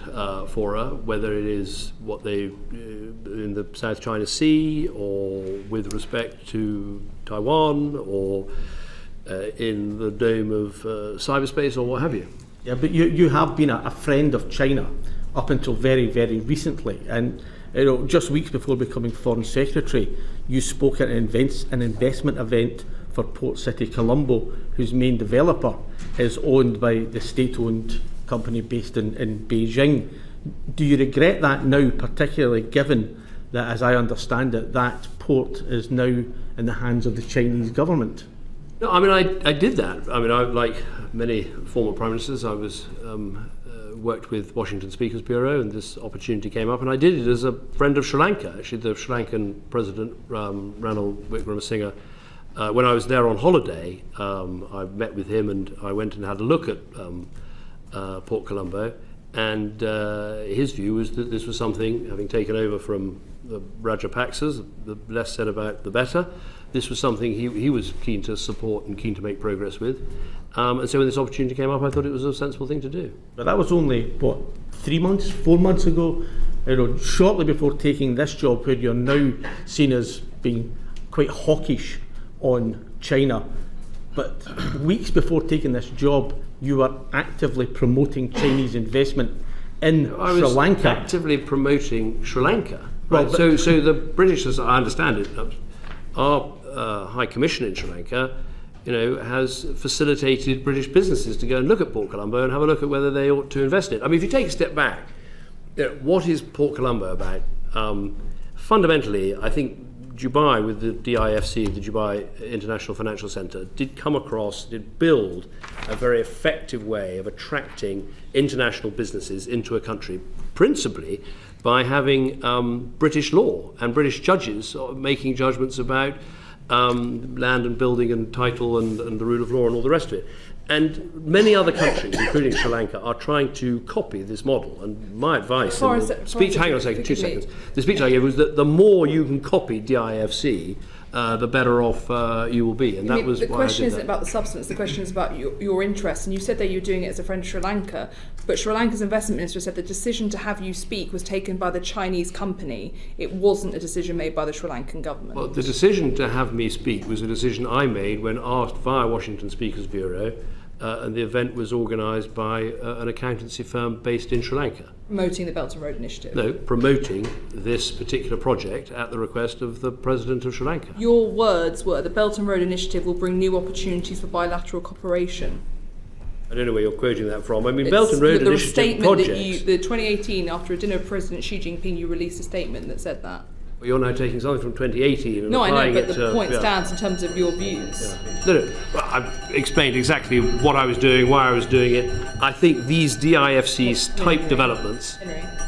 fora, whether it is what they in the South China Sea, or with respect to Taiwan, or in the dome of cyberspace, or what have you. Yeah, but you have been a friend of China up until very, very recently, and just weeks before becoming Foreign Secretary, you spoke at an investment event for Port City Colombo, whose main developer is owned by the state-owned company based in Beijing. Do you regret that now, particularly given that, as I understand it, that port is now in the hands of the Chinese government? No, I mean, I did that. I mean, like many former Prime Ministers, I was worked with Washington Speakers Bureau, and this opportunity came up, and I did it as a friend of Sri Lanka. Actually, the Sri Lankan President, Ranil Wickremesinghe, when I was there on holiday, I met with him and I went and had a look at Port Colombo, and his view was that this was something, having taken over from the Rajapaksas, the less said about the better, this was something he was keen to support and keen to make progress with. And so when this opportunity came up, I thought it was a sensible thing to do. But that was only, 4 months ago, shortly before taking this job, where you're now seen as being quite hawkish on China. But weeks before taking this job, you were actively promoting Chinese investment in Sri Lanka. Actively promoting Sri Lanka. Well, right. So the British, as I understand it, our High Commission in Sri Lanka, has facilitated British businesses to go and look at Port Colombo and have a look at whether they ought to invest in it. I mean, if you take a step back, what is Port Colombo about? Fundamentally, I think Dubai, with the DIFC, the Dubai International Financial Centre, did build a very effective way of attracting international businesses into a country, principally by having British law and British judges making judgments about land and building and title and the rule of law and all the rest of it. And many other countries, including Sri Lanka, are trying to copy this model. And my advice in the speech, hang on a second, 2 seconds. The speech I gave was that the more you can copy DIFC, the better off you will be. And that was the why question I did isn't that. about the substance, the question is about your interest. And you said that you're doing it as a friend of Sri Lanka, but Sri Lanka's investment minister said the decision to have you speak was taken by the Chinese company. It wasn't a decision made by the Sri Lankan government. Well, the decision to have me speak was a decision I made when asked via Washington Speakers Bureau, and the event was organised by an accountancy firm based in Sri Lanka. Promoting the Belt and Road Initiative. No, promoting this particular project at the request of the President of Sri Lanka. Your words were the Belt and Road Initiative will bring new opportunities for bilateral cooperation. I don't know where you're quoting that from. I mean, Belt and Road Initiative projects. The 2018, after a dinner with President Xi Jinping, you released a statement that said that. Well, you're now taking something from 2018 and no, applying I know, but it the point stands in terms of your views. Yeah. No. Well, I've explained exactly what I was doing, why I was doing it. I think these DIFC's type developments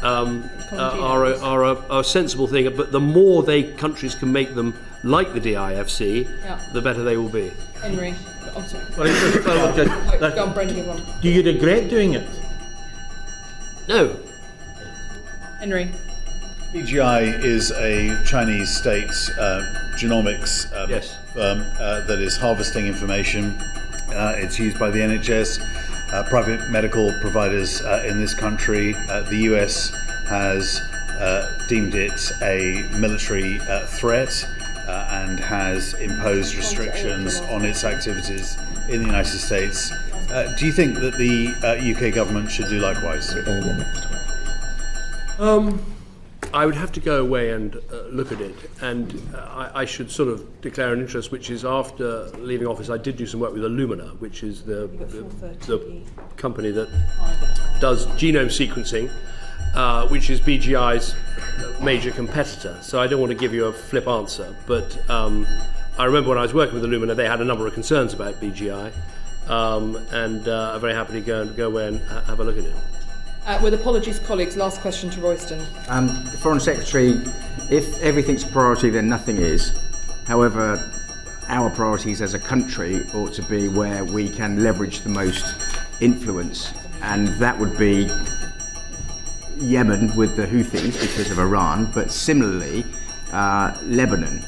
are a sensible thing, but the more countries can make them like the DIFC, the better they will be. Henry, I'm sorry. Go on, Brendan, go on. Do you regret doing it? No. Henry. BGI is a Chinese state genomics firm that is harvesting information. It's used by the NHS, private medical providers in this country. The US has deemed it a military threat and has imposed restrictions on its activities in the United States. Do you think that the UK government should do likewise? I would have to go away and look at it, and I should sort of declare an interest, which is after leaving office I did do some work with Illumina, which is the company that does genome sequencing, which is BGI's major competitor. So I don't want to give you a flip answer, but I remember when I was working with Illumina, they had a number of concerns about BGI, and I'm very happy to go away and have a look at it. With apologies, colleagues, last question to Royston. The Foreign Secretary, if everything's a priority, then nothing is. However, our priorities as a country ought to be where we can leverage the most influence, and that would be Yemen with the Houthis because of Iran, but similarly, Lebanon.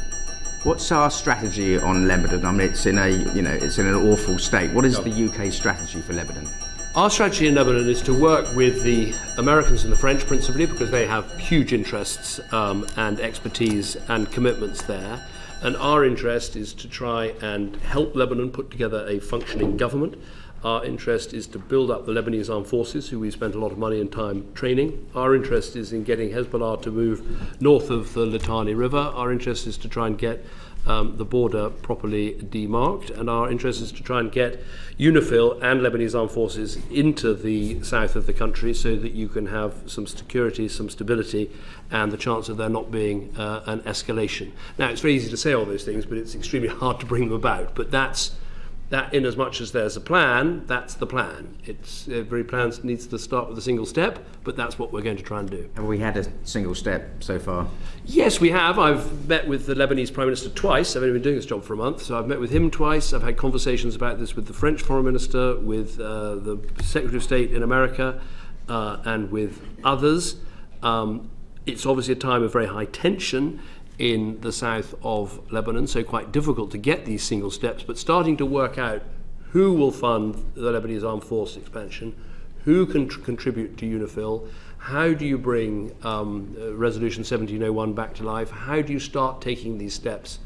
What's our strategy on Lebanon? I mean, it's in an awful state. What is the UK strategy for Lebanon? Our strategy in Lebanon is to work with the Americans and the French principally, because they have huge interests and expertise and commitments there. And our interest is to try and help Lebanon put together a functioning government. Our interest is to build up the Lebanese armed forces, who we spent a lot of money and time training. Our interest is in getting Hezbollah to move north of the Litani River. Our interest is to try and get the border properly demarked, and our interest is to try and get UNIFIL and Lebanese armed forces into the south of the country so that you can have some security, some stability, and the chance of there not being an escalation. Now, it's very easy to say all those things, but it's extremely hard to bring them about. But that's that in as much as there's a plan, that's the plan. Every plan needs to start with a single step, but that's what we're going to try and do. Have we had a single step so far? Yes, we have. I've met with the Lebanese Prime Minister twice. I've only been doing this job for a month, so I've met with him twice. I've had conversations about this with the French Foreign Minister, with the Secretary of State in America, and with others. It's obviously a time of very high tension in the south of Lebanon, so quite difficult to get these single steps, but starting to work out who will fund the Lebanese armed force expansion, who can contribute to UNIFIL, how do you bring Resolution 1701 back to life, how do you start taking these steps?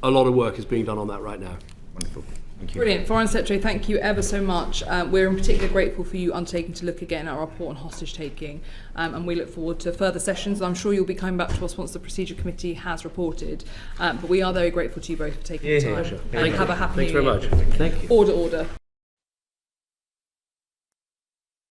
A lot of work is being done on that right now. Wonderful. Thank you. Brilliant. Foreign Secretary, thank you ever so much. We're in particular grateful for you undertaking to look again at our report on hostage taking, and we look forward to further sessions. I'm sure you'll be coming back to us once the Procedure Committee has reported, but we are very grateful to you both for taking the time. Thank you. Have a happy Thanks very much. Order.